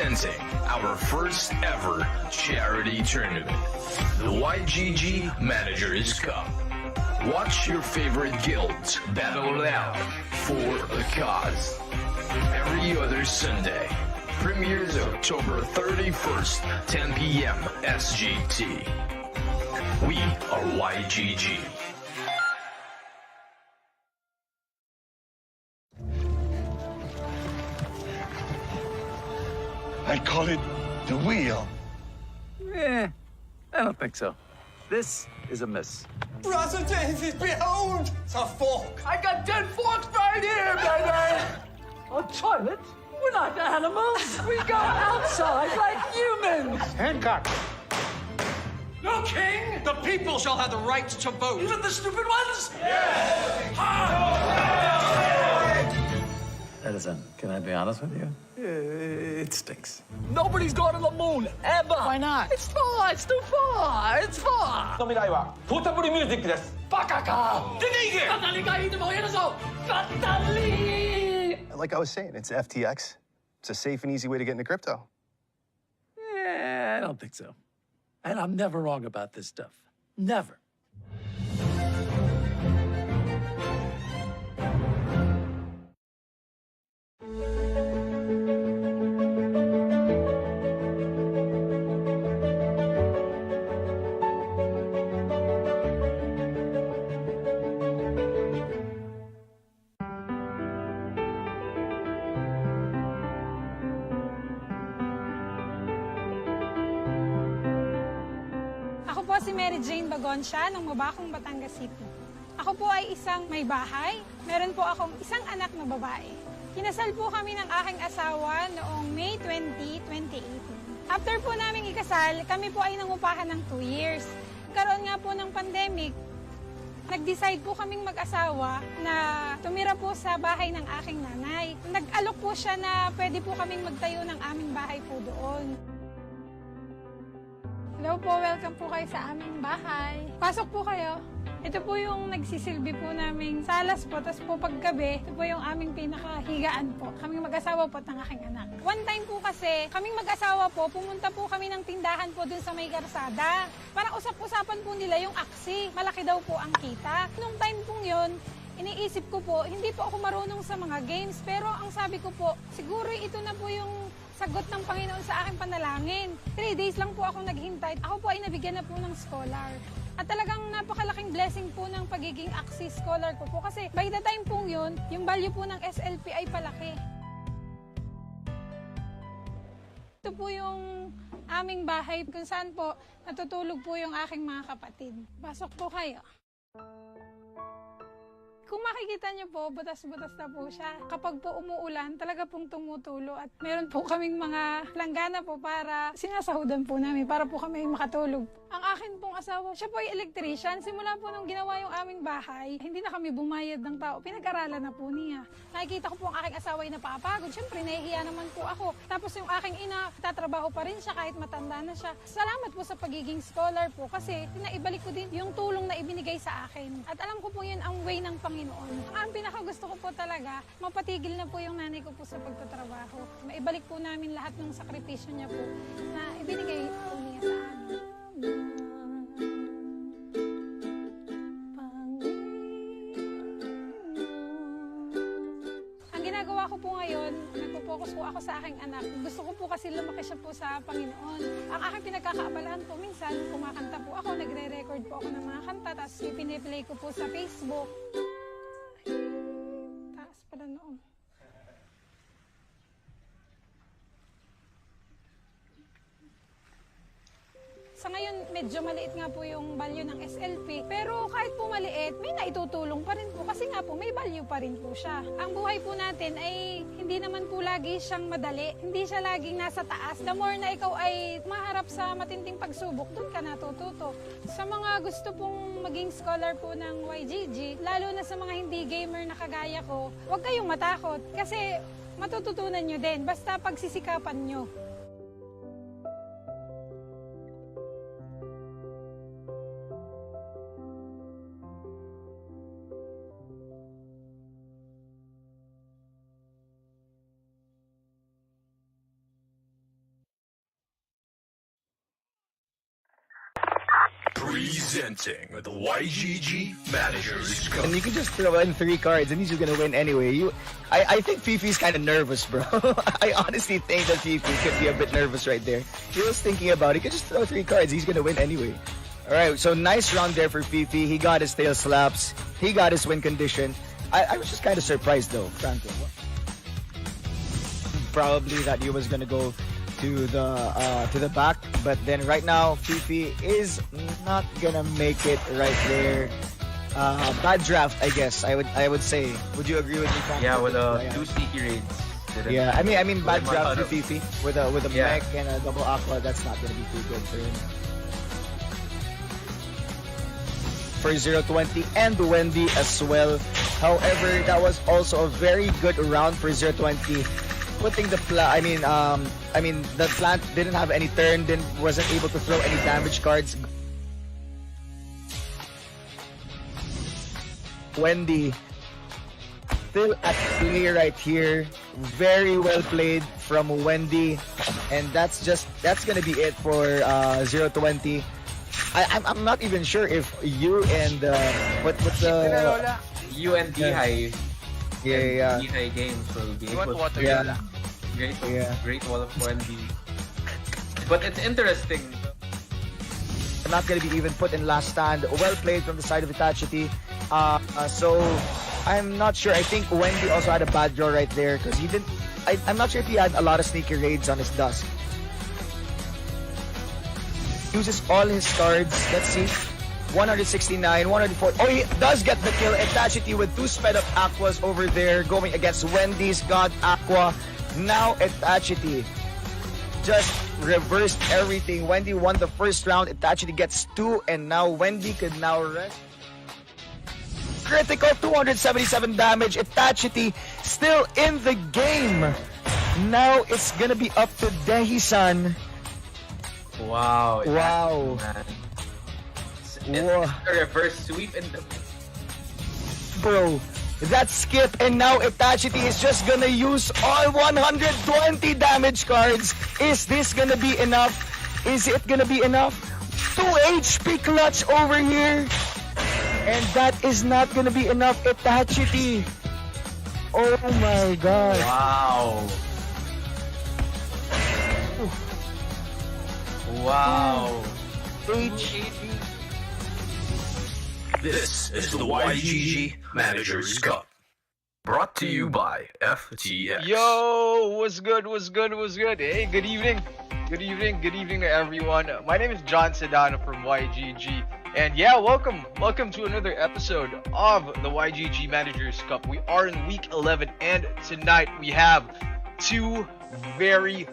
presenting our first ever charity tournament, the YGG Managers Cup. Watch your favorite guilds battle it out for a cause. Every other Sunday. Premieres October 31st, 10 p.m. SGT. We are YGG. I call it the wheel. I don't think so. This is a miss. Brother David, behold! It's a fork. I got 10 forks right here, baby! A toilet? We're not animals. We go outside like humans. Hancock. No king. The people shall have the right to vote. Even the stupid ones? Edison, can I be honest with you? It stinks. Nobody's gone to the moon, ever! Why not? It's far, it's too far, it's far! の未来はポータブルミュージックです。バカか！出て行け！バタリがいてもやるぞ！バタリ！ Like I was saying, it's FTX. It's a safe and easy way to get into crypto. I don't think so. And I'm never wrong about this stuff. Never. Ako po si Mary Jane Bagonsya ng Mabakong, Batangas City. Ako po ay isang may bahay. Meron po akong isang anak na babae. Kinasal po kami ng aking asawa noong May 20, 2018. After po namin ikasal, kami po ay nangupahan ng 2 years. Karoon nga po ng pandemic, nag-decide po kaming mag-asawa na tumira po sa bahay ng aking nanay. Nag-alok po siya na pwede po kaming magtayo ng aming bahay po doon. Hello po, welcome po kayo sa aming bahay. Pasok po kayo. Ito po yung nagsisilbi po naming salas po, tapos po paggabi, ito po yung aming pinakahigaan po. Kaming mag-asawa po at ng aking anak. One time po kasi, kaming mag-asawa po, pumunta po kami ng tindahan po dun sa may karsada. Parang usap-usapan po nila yung Axie. Malaki daw po ang kita. Nung time pong yun, iniisip ko po, hindi po ako marunong sa mga games, pero ang sabi ko po, siguro ito na po yung sagot ng Panginoon sa aking panalangin. 3 days lang po ako naghintay. Ako po ay nabigyan na po ng scholar. At talagang napakalaking blessing po ng pagiging Axie Scholar ko po. Kasi by the time pong yun, yung value po ng SLP ay palaki. Ito po yung aming bahay kung saan po natutulog po yung aking mga kapatid. Pasok po kayo. Kung makikita niyo po, butas-butas na po siya. Kapag po umuulan, talaga pong tumutulo at meron po kaming mga langgana po para sinasahudan po namin, para po kami makatulog. Ang akin pong asawa, siya po ay electrician. Simula po nung ginawa yung aming bahay, hindi na kami bumayad ng tao. Pinag-aralan na po niya. Nakikita ko po ang aking asawa ay napapagod. Siyempre, nahihiya naman po ako. Tapos yung aking ina, tatrabaho pa rin siya kahit matanda na siya. Salamat po sa pagiging scholar po kasi naibalik ko din yung tulong na ibinigay sa akin. At alam ko po yun ang way ng Panginoon. Ang pinakagusto ko po talaga, mapatigil na po yung nanay ko po sa pagtatrabaho. Maibalik po namin lahat ng sakripisyo niya po na ibinigay po niya sa amin. Ang ginagawa ko po ngayon, nagpo-focus po ako sa aking anak. Gusto ko po kasi lumaki siya po sa Panginoon. Ang aking pinagkakaabalahan po, minsan kumakanta po ako, nagre-record po ako ng mga kanta, tapos ipiniplay ko po sa Facebook. Taas pala noon. Sa ngayon, medyo maliit nga po yung value ng SLP. Pero kahit po maliit, may naitutulong pa rin po. Kasi nga po, may value pa rin po siya. Ang buhay po natin ay hindi naman po lagi siyang madali. Hindi siya laging nasa taas. The more na ikaw ay maharap sa matinding pagsubok, doon ka natututo. Sa mga gusto pong maging scholar po ng YGG, lalo na sa mga hindi gamer na kagaya ko, huwag kayong matakot. Kasi matututunan nyo din. Basta pagsisikapan nyo. Presenting the YGG Managers Cup. And you can just throw in 3 cards and he's just gonna win anyway. I think Fifi's kind of nervous, bro. I honestly think that Fifi could be a bit nervous right there. He was thinking about he could just throw 3 cards. He's gonna win anyway. Alright, so nice round there for Fifi. He got his tail slaps. He got his win condition. I was just kind of surprised though, frankly. Probably that he was gonna go to the back, but then right now Fifi is not gonna make it right there. Bad draft, I guess. I would say. Would you agree with me, Frank? Yeah, with 2 sneaky raids. Yeah, I mean bad draft for Fifi with a Yeah. mech and a double aqua. That's not gonna be too good for him. For 020 and Wendy as well. However, that was also a very good round for 020. Putting the the plant didn't have any turn, wasn't able to throw any damage cards. Wendy still at play right here. Very well played from Wendy, and that's gonna be it for 020. I'm not even sure if you and what's the You and High. yeah. High games will be able to great wall of Wendy. But it's interesting. Not gonna be even put in last stand. Well played from the side of Itachi. So I'm not sure. I think Wendy also had a bad draw right there because he didn't. I'm not sure if he had a lot of sneaky raids on his dusk. Uses all his cards. Let's see. 169, 104. Oh, he does get the kill. Itachi with 2 sped up aquas over there going against Wendy's God Aqua. Now Itachi just reversed everything. Wendy won the first round. Itachi gets 2, and now Wendy could now rest. Critical 277 damage. Itachi still in the game. Now it's gonna be up to Dehi-san. Wow. Wow. It's a reverse sweep in the... Bro, that skip, and now Itachi is just gonna use all 120 damage cards. Is this gonna be enough? Is it gonna be enough? 2 HP clutch over here. And that is not gonna be enough. Itachi. Oh my god. Wow. Wow. This is the YGG Managers Cup. Brought to you by FTX. Yo, what's good? Hey, good evening to everyone. My name is John Sedano from YGG. And yeah, welcome to another episode of the YGG Managers Cup. We are in week 11, and tonight we have 2 very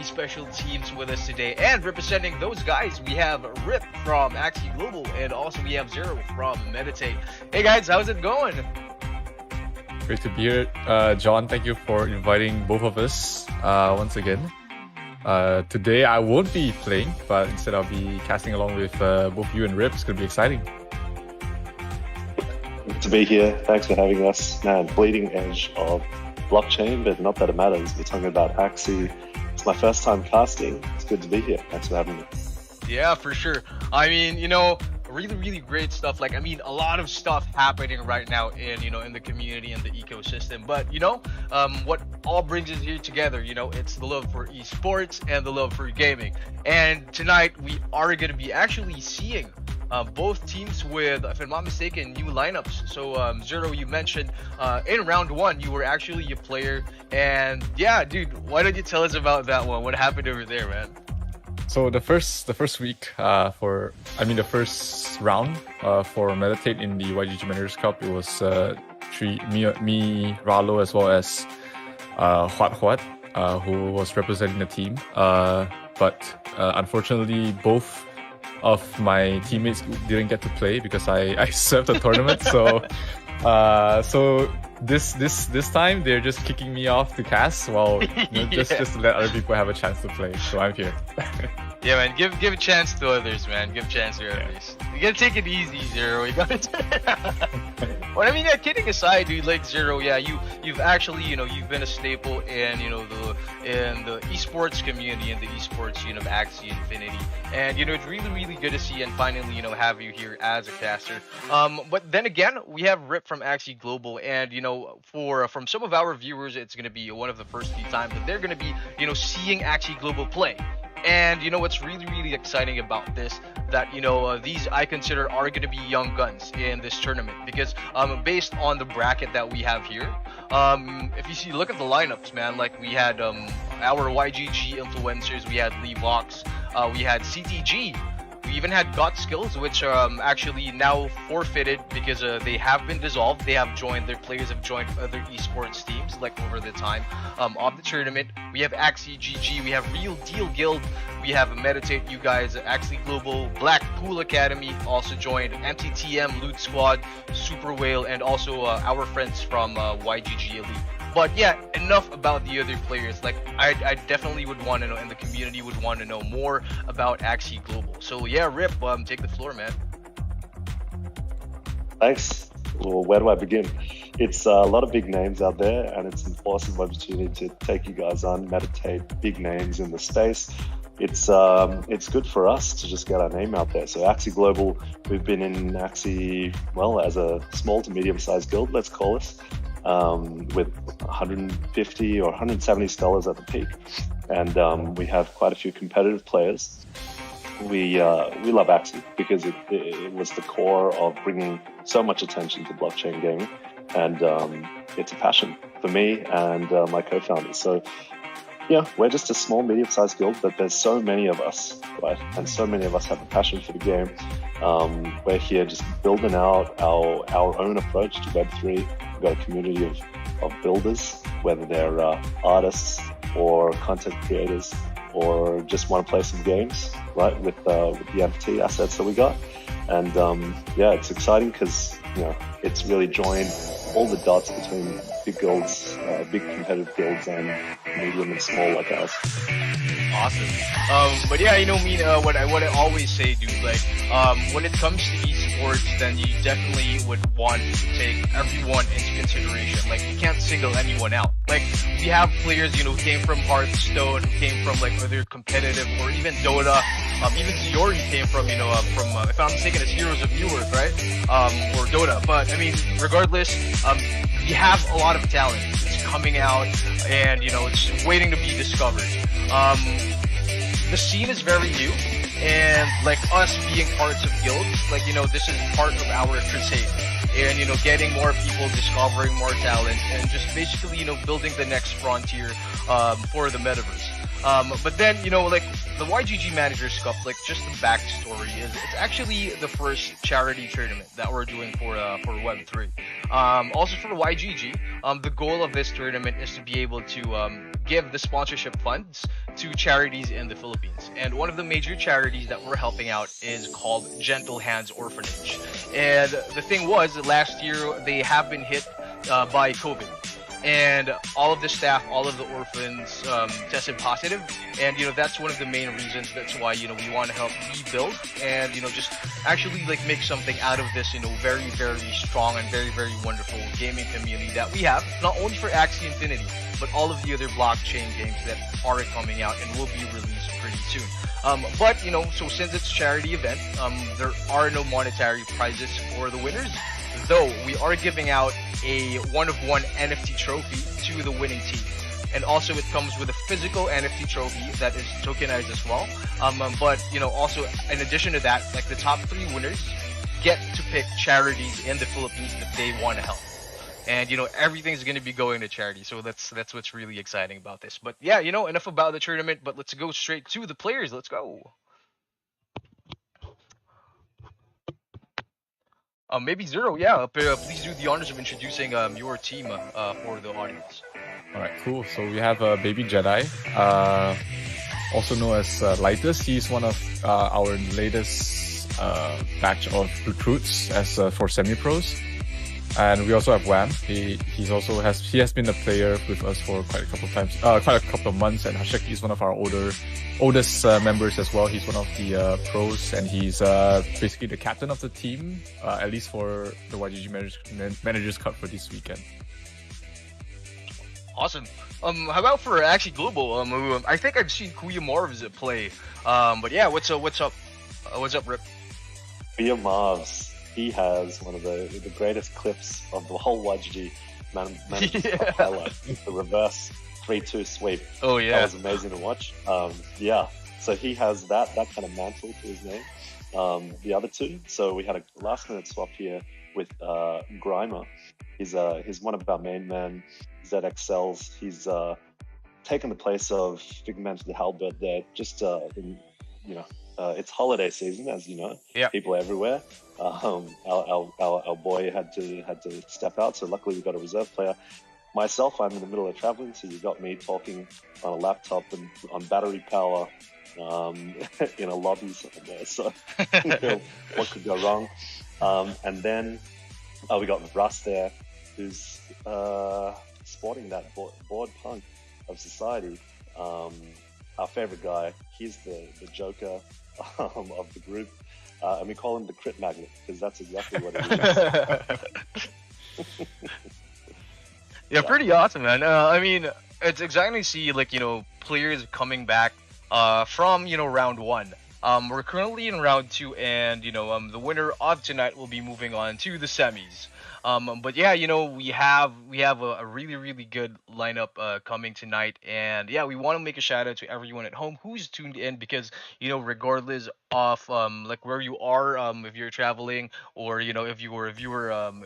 special teams with us today. And representing those guys, we have Rip from AxieGlobal, and also we have Zero from METAT8. Hey guys, how's it going? Great to be here. John, thank you for inviting both of us once again. Today I won't be playing, but instead I'll be casting along with both you and Rip. It's going to be exciting. Good to be here. Thanks for having us. Man, bleeding edge of blockchain, but not that it matters. We're talking about Axie. It's my first time casting. It's good to be here. Thanks for having me. Yeah, for sure. I mean, really great stuff. Like, I mean, a lot of stuff happening right now in the community and the ecosystem. But what all brings us here together, it's the love for esports and the love for gaming. And tonight we are going to be actually seeing both teams with, if I'm not mistaken, new lineups. So Zero, you mentioned in round 1 you were actually a player, and yeah, dude, why don't you tell us about that one? What happened over there, man? So the first week the first round for METAT8 in the YGG Managers Cup, it was me, Ralo, as well as Huat, who was representing the team. But unfortunately, both of my teammates didn't get to play because I served the tournament. So this time they're just kicking me off to cast while just to let other people have a chance to play. So I'm here. Yeah, man, give a chance to others, man. Give a chance to others. You gotta take it easy, Zero. You gotta. Well, I mean, yeah, kidding aside, dude, like Zero, yeah, you've actually, you've been a staple in, the esports community and the esports scene of Axie Infinity, and it's really good to see and finally, have you here as a caster. But then again, we have Rip from AxieGlobal, and from some of our viewers, it's gonna be one of the first few times that they're gonna be, seeing AxieGlobal play. And what's really exciting about this, that these I consider are going to be young guns in this tournament, because based on the bracket that we have here, if you look at the lineups, man, like we had our YGG influencers, we had Levox, we had CTG. We even had Got Skills, which actually now forfeited because they have been dissolved. Their players have joined other esports teams like over the time of the tournament. We have AxieGG, we have Real Deal Guild, we have METAT8, you guys, AxieGlobal, Blackpool Academy also joined, MTTM, Loot Squad, Super Whale, and also our friends from YGG Elite. But yeah, enough about the other players. Like I definitely would want to know, and the community would want to know more about AxieGlobal. So yeah, Rip, take the floor, man. Thanks. Well, where do I begin? It's a lot of big names out there, and it's an awesome opportunity to take you guys on, meditate big names in the space. It's good for us to just get our name out there. So AxieGlobal, we've been in Axie, well, as a small to medium-sized guild, let's call it. With 150 or 170 scholars at the peak, and we have quite a few competitive players. We love Axie because it was the core of bringing so much attention to blockchain gaming, and it's a passion for me and my co-founders. So yeah, we're just a small, medium-sized guild, but there's so many of us, right? And so many of us have a passion for the game. We're here just building out our own approach to Web3. We've got a community of builders, whether they're artists or content creators or just want to play some games, right, with the NFT assets that we got. And yeah, it's exciting because it's really joined all the dots between big guilds, big competitive guilds, and medium and small like ours. Awesome. But yeah, what I always say, dude, like when it comes to esports, then you definitely would want to take everyone into consideration. Like you can't single anyone out. Like we have players, who came from Hearthstone, who came from like other competitive, or even Dota. Even Ziori came from, from if I'm mistaken, it's Heroes of Newark, right? Or Dota. But I mean, regardless, we have a lot of talent. It's coming out, and it's waiting to be discovered. The scene is very new, and like us being parts of guilds, like this is part of our crusade. And getting more people, discovering more talent, and just basically building the next frontier for the metaverse. But then like the YGG Managers Cup, like just the backstory is it's actually the first charity tournament that we're doing for Web3. Also for YGG, the goal of this tournament is to be able to give the sponsorship funds to charities in the Philippines. And one of the major charities that we're helping out is called Gentle Hands Orphanage. And the thing was, last year they have been hit by COVID. And all of the staff, all of the orphans tested positive, and that's one of the main reasons. That's why we want to help rebuild and just actually like make something out of this very strong and very wonderful gaming community that we have, not only for Axie Infinity but all of the other blockchain games that are coming out and will be released pretty soon. But so since it's a charity event, there are no monetary prizes for the winners. Though we are giving out a one-of-one NFT trophy to the winning team. And also it comes with a physical NFT trophy that is tokenized as well. But also in addition to that, like the top 3 winners get to pick charities in the Philippines that they want to help. And everything's going to be going to charity. So that's what's really exciting about this. But yeah, enough about the tournament, but let's go straight to the players. Let's go. Maybe Zero, yeah. Please do the honors of introducing your team for the audience. Alright, cool. So we have Baby Jedi, also known as Lightus. He's one of our latest batch of recruits as for semi-pros. And we also have Wham. He has been a player with us for quite a couple of months. And Hashek is one of our oldest members as well. He's one of the pros, and he's basically the captain of the team, at least for the YGG Managers Cup for this weekend. Awesome. How about for AxieGlobal? I think I've seen Kuya Marv's play. But yeah, what's up? What's up, Rip? Kuya Marv's. He has one of the greatest clips of the whole YGG Managers Cup highlight. The reverse 3-2 sweep. Oh yeah, that was amazing to watch. Yeah, so he has that kind of mantle to his name. The other two, so we had a last minute swap here with Grimer. He's one of our main men, ZXLs. He's taken the place of Figment the Halbert there. Just it's holiday season, as you know. Yeah. People are everywhere. Our boy had to step out, so luckily we got a reserve player. Myself, I'm in the middle of traveling, so you got me talking on a laptop and on battery power in a lobby somewhere. So what could go wrong? And then we got Russ there, who's sporting that board punk of society. Our favorite guy. He's the joker of the group. And we call him the crit magnet because that's exactly what it is. Yeah, pretty awesome, man. I mean, it's exciting to see players coming back from round 1. We're currently in round 2, and the winner of tonight will be moving on to the semis. But yeah, we have a really good lineup coming tonight, and yeah, we want to make a shout out to everyone at home who's tuned in, because regardless of where you are, if you're traveling, or if you were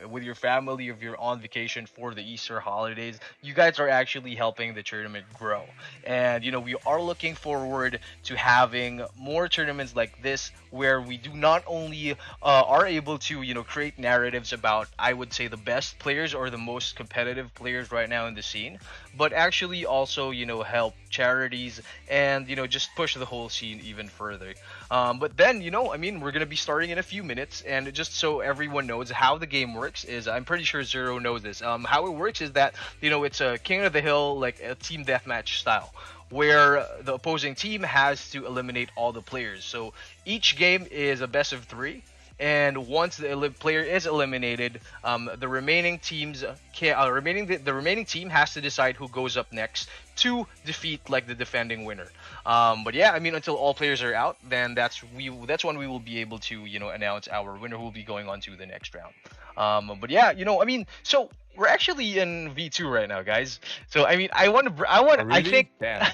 with your family, if you're on vacation for the Easter holidays, you guys are actually helping the tournament grow. And we are looking forward to having more tournaments like this, where we do not only are able to create narratives about, I would say, the best players or the most competitive players right now in the scene, but actually also help charities and just push the whole scene even further. But then we're gonna be starting in a few minutes, and just so everyone knows how the game works is, I'm pretty sure Zero knows this. How it works is that it's a King of the Hill, like a team deathmatch style, where the opposing team has to eliminate all the players. So each game is a best of 3. And once the player is eliminated, the remaining team has to decide who goes up next to defeat the defending winner. But yeah, until all players are out, then that's when we will be able to announce our winner who will be going on to the next round. But yeah, so we're actually in V2 right now, guys. So I think. Damn.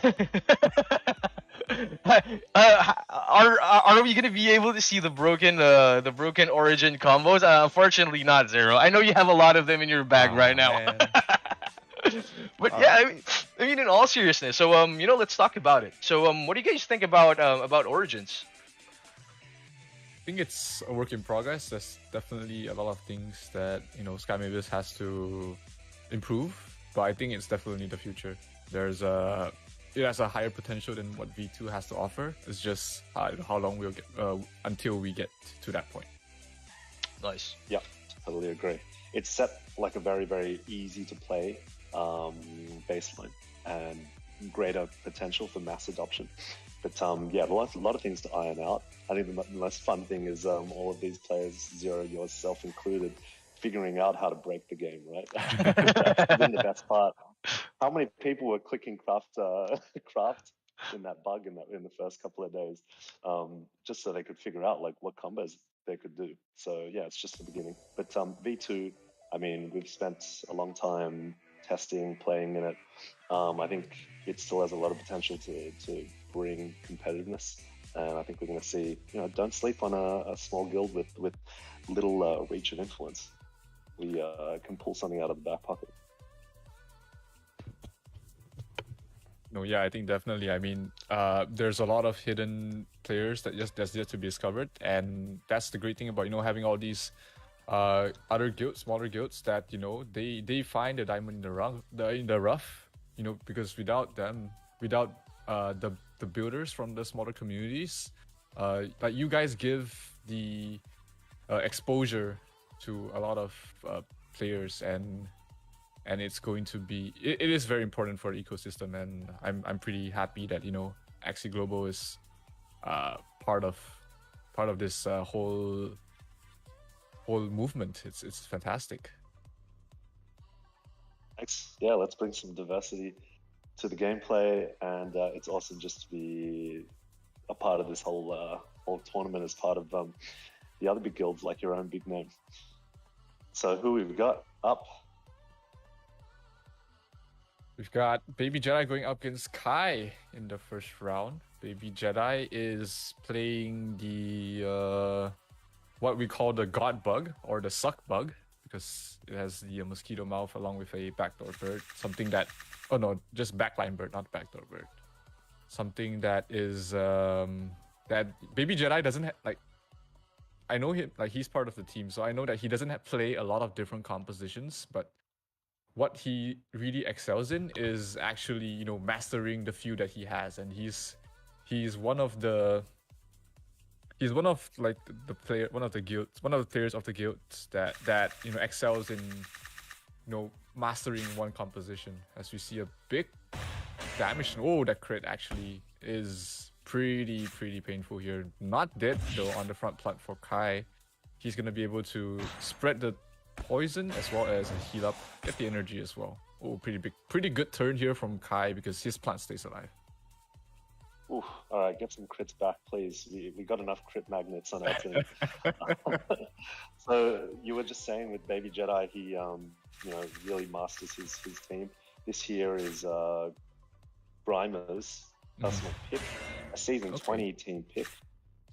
Are we gonna be able to see the broken origin combos? Unfortunately not, Zero. I know you have a lot of them in your bag right now. But yeah, in all seriousness, so let's talk about it. So what do you guys think about origins? I think it's a work in progress. There's definitely a lot of things that Sky Mavis has to improve, but I think it's definitely the future. It has a higher potential than what V2 has to offer. It's just how long we'll get until we get to that point. Nice. Yeah, totally agree. It's set like a very, very easy to play baseline and greater potential for mass adoption. But yeah, a lot of things to iron out. I think the most fun thing is all of these players, Zero, yourself included, figuring out how to break the game, right? That's been the best part. How many people were clicking craft in that bug in the first couple of days, just so they could figure out what combos they could do. So yeah, it's just the beginning. But V2, we've spent a long time testing, playing in it. I think it still has a lot of potential to bring competitiveness, and I think we're going to see. Don't sleep on a small guild with little reach of influence. We can pull something out of the back pocket. No, yeah, I think definitely. There's a lot of hidden players that's yet to be discovered, and that's the great thing about having all these other guilds, smaller guilds that they find the diamond in the rough. Because without them, without the builders from the smaller communities, you guys give the exposure to a lot of players, and it's going to be it is very important for the ecosystem, and I'm pretty happy that AxieGlobal is part of this whole movement. It's fantastic. Thanks. Yeah, let's bring some diversity to the gameplay, and it's awesome just to be a part of this whole tournament as part of the other big guilds, like your own big name. So who we've got up? We've got Baby Jedi going up against Kai in the first round. Baby Jedi is playing the what we call the God bug, or the suck bug, because it has the mosquito mouth along with a backdoor bird. Something that, oh no, just backline bird, not backdoor bird. Something that is that Baby Jedi doesn't have, like, I know him, like, he's part of the team, so I know that he doesn't play a lot of different compositions, but what he really excels in is actually, mastering the few that he has, and he's one of the one of the players of the guilds that excels in mastering one composition. As we see a big damage, that crit actually is pretty painful here. Not dead though on the front plant for Kai. He's gonna be able to spread the poison as well as heal up, get the energy as well. Pretty good turn here from Kai because his plant stays alive. Ooh, all right, get some crits back, please. We got enough crit magnets on our team. So you were just saying with Baby Jedi, he really masters his team. This here is Grimer's personal pick, a season 20 team pick.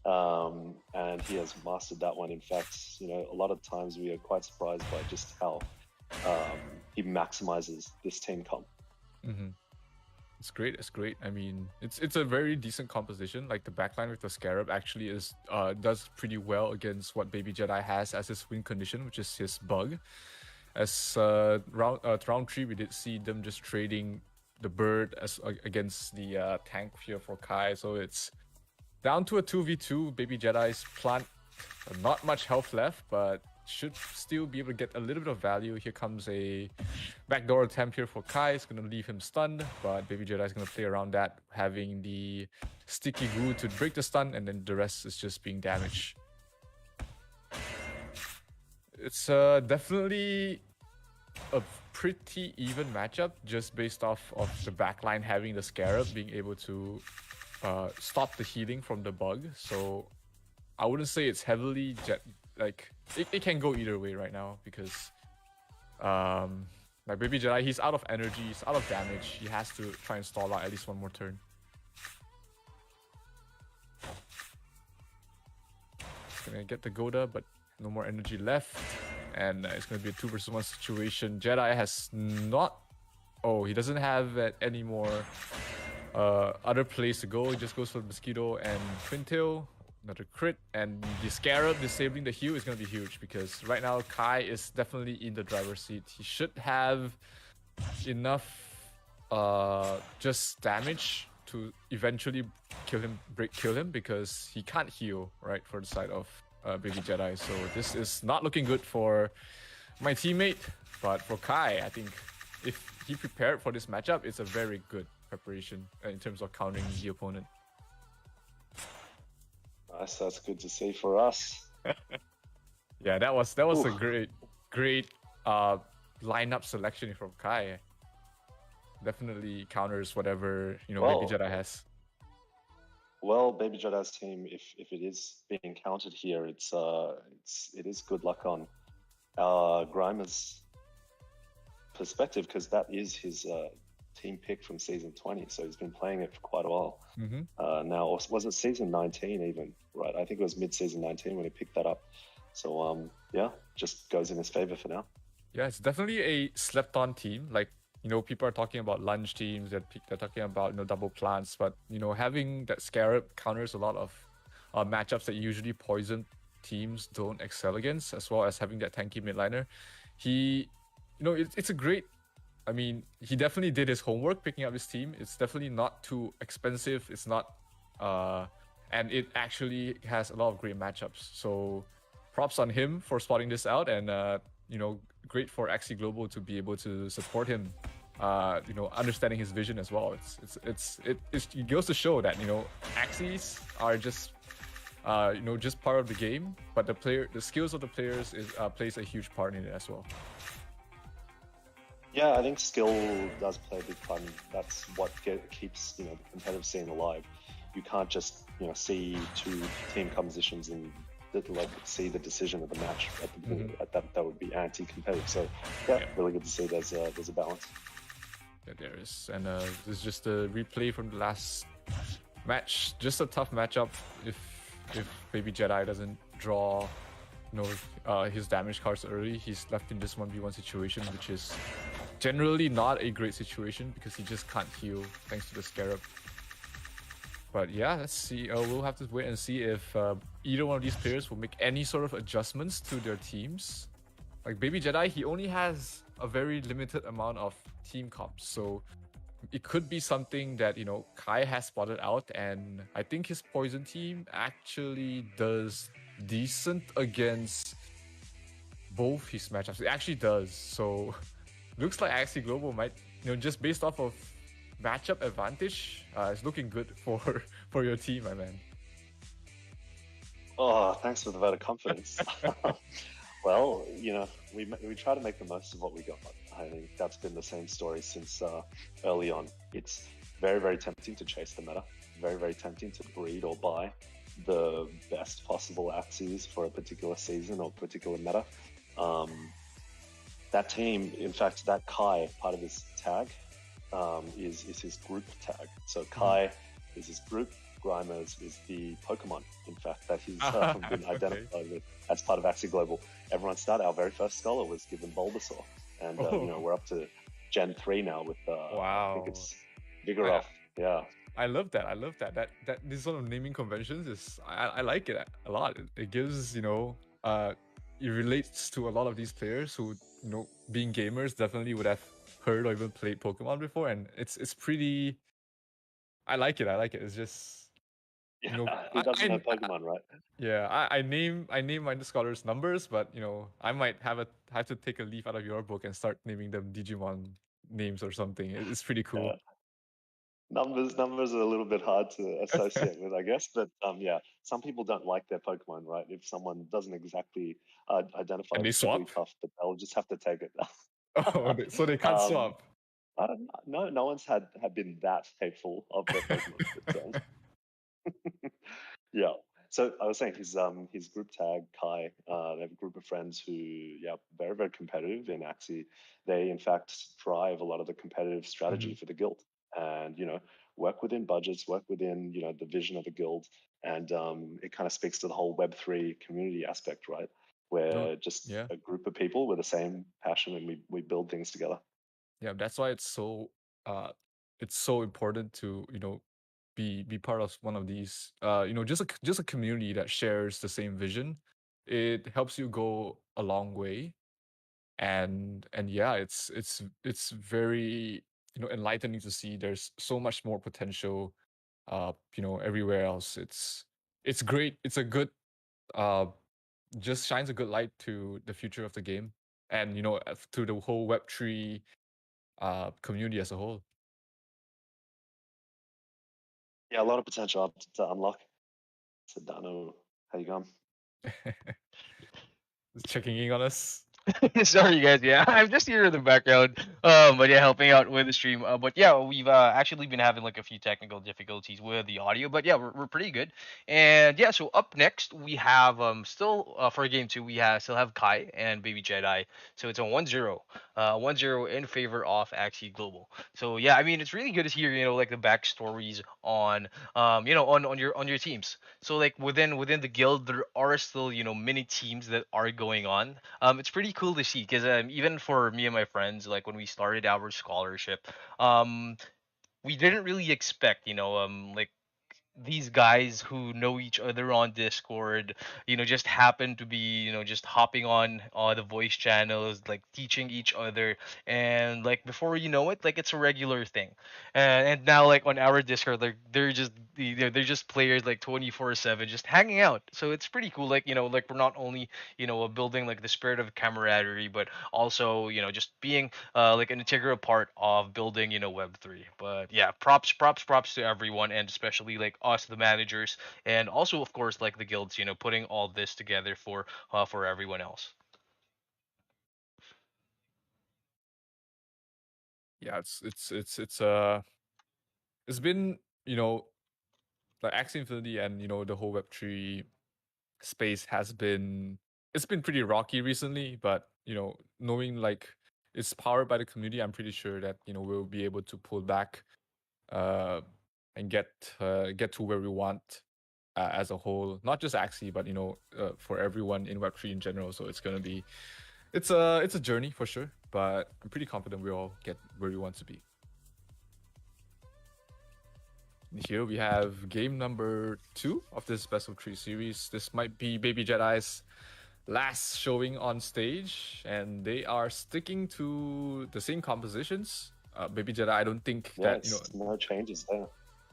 And he has mastered that one. In fact, a lot of times we are quite surprised by just how he maximizes this team comp. It's great. It's great. I mean, it's a very decent composition. Like the backline with the Scarab actually does pretty well against what Baby Jedi has as his win condition, which is his bug. As round 3, we did see them just trading the bird against the tank here for Kai. So it's down to a 2v2. Baby Jedi's plant, not much health left, but should still be able to get a little bit of value. Here comes a backdoor attempt here for Kai. It's going to leave him stunned, but Baby Jedi is going to play around that, having the sticky goo to break the stun, and then the rest is just being damaged. It's definitely a pretty even matchup, just based off of the backline having the Scarab being able to stop the healing from the bug. So I wouldn't say it's heavily it can go either way right now, because like Baby Jedi, he's out of energy, he's out of damage. He has to try and stall out at least one more turn. He's gonna get the Goda, but no more energy left, and it's gonna be a 2 versus 1 situation. Jedi has not, he doesn't have any more other place to go. He just goes for the Mosquito and Twintail. Another crit, and the Scarab disabling the heal is going to be huge, because right now Kai is definitely in the driver's seat. He should have enough just damage to eventually kill him, because he can't heal, right, for the side of Baby Jedi. So this is not looking good for my teammate, but for Kai, I think if he prepared for this matchup, it's a very good preparation in terms of countering the opponent. Nice, that's good to see for us. Yeah, that was a great lineup selection from Kai. Definitely counters whatever Baby Jedi has. Well, Baby Jedi's team, if it is being countered here, it is good luck on Grimer's perspective, because that is his team pick from season 20, so he's been playing it for quite a while. Now, was it season 19 even, right? I think it was mid-season 19 when he picked that up. So yeah, just goes in his favor for now. Yeah, it's definitely a slept-on team. Like, people are talking about lunge teams, they're talking about double plants, but having that Scarab counters a lot of matchups that usually poison teams don't excel against, as well as having that tanky midliner. It's a great, I mean, he definitely did his homework picking up his team. It's definitely not too expensive. It's not, and it actually has a lot of great matchups. So props on him for spotting this out and, great for AxieGlobal to be able to support him. Understanding his vision as well. It goes to show that Axies are just just part of the game, but the skills of the players plays a huge part in it as well. Yeah, I think skill does play a big part. That's what keeps the competitive scene alive. You can't just see two team compositions and see the decision of the match at the beginning. That would be anti-competitive. So yeah, really good to see there's a balance. Yeah, there is, and this is just a replay from the last match. Just a tough matchup if Baby Jedi doesn't draw his damage cards early. He's left in this 1v1 situation, which is generally not a great situation because he just can't heal thanks to the Scarab. But yeah, let's see. We'll have to wait and see if either one of these players will make any sort of adjustments to their teams. Like Baby Jedi, he only has a very limited amount of team comps, so it could be something that Kai has spotted out, and I think his poison team actually does decent against both his matchups. It actually does. So looks like AxieGlobal might, just based off of matchup advantage, it's looking good for your team, my man. Oh, thanks for the vote of confidence. Well, we try to make the most of what we got. I think that's been the same story since early on. It's very, very tempting to chase the meta. Very, very tempting to breed or buy the best possible Axies for a particular season or particular meta. That team, in fact, that Kai, part of his tag, is his group tag. So Kai is his group. Grimers is the Pokemon, in fact, that he's been identified with as part of AxieGlobal. Everyone started, our very first scholar was given Bulbasaur. And, we're up to Gen 3 now with, wow. I think it's Vigoroth. Yeah. I love that. I love that. That this sort of naming conventions is, I like it a lot. It gives, it relates to a lot of these players who, being gamers, definitely would have heard or even played Pokemon before. And it's pretty, I like it. It's just, who doesn't know Pokemon, right? Yeah, I name my scholars numbers, but I might have to take a leaf out of your book and start naming them Digimon names or something. It's pretty cool. Numbers are a little bit hard to associate with, I guess, but yeah, some people don't like their Pokemon, right? If someone doesn't exactly identify and they with swap, tough, but they'll just have to take it. So they can't swap. I don't know. No one's had been that hateful of their Pokemon. But, yeah. So I was saying his group tag, Kai, they have a group of friends who, very, very competitive in Axie. They, in fact, drive a lot of the competitive strategy for the guild and, work within budgets, work within, the vision of the guild. And it kind of speaks to the whole Web3 community aspect, right? Where just a group of people with the same passion and we build things together. Yeah, that's why it's so important to, be part of one of these just a community that shares the same vision. It helps you go a long way, and yeah, it's very enlightening to see there's so much more potential everywhere else. It's great. It's a good just shines a good light to the future of the game, and to the whole Web3 community as a whole. Yeah, a lot of potential to unlock. So Dano, how you going? Just checking in on us. Sorry guys, yeah, I'm just here in the background, but yeah, helping out with the stream. But yeah, we've actually been having like a few technical difficulties with the audio, but yeah, we're pretty good. And yeah, so up next we have still for game 2 we still have Kai and Baby Jedi. So it's a 1-0, 1-0 in favor of AxieGlobal. So yeah, I mean it's really good to hear like the backstories on on your teams. So like within the guild there are still many teams that are going on. It's pretty cool to see because even for me and my friends, like when we started our scholarship, we didn't really expect like these guys who know each other on Discord, just happen to be, just hopping on the voice channels, like teaching each other, and like before you know it, like it's a regular thing. And now like on our Discord, like they're just players like 24/7, just hanging out. So it's pretty cool. Like like we're not only building like the spirit of camaraderie, but also just being like an integral part of building Web3. But yeah, props to everyone, and especially like us, the managers, and also of course like the guilds, putting all this together for everyone else. Yeah, it's been, like Axie Infinity and the whole Web3 space it's been pretty rocky recently, but knowing like it's powered by the community, I'm pretty sure that we'll be able to pull back uh and get to where we want as a whole, not just Axie, but for everyone in Web3 in general. So it's a journey for sure, but I'm pretty confident we'll all get where we want to be. Here we have game number 2 of this best of 3 series. This might be Baby Jedi's last showing on stage, and they are sticking to the same compositions. Baby Jedi, I don't think that no changes there.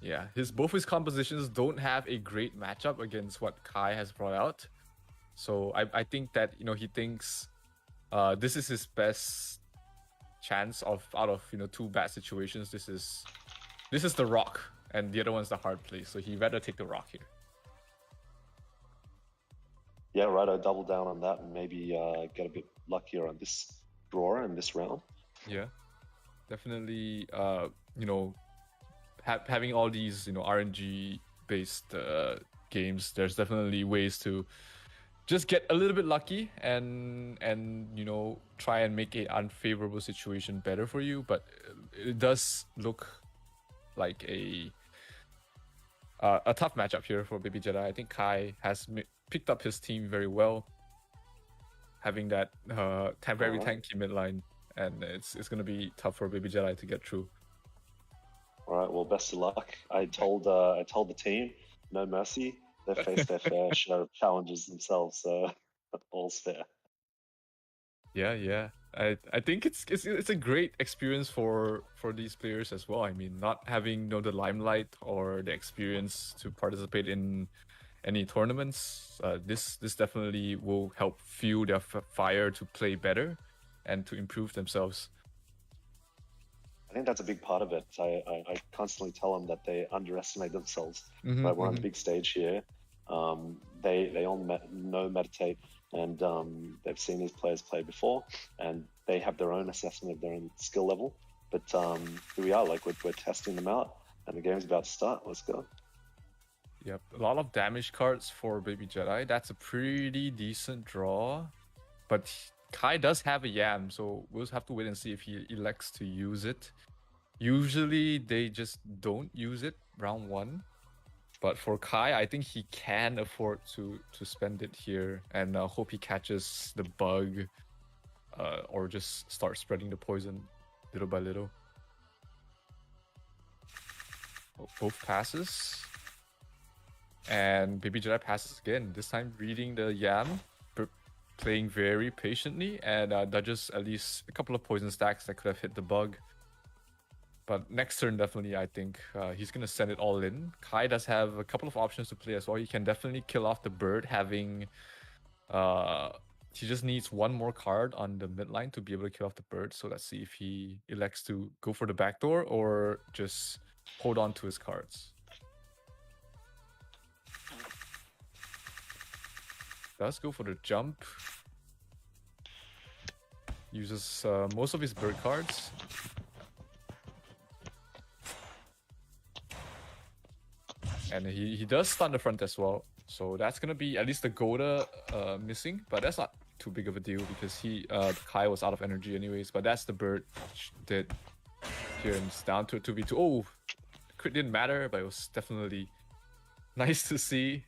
Yeah, both his compositions don't have a great matchup against what Kai has brought out. So I think that he thinks this is his best chance out of 2 bad situations. This is the rock, and the other one's the hard place. So he better take the rock here. Yeah, right. I'll double down on that and maybe get a bit luckier on this draw and this round. Yeah, definitely. Having all these RNG based games, there's definitely ways to just get a little bit lucky and try and make an unfavorable situation better for you. But it does look like a tough matchup here for Baby Jedi. I think Kai has picked up his team very well, having that very tanky midline, and it's going to be tough for Baby Jedi to get through. All right, well, best of luck. I told the team, no mercy. They faced their fair share of challenges themselves, so all's fair. Yeah. I think it's a great experience for these players as well. I mean, not having the limelight or the experience to participate in any tournaments, this definitely will help fuel their fire to play better and to improve themselves. I think that's a big part of it. I constantly tell them that they underestimate themselves. Right, we're on the big stage here. They all know METAT8, and they've seen these players play before, and they have their own assessment of their own skill level. But here we are, like we're testing them out, and the game's about to start. Let's go. Yep, a lot of damage cards for Baby Jedi. That's a pretty decent draw, but Kai does have a Yam, so we'll have to wait and see if he elects to use it. Usually they just don't use it round 1, but for Kai, I think he can afford to spend it here, and hope he catches the bug, or just start spreading the poison little by little. Both passes, and Baby Jedi passes again. This time reading the Yam, playing very patiently, and dodges at least a couple of poison stacks that could have hit the bug. But next turn, definitely, I think he's going to send it all in. Kai does have a couple of options to play as well. He can definitely kill off the bird, having... he just needs one more card on the midline to be able to kill off the bird. So let's see if he elects to go for the backdoor or just hold on to his cards. Does go for the jump. Uses most of his bird cards. And he does stun the front as well. So that's going to be at least the Goda missing. But that's not too big of a deal because Kai was out of energy anyways. But that's the bird did here, and it's down to a 2v2. Oh, crit didn't matter, but it was definitely nice to see.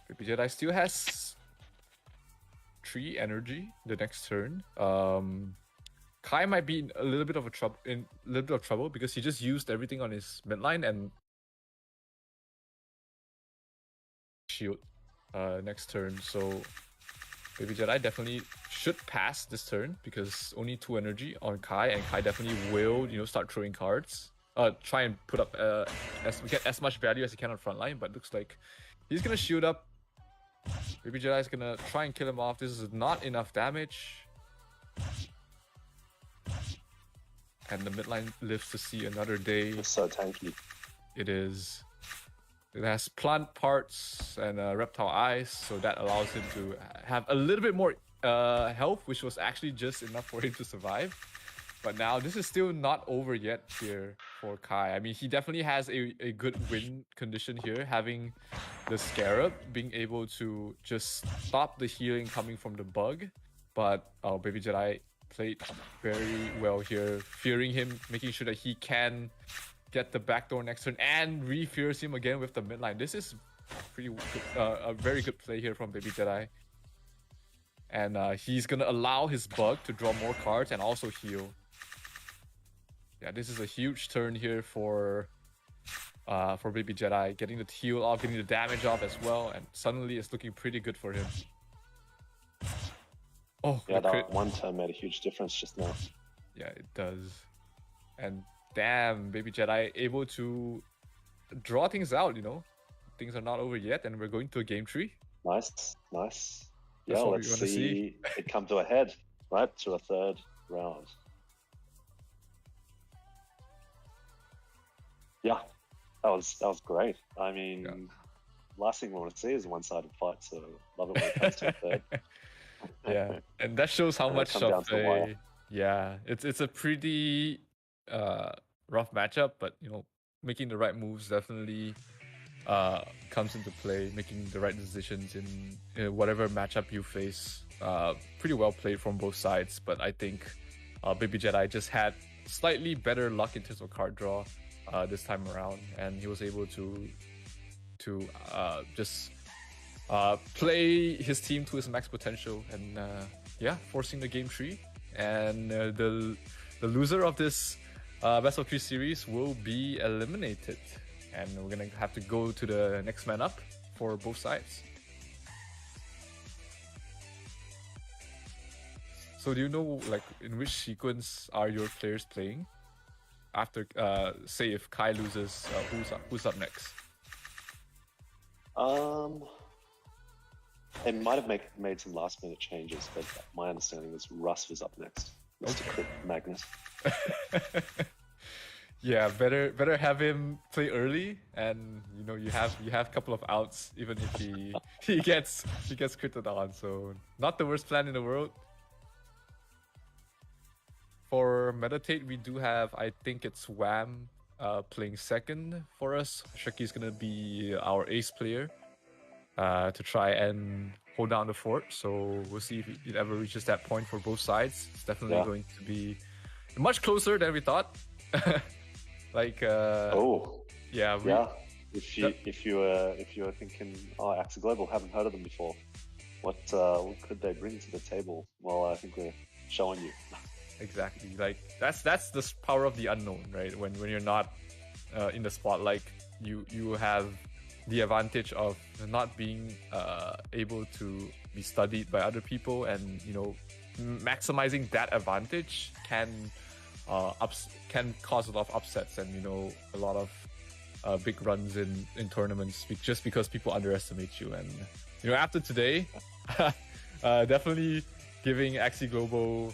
Baby Jedi still has 3 energy the next turn. Kai might be in a little bit of trouble because he just used everything on his midline, and shield next turn, so Baby Jedi definitely should pass this turn because only 2 energy on Kai, and Kai definitely will, you know, start throwing cards. Try and put up get as much value as he can on front line, but looks like he's gonna shield up. Baby Jedi is gonna try and kill him off. This is not enough damage. And the midline lives to see another day. It's so tanky. It is. It has plant parts and reptile eyes, so that allows him to have a little bit more health, which was actually just enough for him to survive. But now this is still not over yet here for Kai. I mean, he definitely has a good win condition here, having the Scarab, being able to just stop the healing coming from the bug. But Baby Jedi played very well here, fearing him, making sure that he can get the backdoor next turn and re-fears him again with the midline. This is pretty good, a very good play here from Baby Jedi. And he's gonna allow his bug to draw more cards and also heal. Yeah, this is a huge turn here for Baby Jedi, getting the heal off, getting the damage off as well, and suddenly it's looking pretty good for him. Oh, yeah, that one turn made a huge difference just now. Yeah, it does. And damn, Baby Jedi able to draw things out, you know. Things are not over yet, and we're going to a game tree. Nice, nice. That's Yeah, what let's we wanna see it come to a head, right? To a third round. Yeah, that was great. I mean, last thing we want to see is a one-sided fight, so love it when it comes to a third. Yeah, and that shows how much of a it's a pretty rough matchup, but you know, making the right moves definitely comes into play. Making the right decisions in whatever matchup you face, pretty well played from both sides. But I think Baby Jedi just had slightly better luck in terms of card draw this time around, and he was able to just play his team to his max potential, and forcing the game tree. And the loser of this best of 3 series will be eliminated, and we're gonna have to go to the next man up for both sides. So do you know, like, in which sequence are your players playing after say if Kai loses, who's up next? They might have made some last minute changes, but my understanding is Russ was up next. Mr. Crit Magnus. Yeah, better have him play early, and you know, you have a couple of outs even if he gets critted on. So not the worst plan in the world. For METAT8, we do have, I think it's Wham playing second for us. Shaki's gonna be our ace player to try and hold down the fort. So we'll see if it ever reaches that point for both sides. It's definitely going to be much closer than we thought. Like if you were thinking, oh, AxieGlobal, haven't heard of them before, what could they bring to the table? Well, I think we're showing you. Exactly, like that's the power of the unknown, right? When you're not in the spotlight, you have the advantage of not being able to be studied by other people, and you know, maximizing that advantage can cause a lot of upsets, and you know, a lot of big runs in tournaments just because people underestimate you. And you know, after today, definitely giving AxieGlobal,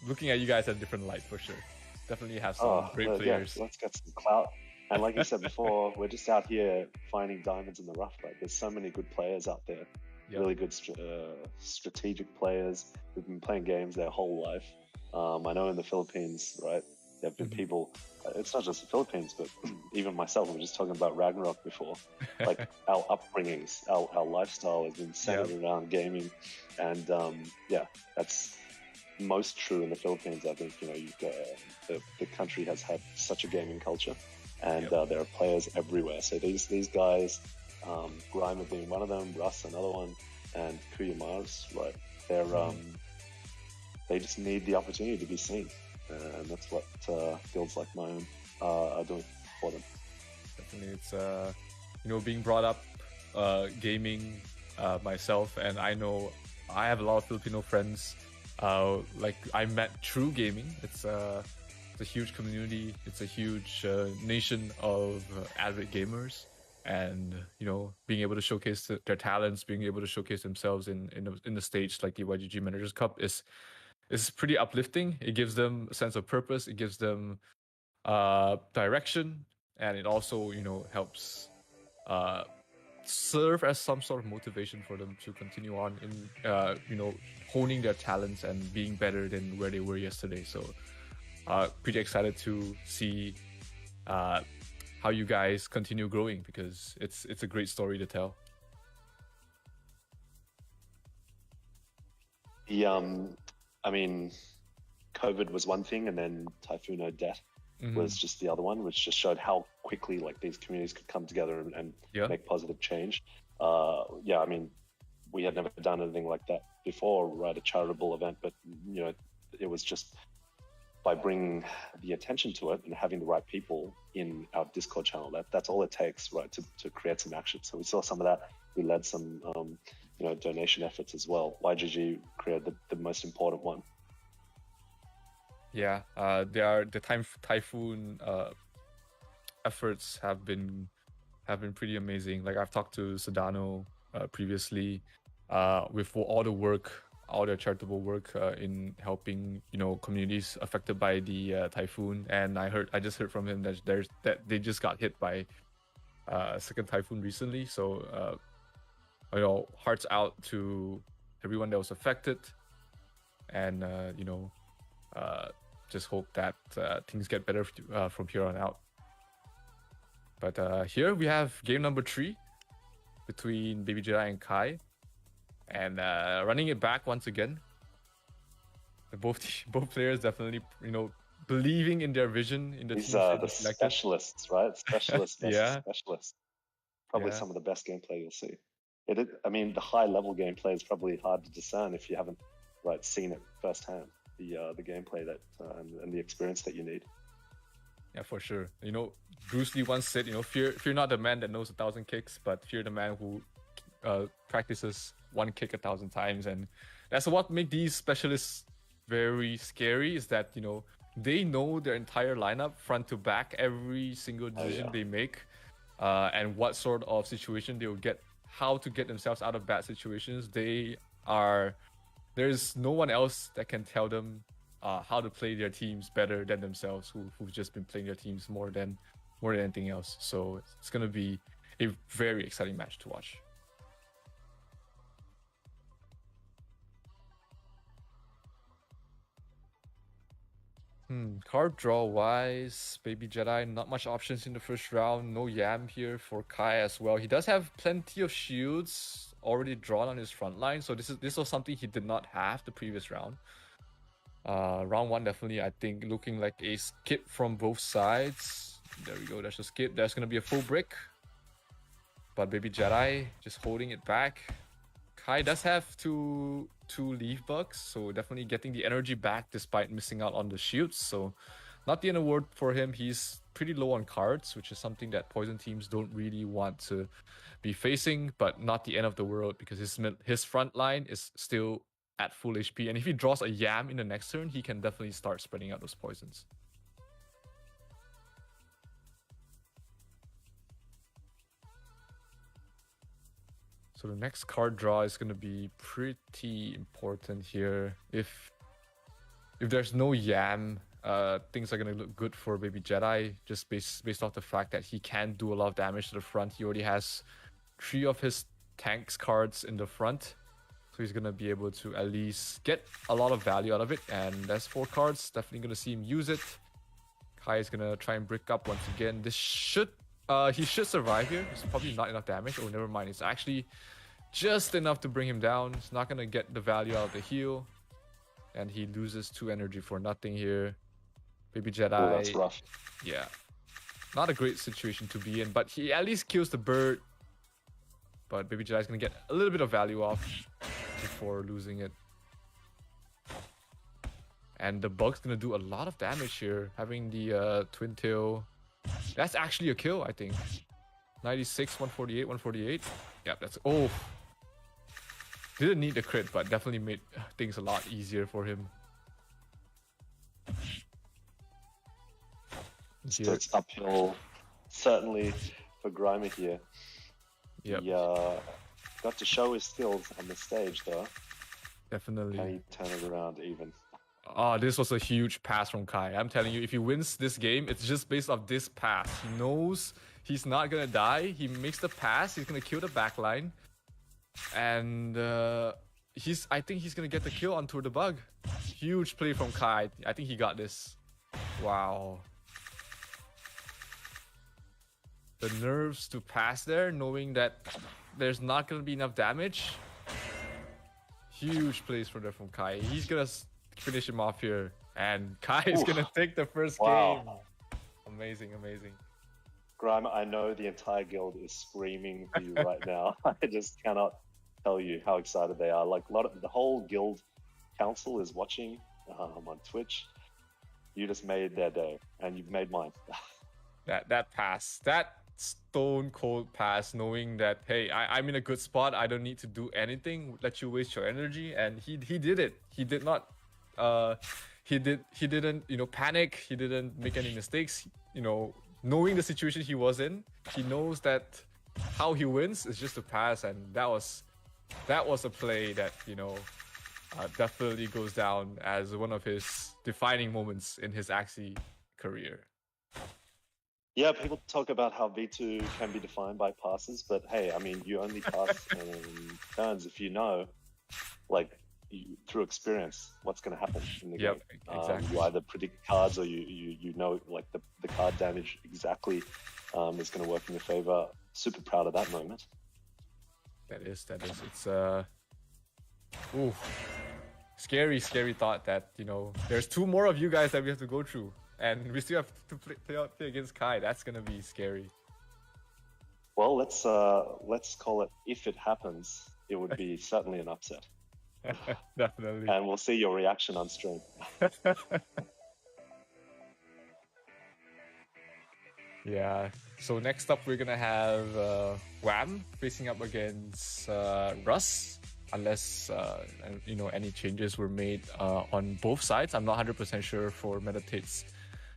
looking at you guys in a different light for sure. Definitely have some great players. Yeah, let's get some clout. And like you said before, we're just out here finding diamonds in the rough. Right? There's so many good players out there, really good strategic players who've been playing games their whole life. I know in the Philippines, right, there have been people, it's not just the Philippines, but even myself, we were just talking about Ragnarok before. Like our upbringings, our lifestyle has been centered around gaming. And that's most true in the Philippines. I think, you know, you've got, the country has had such a gaming culture, and there are players everywhere. So these guys, Grimer being one of them, Russ another one, and Kuya Mars, right? They just need the opportunity to be seen, and that's what guilds like my own are doing for them. Definitely, it's you know, being brought up gaming myself, and I know I have a lot of Filipino friends. Like I met True Gaming. It's a huge community. It's a huge nation of avid gamers, and you know, being able to showcase their talents, being able to showcase themselves in the stage like the YGG Managers Cup is pretty uplifting. It gives them a sense of purpose. It gives them direction, and it also, you know, helps serve as some sort of motivation for them to continue on in you know, honing their talents and being better than where they were yesterday. So pretty excited to see how you guys continue growing, because it's a great story to tell. I mean, COVID was one thing, and then Typhoon Odette was just the other one, which just showed how quickly like these communities could come together and make positive change. Yeah, I mean, we had never done anything like that before, right? A charitable event, but you know, it was just by bringing the attention to it and having the right people in our Discord channel. That's all it takes, right, to create some action. So we saw some of that. We led some, you know, donation efforts as well. YGG created the most important one. Yeah, the Typhoon efforts have been pretty amazing. Like I've talked to Sedano previously with all the work, all their charitable work in helping, you know, communities affected by the typhoon. And I just heard from him that they just got hit by a second typhoon recently. So you know, hearts out to everyone that was affected, and you know, just hope that things get better from here on out. But here we have game number 3 between Baby Jedi and Kai, and running it back once again. Both players definitely, you know, believing in their vision in the These teams are the specialists, right? Specialists versus yeah. specialists. Probably some of the best gameplay you'll see. I mean, the high level gameplay is probably hard to discern if you haven't seen it firsthand. The gameplay that and the experience that you need. Yeah, for sure. You know, Bruce Lee once said, you know, fear not the man that knows 1,000 kicks, but fear the man who practices one kick 1,000 times. And that's what makes these specialists very scary, is that, you know, they know their entire lineup front to back, every single decision they make, and what sort of situation they will get, how to get themselves out of bad situations. There's no one else that can tell them how to play their teams better than themselves, who've just been playing their teams more than anything else. So it's gonna be a very exciting match to watch. Card draw wise, Baby Jedi, not much options in the first round. No Yam here for Kai as well. He does have plenty of shields already drawn on his front line, so this was something he did not have the previous round. Round 1 definitely, I think, looking like a skip from both sides. There we go, there's a skip. There's gonna be a full brick, but Baby Jedi just holding it back. Kai does have two leaf bugs, so definitely getting the energy back despite missing out on the shields. So not the end of the world for him. He's pretty low on cards, which is something that Poison teams don't really want to be facing, but not the end of the world, because his front line is still at full HP, and if he draws a Yam in the next turn, he can definitely start spreading out those poisons. So the next card draw is going to be pretty important here. If there's no Yam, things are going to look good for Baby Jedi, just based off the fact that he can do a lot of damage to the front. He already has 3 of his tanks cards in the front, so he's going to be able to at least get a lot of value out of it. And that's 4 cards, definitely going to see him use it. Kai is going to try and brick up once again. This should... he should survive here. It's probably not enough damage. Oh, never mind. It's actually just enough to bring him down. It's not going to get the value out of the heal. And he loses 2 energy for nothing here. Baby Jedi... Oh, that's rough. Yeah. Not a great situation to be in, but he at least kills the bird. But Baby Jedi is going to get a little bit of value off before losing it. And the bug's going to do a lot of damage here. Having the Twin Tail... That's actually a kill, I think. 96, 148, 148. Yeah, that's... Oh! Didn't need the crit, but definitely made things a lot easier for him. So it's uphill, certainly, for Grimer here. Yep. He got to show his skills on the stage, though. Definitely. Can he turn it around even? Oh, this was a huge pass from Kai. I'm telling you, if he wins this game, it's just based off this pass. He knows he's not gonna die. He makes the pass. He's gonna kill the backline. And I think he's gonna get the kill on Tour de Bug. Huge play from Kai. I think he got this. Wow. The nerves to pass there, knowing that there's not gonna be enough damage. Huge plays from Kai. He's gonna finish him off here, and Kai is gonna take the first game. Amazing, amazing. Grime, I know the entire guild is screaming for you right now. I just cannot tell you how excited they are. Like the whole guild council is watching on Twitch. You just made their day, and you've made mine. that pass, that stone cold pass, knowing that hey, I'm in a good spot. I don't need to do anything. Let you waste your energy, and he did it. He did not. He didn't panic. He didn't make any mistakes. Knowing the situation he was in, he knows that how he wins is just to pass, and that was a play that definitely goes down as one of his defining moments in his Axie career. Yeah, people talk about how V2 can be defined by passes, but hey, I mean, you only pass in turns if you know, through experience, what's going to happen in the game. Exactly. You either predict cards or you know, like the card damage exactly is going to work in your favor. Super proud of that moment. That is. It's scary thought that there's 2 more of you guys that we have to go through. And we still have to play against Kai. That's gonna be scary. Well, let's call it, if it happens, it would be certainly an upset. Definitely. And we'll see your reaction on stream. Yeah. So next up, we're gonna have Wham facing up against Russ. Unless any changes were made on both sides. I'm not 100% sure for METAT8's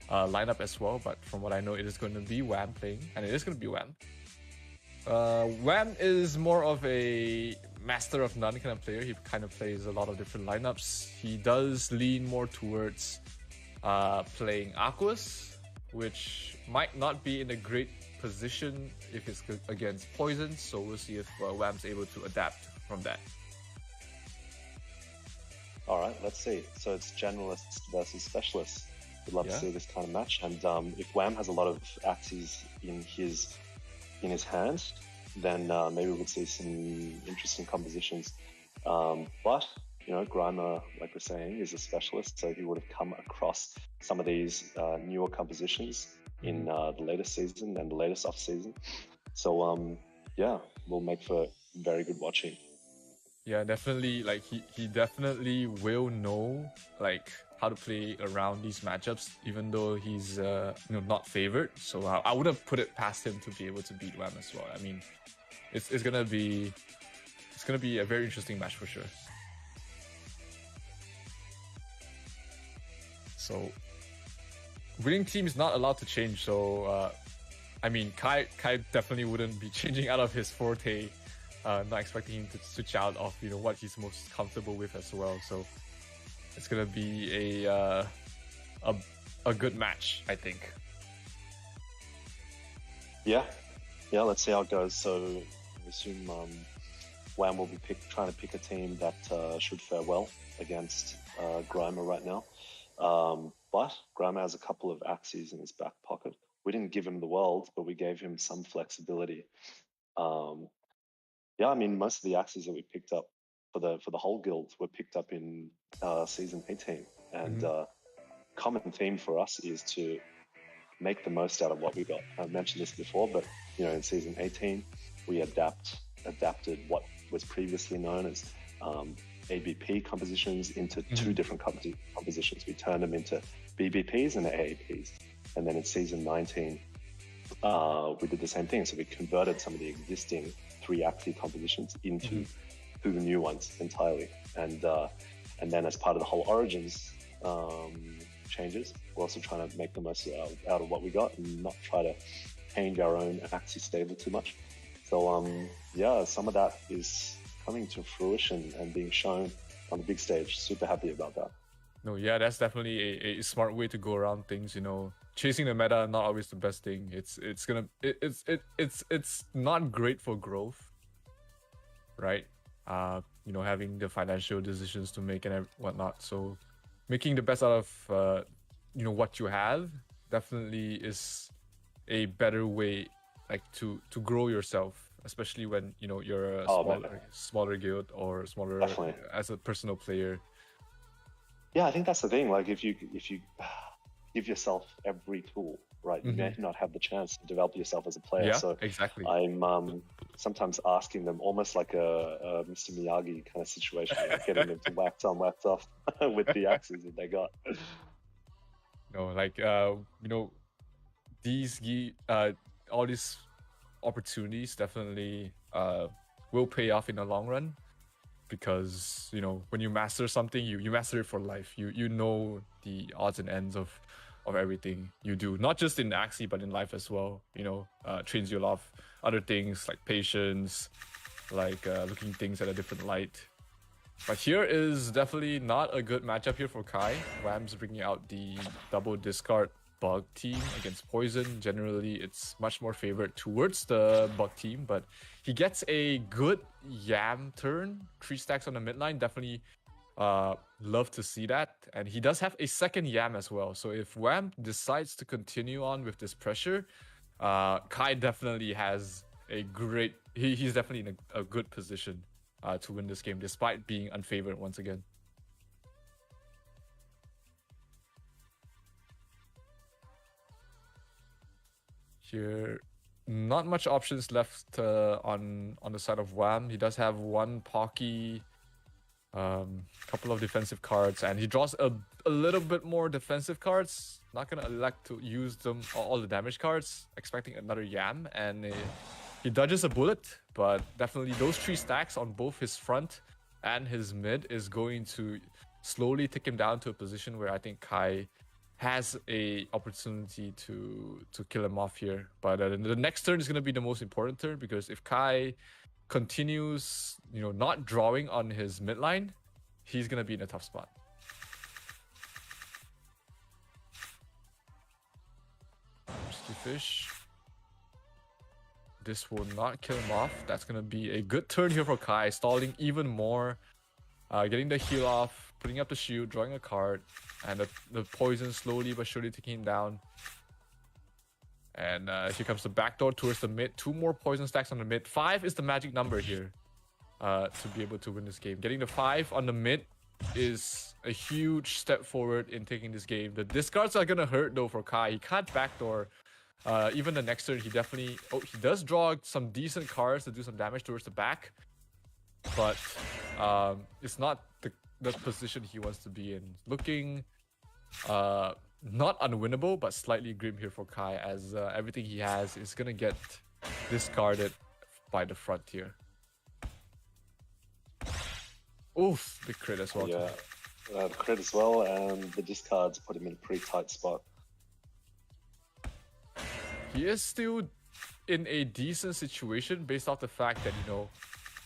lineup as well, but from what I know, it is going to be Wham playing, and it is going to be Wham. Wham is more of a master of none kind of player. He kind of plays a lot of different lineups. He does lean more towards playing Aquas, which might not be in a great position if it's against Poison, so we'll see if Wham's able to adapt from that. All right, let's see. So it's generalists versus specialists. We'd love to see this kind of match. And if Wham has a lot of Axies in his hand, then maybe we'll see some interesting compositions. But Grimer, like we're saying, is a specialist, so he would have come across some of these newer compositions in the latest season and the latest off season. So will make for very good watching. Yeah, definitely. Like he definitely will know how to play around these matchups, even though he's not favored. So I would have put it past him to be able to beat Wham as well. I mean, it's gonna be a very interesting match for sure. So winning team is not allowed to change. So I mean, Kai definitely wouldn't be changing out of his forte. Not expecting him to switch out of what he's most comfortable with as well. So it's gonna be a good match, I think. Yeah. Let's see how it goes. So I assume Wham will be trying to pick a team that should fare well against Grimer right now. But Grimer has a couple of Axies in his back pocket. We didn't give him the world, but we gave him some flexibility. I mean, most of the Axies that we picked up for the whole guild were picked up in season 18, and common theme for us is to make the most out of what we got. I mentioned this before, but in season 18, we adapted what was previously known as ABP compositions into 2 different compositions. We turned them into BBPs and AAPs, and then in season 19, we did the same thing. So we converted some of the existing 3 Axie compositions into 2 new ones entirely. And then as part of the whole Origins changes, we're also trying to make the most out of what we got and not try to change our own Axie stable too much. So yeah, some of that is coming to fruition and being shown on the big stage. Super happy about that. No, yeah, that's definitely a smart way to go around things. You know, chasing the meta not always the best thing. It's not great for growth, right? You know, having the financial decisions to make and whatnot. So making the best out of you know, what you have definitely is a better way, like to grow yourself, especially when, you know, you're a smaller guild or smaller as a personal player. Yeah, I think that's the thing. Like if you give yourself every tool, right, you may not have the chance to develop yourself as a player. Yeah, so exactly. I'm sometimes asking them almost like a Mr. Miyagi kind of situation, like getting them to wax on, wax off with the axes that they got. No, like you know, all these opportunities definitely will pay off in the long run, because, you know, when you master something, you master it for life. You know the odds and ends of everything you do, not just in Axie but in life as well. You know, trains you a lot of other things like patience, like looking things at a different light. But here is definitely not a good matchup here for Kai. Wham's bringing out the double discard bug team against poison. Generally, it's much more favored towards the bug team, but he gets a good Yam turn. 3 stacks on the midline. Definitely love to see that. And he does have a second Yam as well. So if Wham decides to continue on with this pressure, Kai definitely has a great... He's definitely in a good position to win this game, despite being unfavored once again. Here, not much options left on the side of Wham. He does have one Pocky, couple of defensive cards, and he draws a little bit more defensive cards. Not gonna elect to use them all the damage cards, expecting another Yam, and he dodges a bullet. But definitely those 3 stacks on both his front and his mid is going to slowly take him down to a position where I think Kai has a opportunity to kill him off here. But the next turn is going to be the most important turn, because if Kai continues, you know, not drawing on his midline, he's going to be in a tough spot. Risky fish. This will not kill him off. That's going to be a good turn here for Kai, stalling even more, getting the heal off, putting up the shield, drawing a card, and the poison slowly but surely taking him down. And here comes the backdoor towards the mid. 2 more poison stacks on the mid. 5 is the magic number here to be able to win this game. Getting the 5 on the mid is a huge step forward in taking this game. The discards are going to hurt though for Kai. He can't backdoor. Even the next turn, he definitely... Oh, he does draw some decent cards to do some damage towards the back. But it's not the position he wants to be in. Looking not unwinnable, but slightly grim here for Kai, as everything he has is going to get discarded by the front here. Oof, the crit as well. Yeah, the crit as well, and the discards put him in a pretty tight spot. He is still in a decent situation based off the fact that, you know,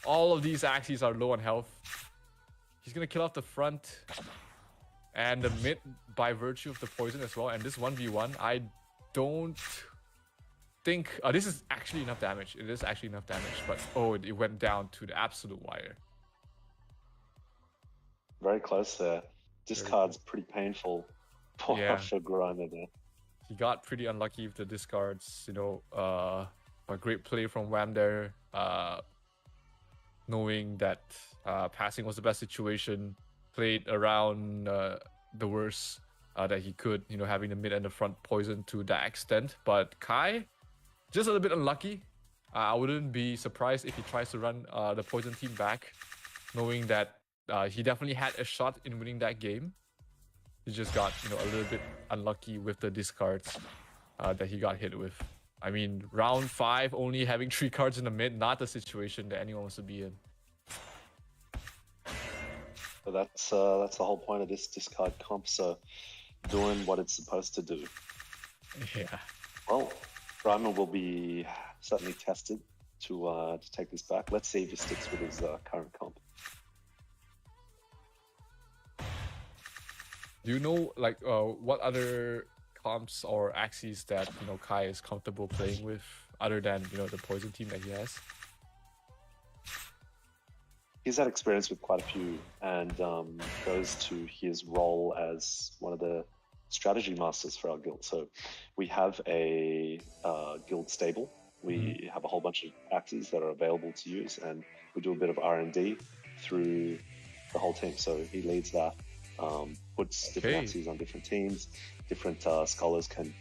all of these Axies are low on health. He's going to kill off the front and the mid by virtue of the poison as well. And this 1v1, I don't think... this is actually enough damage. It is actually enough damage. But, oh, it went down to the absolute wire. Very close there. Discard's pretty painful for Grinder there. He got pretty unlucky with the discards, you know. A great play from Wham there. Knowing that passing was the best situation, played around the worst that he could, you know, having the mid and the front poison to that extent. But Kai, just a little bit unlucky. I wouldn't be surprised if he tries to run the poison team back, knowing that he definitely had a shot in winning that game. He just got, you know, a little bit unlucky with the discards that he got hit with. I mean, round 5, only having 3 cards in the mid, not the situation that anyone wants to be in. So that's the whole point of this discard comp. So doing what it's supposed to do. Yeah. Well, Ryman will be certainly tested to take this back. Let's see if he sticks with his current comp. Do you know like what other comps or Axies that Kai is comfortable playing with, other than the poison team that he has? He's had experience with quite a few, and goes to his role as one of the strategy masters for our guild. So we have a guild stable. We have a whole bunch of Axies that are available to use, and we do a bit of R&D through the whole team. So he leads that, puts different Axies on different teams. Different scholars can,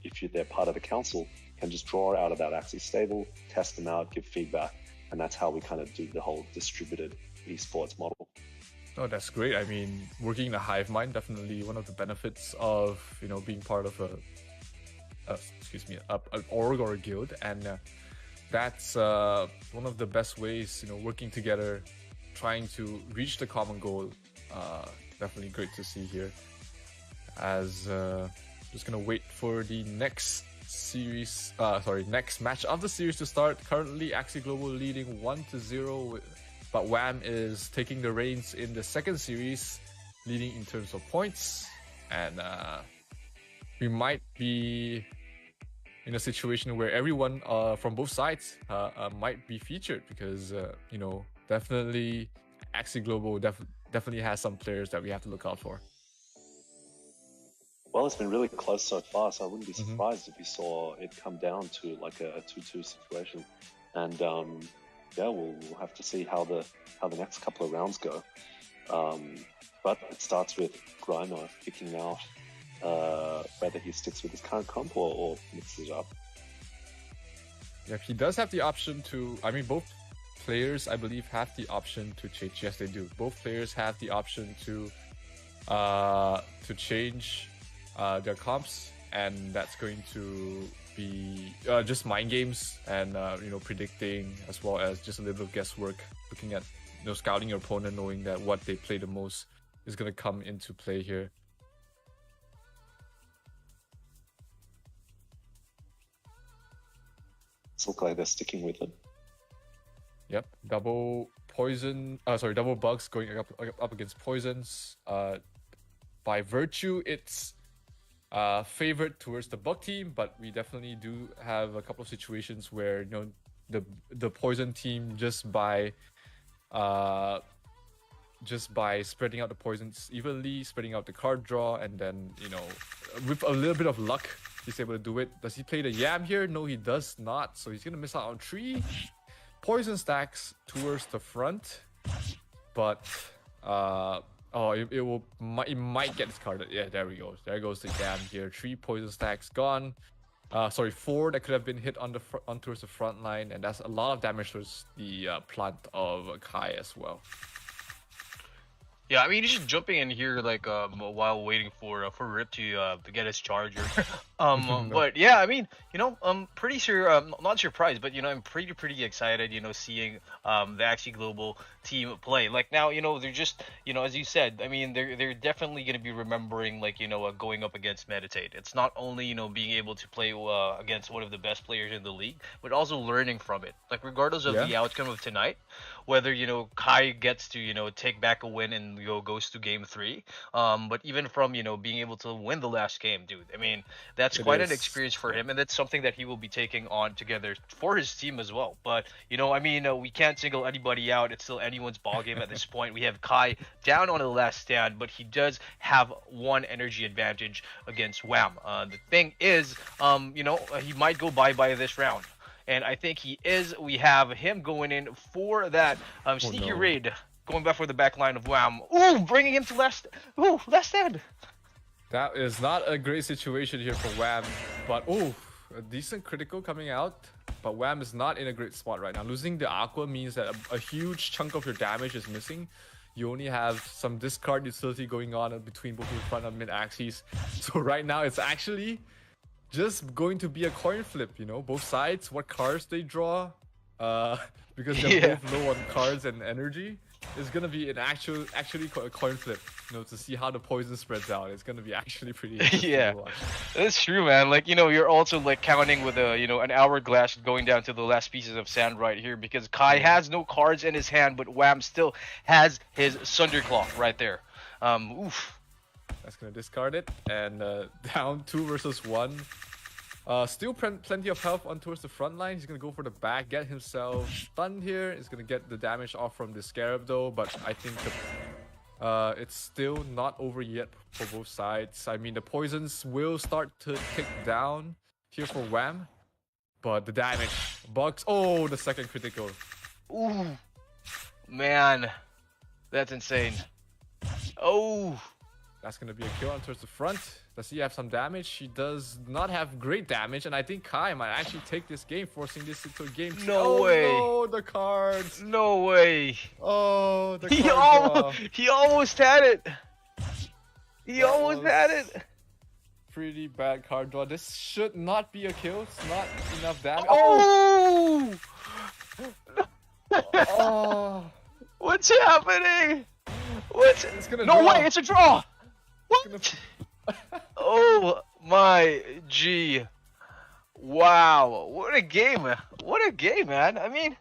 if they're part of the council, can just draw out of that Axie stable, test them out, give feedback, and that's how we kind of do the whole distributed esports model. Oh, that's great. I mean, working in a hive mind, definitely one of the benefits of being part of an org or a guild, and that's one of the best ways. Working together, trying to reach the common goal. Definitely great to see here. As just gonna wait for the next series, next match of the series to start. Currently, AxieGlobal leading 1-0, but Wham is taking the reins in the second series, leading in terms of points, and we might be in a situation where everyone from both sides might be featured, because definitely AxieGlobal definitely has some players that we have to look out for. Well, it's been really close so far, so I wouldn't be surprised if you saw it come down to like a 2-2 situation. And yeah, we'll have to see how the next couple of rounds go. But it starts with Grino picking out whether he sticks with his current comp or mixes it up. Yeah, he does have the option to. I mean, both players, I believe, have the option to change. Yes, they do. Both players have the option to change their comps, and that's going to be just mind games and predicting, as well as just a little bit of guesswork, looking at scouting your opponent, knowing that what they play the most is going to come into play here. It's look like they're sticking with it. Yep, double bugs going up against poisons. By virtue, it's favored towards the bug team, but we definitely do have a couple of situations where the poison team, just by spreading out the poisons evenly, spreading out the card draw, and then with a little bit of luck, he's able to do it. Does he play the Yam here? No, he does not. So he's gonna miss out on 3 poison stacks towards the front, but it might get discarded. Yeah, there we go. There goes the Yam here. 3 poison stacks gone. 4 that could have been hit on towards the front line, and that's a lot of damage towards the plant of Kai as well. Yeah, I mean, he's just jumping in here like while waiting for Rip to get his charger. But yeah, I mean, I'm pretty sure, I'm not surprised, but I'm pretty excited, seeing the AxieGlobal team play. Like now, they're just, as you said, I mean, they're definitely going to be remembering, like, going up against METAT8. It's not only being able to play against one of the best players in the league, but also learning from it. Like regardless of the outcome of tonight, whether Kai gets to take back a win and goes to game 3, but even from being able to win the last game, dude, I mean, that's quite an experience for him, and that's something that he will be taking on together for his team as well. But I mean, we can't single anybody out. It's still anyone's ball game at this point. We have Kai down on the last stand, but he does have 1 energy advantage against Wham. The thing is, he might go bye-bye this round. And I think he is. We have him going in for that sneaky raid, going back for the back line of Wham. Ooh, bringing him to last stand. That is not a great situation here for Wham, but a decent critical coming out. But Wham is not in a great spot right now. Losing the Aqua means that a huge chunk of your damage is missing. You only have some discard utility going on between both the front and mid Axies. So right now it's actually just going to be a coin flip, you know, both sides, what cards they draw, because they're both low on cards and energy. It's gonna be an actually a coin flip, you know, to see how the poison spreads out. It's gonna be actually pretty interesting to watch. That's true, man. Like, you know, you're also like counting with a, you know, an hourglass going down to the last pieces of sand right here, because Kai has no cards in his hand, but Wham still has his Thunderclaw right there. Oof. That's gonna discard it, and down 2 versus 1. Still plenty of health on towards the front line. He's gonna go for the back, get himself stunned here. He's gonna get the damage off from the Scarab though, but I think it's still not over yet for both sides. I mean, the poisons will start to tick down here for Wham, but the damage, Bugs. Oh, the second critical. Ooh, man, that's insane. Oh. That's going to be a kill on towards the front. Does he have some damage? He does not have great damage, and I think Kai might actually take this game, forcing this into a game. No way. No, the cards. No way. Oh, the cards. He almost had it. He almost had it. Pretty bad card draw. This should not be a kill. It's not enough damage. Oh! Oh! What's happening? It's gonna no draw. way, it's a draw! What? Oh my G. Wow, what a game. What a game, man. I mean,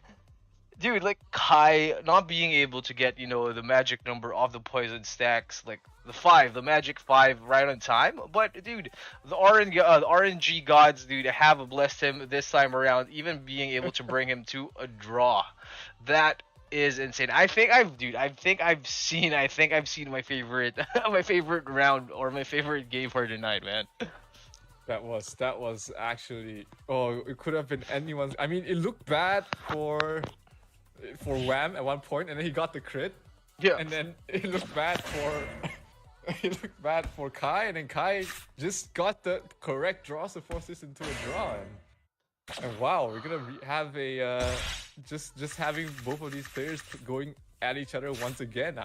dude, like Kai not being able to get, you know, the magic number of the poison stacks, like the magic 5 right on time. But dude, the RNG gods, dude, have blessed him this time around, even being able to bring him to a draw. That is insane. I think I've seen my favorite my favorite round or my favorite game for tonight, man. That was actually, oh, it could have been anyone's. I mean, it looked bad for Wham at one point, and then he got the crit. Yeah. And then it looked bad for Kai, and then Kai just got the correct draw to force this into a draw. And wow, we're gonna have a just having both of these players going at each other once again.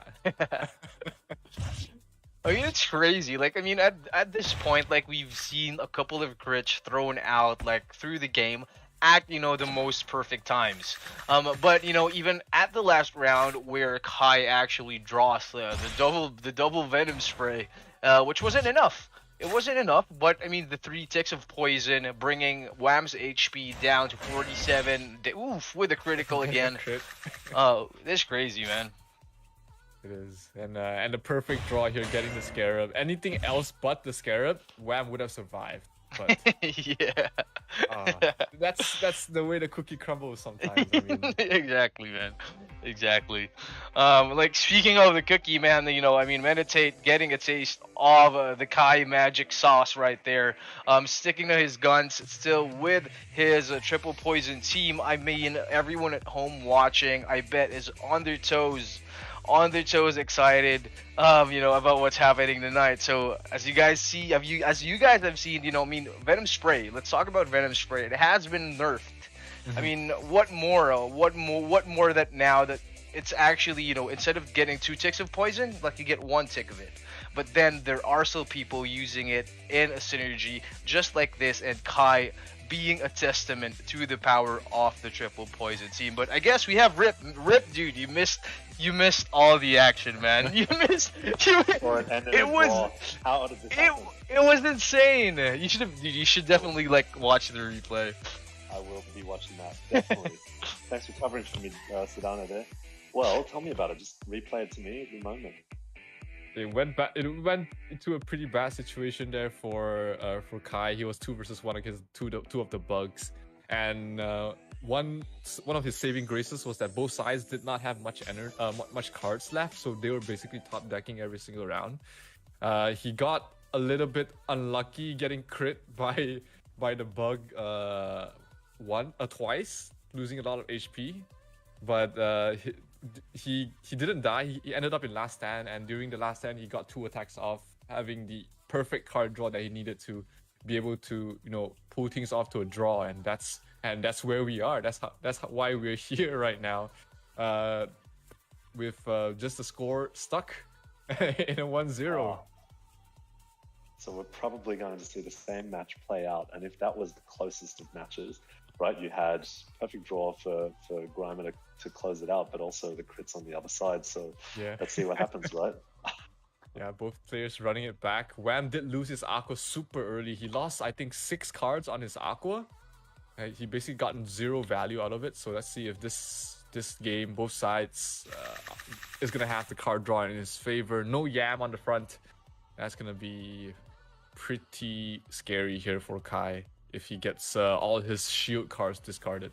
I mean, it's crazy. Like, I mean, at this point, like, we've seen a couple of crits thrown out, like, through the game at, you know, the most perfect times. But, you know, even at the last round where Kai actually draws the double Venom Spray, which wasn't enough. It wasn't enough, but, I mean, the 3 ticks of poison, bringing Wham's HP down to 47. Oof, with a critical again. Oh, this is crazy, man. It is, and the perfect draw here, getting the Scarab. Anything else but the Scarab, Wham would have survived. But yeah, that's the way the cookie crumbles sometimes. I mean. Exactly, man. Exactly. Like, speaking of the cookie, man, you know, I mean, METAT8 getting a taste of the Kai magic sauce right there. Sticking to his guns still with his triple poison team. I mean, everyone at home watching, I bet, is on their toes, excited, you know, about what's happening tonight. So as you guys see, as you guys have seen, you know, I mean, Venom Spray. Let's talk about Venom Spray. It has been nerfed. I mean, what more that now that it's actually, you know, instead of getting 2 ticks of poison, like, you get 1 tick of it. But then there are still people using it in a synergy just like this, and Kai being a testament to the power of the triple poison team. But I guess we have Rip, dude, you missed all the action, man. You missed. It was insane. You should definitely, like, watch the replay. I will be watching that, definitely. Thanks for covering for me, Sedano there. Well, tell me about it. Just replay it to me at the moment. It went into a pretty bad situation there for Kai. He was 2 versus 1 against two of the bugs, and one of his saving graces was that both sides did not have much cards left, so they were basically top decking every single round. He got a little bit unlucky getting crit by the bug twice, losing a lot of HP, but he didn't die. He ended up in last stand, and during the last stand he got 2 attacks off, having the perfect card draw that he needed to be able to, you know, pull things off to a draw. And that's where we are. That's why we're here right now, with just the score stuck in a 1-0. So we're probably going to see the same match play out. And if that was the closest of matches, right, you had perfect draw for Grimer to close it out, but also the crits on the other side. So Yeah. let's see what happens, right? Yeah, both players running it back. Wham did lose his Aqua super early. He lost, I think, 6 cards on his Aqua. He basically gotten 0 value out of it. So let's see if this game, both sides, is going to have the card draw in his favor. No Yam on the front. That's going to be pretty scary here for Kai if he gets all his shield cards discarded.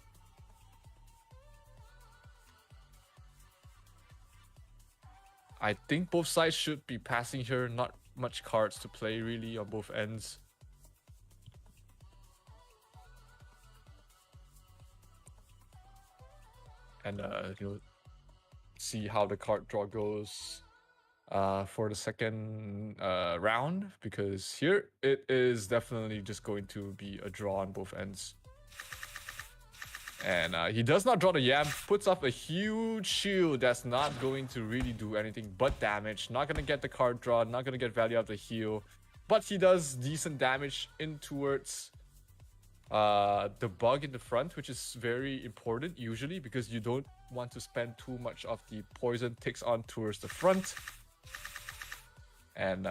I think both sides should be passing here. Not much cards to play really on both ends. And you'll see how the card draw goes for the second round, because here it is definitely just going to be a draw on both ends. And he does not draw the Yam, puts up a huge shield that's not going to really do anything but damage. Not going to get the card draw, not going to get value out of the heal. But he does decent damage in towards the bug in the front, which is very important usually, because you don't want to spend too much of the poison ticks on towards the front. And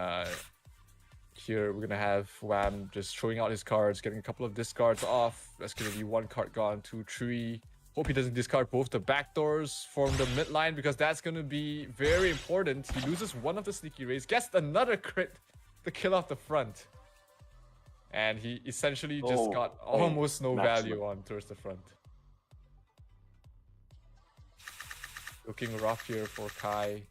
here we're gonna have Wham just throwing out his cards, getting a couple of discards off. That's gonna be 1 card gone, 2, 3. Hope he doesn't discard both the backdoors from the mid line, because that's gonna be very important. He loses one of the sneaky rays, gets another crit to kill off the front. And he essentially just got almost no value on towards the front. Looking rough here for Kai.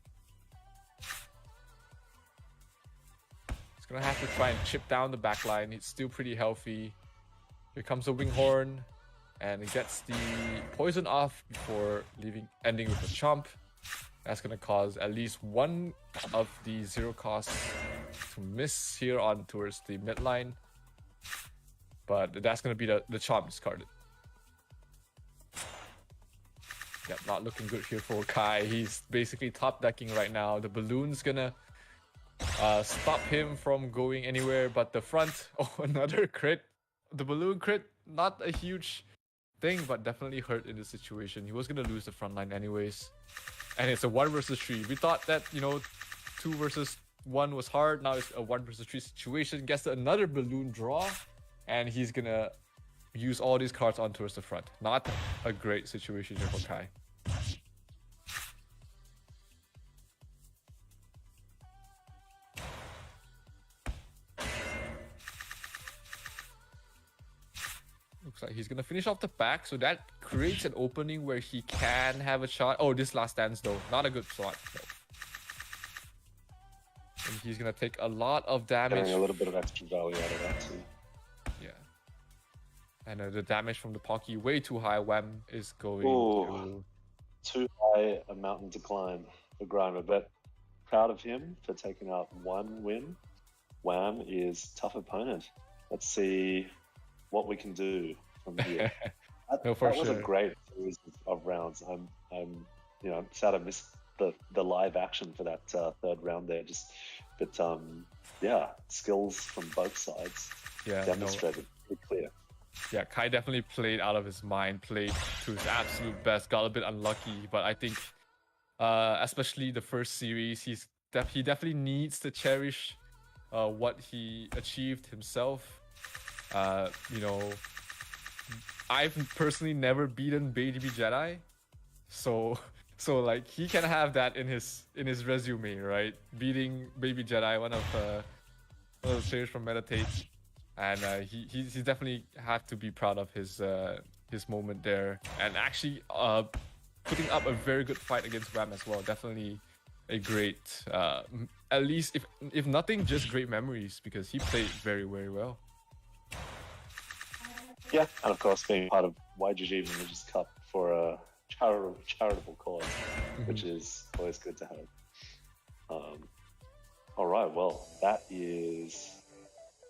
He's gonna have to try and chip down the backline. He's still pretty healthy. Here comes the Winghorn, and he gets the poison off before ending with a chomp. That's gonna cause at least one of the 0 costs to miss here on towards the mid line. But that's gonna be the chomp discarded. Yep, not looking good here for Kai. He's basically top decking right now. The balloon's gonna stop him from going anywhere, but the front, another crit. The balloon crit, not a huge thing, but definitely hurt in this situation. He was gonna lose the front line anyways. And it's a 1 versus 3. We thought that, 2 versus 1 was hard. Now it's a 1 versus 3 situation. Gets another balloon draw, and he's gonna use all these cards on towards the front. Not a great situation here for Kai. Looks like he's gonna finish off the back, so that creates an opening where he can have a shot. Oh, this last dance though, not a good shot. No. And he's gonna take a lot of damage. Getting a little bit of extra value out of that too. Yeah. And the damage from the Pocky way too high. Wham is going to... Too high a mountain to climb for Grimer, but proud of him for taking out 1 win. Wham is tough opponent. Let's see what we can do from here. That was a great series of rounds. I'm sad I missed the live action for that 3rd round there. But yeah, skills from both sides demonstrated pretty clear. Yeah, Kai definitely played out of his mind, played to his absolute best, got a bit unlucky, but I think especially the first series, he definitely needs to cherish what he achieved himself. I've personally never beaten Baby Jedi, so like he can have that in his resume, right? Beating Baby Jedi, one of the players from METAT8, and he definitely have to be proud of his moment there, and actually putting up a very good fight against Wham as well. Definitely a great, at least if nothing, just great memories, because he played very, very well. Yeah, and of course being part of YGG Managers Cup for a charitable cause, which is always good to have. All right, well, that is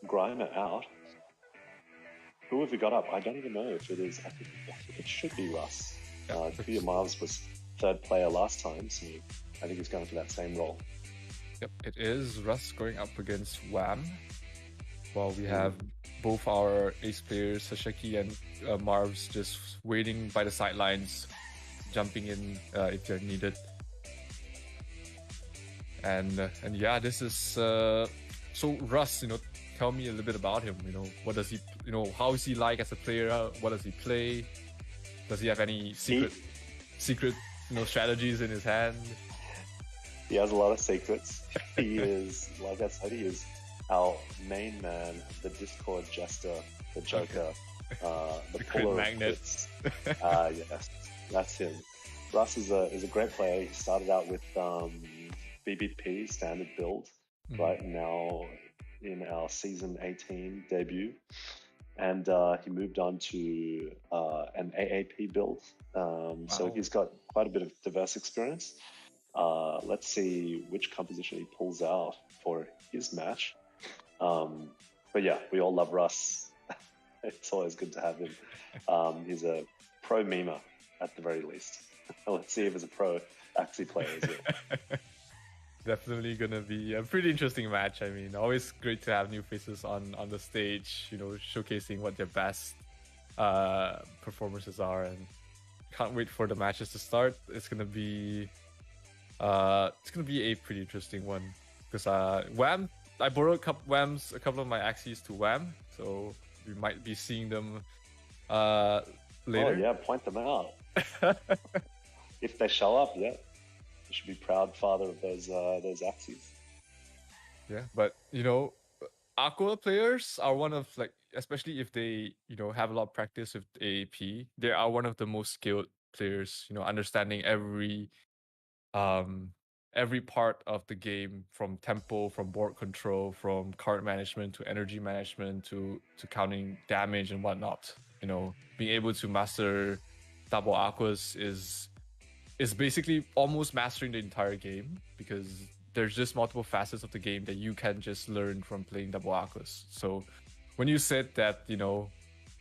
Grimer out. Who have we got up? I don't even know if it is. I think it should be Russ. Kuya Miles was 3rd player last time, so I think he's going for that same role. Yep, it is Russ going up against Wham. while we have both our ace players, Sashaki and Marvs, just waiting by the sidelines, jumping in if they're needed. And yeah, this is so Russ. Tell me a little bit about him. What does he? How is he like as a player? What does he play? Does he have any secret strategies in his hand? He has a lot of secrets. He is, like I said, he is our main man, the Discord jester, the Joker, the puller of bits. Yes, that's him. Russ is a great player. He started out with BBP standard build, right now in our season 18 debut, and he moved on to an AAP build. So he's got quite a bit of diverse experience. Let's see which composition he pulls out for his match. But yeah, we all love Russ. It's always good to have him. He's a pro memer at the very least. Let's see if he's a pro Axie player as well. Definitely gonna be a pretty interesting match. I mean, always great to have new faces on the stage, showcasing what their best performances are, and can't wait for the matches to start. It's gonna be a pretty interesting one because Wham, I borrowed a couple of my Axies to Wham, so we might be seeing them later. Oh yeah, point them out. If they show up, yeah. You should be proud father of those Axies. Yeah, but Aqua players are one of, especially if they have a lot of practice with AAP, they are one of the most skilled players. Understanding every part of the game, from tempo, from board control, from card management to energy management to counting damage and whatnot. Being able to master double aquas is basically almost mastering the entire game, because there's just multiple facets of the game that you can just learn from playing double aquas. So when you said that,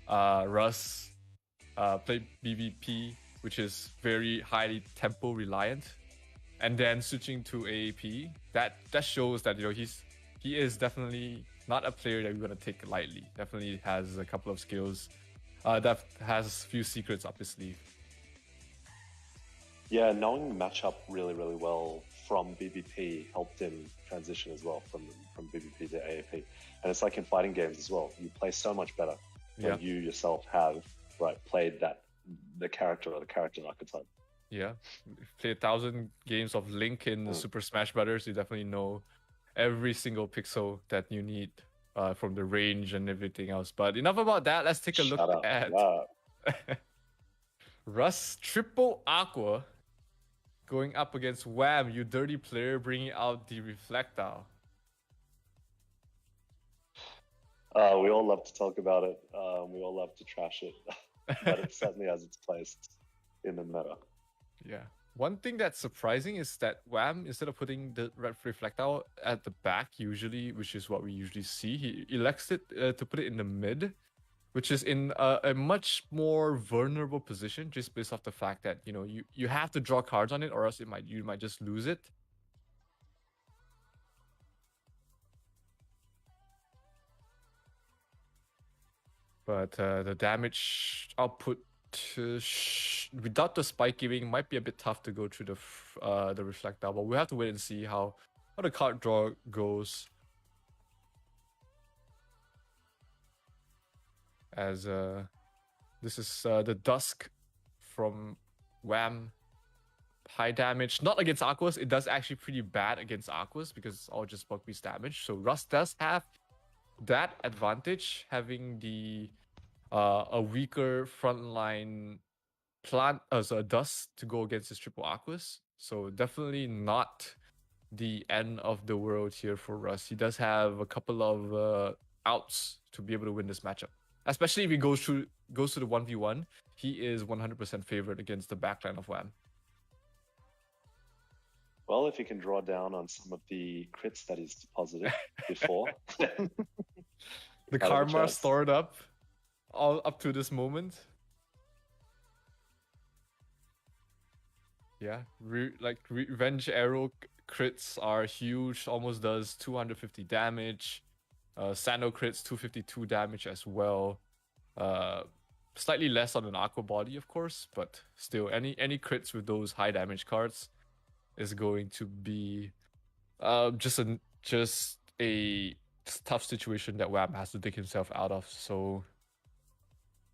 Russ played BVP, which is very highly tempo reliant, and then switching to AAP, that shows that he is definitely not a player that we're gonna take lightly. Definitely has a couple of skills, that has a few secrets up his sleeve. Yeah, knowing the matchup really, really well from BBP helped him transition as well from BBP to AAP. And it's like in fighting games as well. You play so much better when you yourself have played the character or the character archetype. Yeah, if you play 1,000 games of Link in Super Smash Brothers, you definitely know every single pixel that you need from the range and everything else. But enough about that. Let's take a look at Russ Triple Aqua going up against Wham, you dirty player, bringing out the Reflectile. We all love to talk about it. We all love to trash it. But it certainly has its place in the meta. Yeah. One thing that's surprising is that Wham, instead of putting the red Reflectile at the back usually, which is what we usually see, he elects it to put it in the mid, which is in a much more vulnerable position, just based off the fact that you have to draw cards on it, or else you might just lose it. But the damage output without the spike giving might be a bit tough to go through the Reflectile, but we have to wait and see how the card draw goes. As this is the Dusk from Wham. High damage, not against Aquas. It does actually pretty bad against Aquas because it's all just bug beast damage. So Russ does have that advantage, having the a weaker frontline plant as a Dust to go against his triple Aquas. So definitely not the end of the world here for Russ. He does have a couple of outs to be able to win this matchup. Especially if he goes to the 1v1, he is 100% favored against the backline of Wham. Well, if he can draw down on some of the crits that he's deposited before. The karma stored up all up to this moment. Yeah, Revenge Arrow crits are huge, almost does 250 damage. Sando crits, 252 damage as well. Slightly less on an Aqua body, of course, but still, any crits with those high damage cards is going to be just a tough situation that Wham has to dig himself out of. So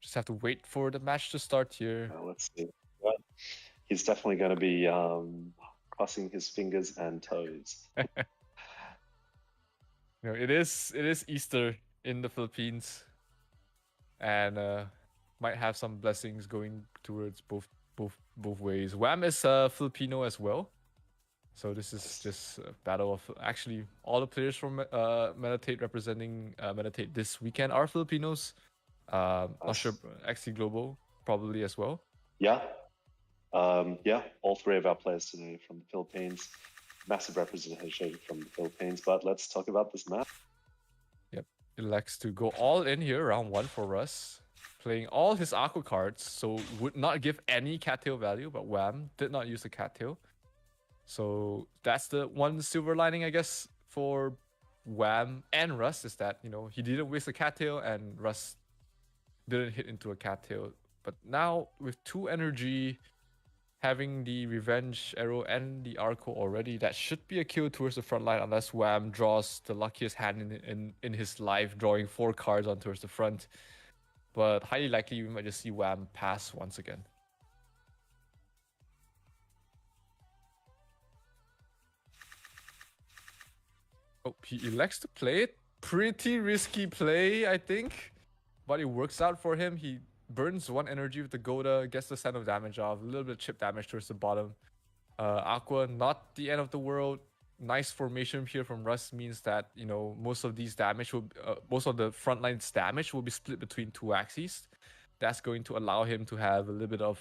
just have to wait for the match to start here. Let's see. Well, he's definitely going to be crossing his fingers and toes. It is Easter in the Philippines, and might have some blessings going towards both ways. Wham is Filipino as well, so this is just a battle of actually all the players from METAT8 representing METAT8 this weekend are Filipinos. Not sure AxieGlobal probably as well. Yeah, all three of our players today from the Philippines. Massive representation from the Philippines, but let's talk about this map. Yep, elects to go all in here, round 1 for Russ. Playing all his Aqua cards, so would not give any cattail value, but Wham did not use the cattail. So that's the one silver lining, I guess, for Wham and Russ, is that, he didn't waste a cattail and Russ didn't hit into a cattail. But now with 2 energy, having the Revenge Arrow and the Arco already, that should be a kill towards the front line unless Wham draws the luckiest hand in his life, drawing 4 cards on towards the front. But highly likely we might just see Wham pass once again. Oh, he elects to play it. Pretty risky play, I think. But it works out for him. He burns 1 energy with the Goda, gets the send of damage off, a little bit of chip damage towards the bottom. Aqua, not the end of the world. Nice formation here from Russ means that, most of these damage will, most of the front line's damage will be split between 2 axes. That's going to allow him to have a little bit of,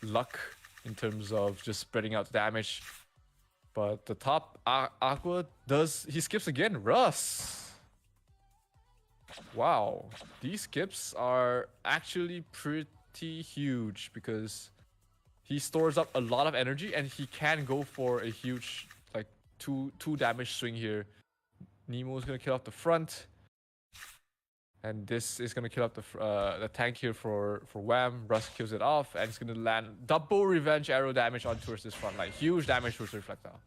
luck in terms of just spreading out the damage. But the top Aqua he skips again. Russ! Wow, these skips are actually pretty huge because he stores up a lot of energy and he can go for a huge, like, two damage swing here. Nemo's gonna kill off the front, and this is gonna kill off the tank here for Wham. Russ kills it off, and it's gonna land double Revenge Arrow damage on towards this front line. Huge damage towards the Reflectile.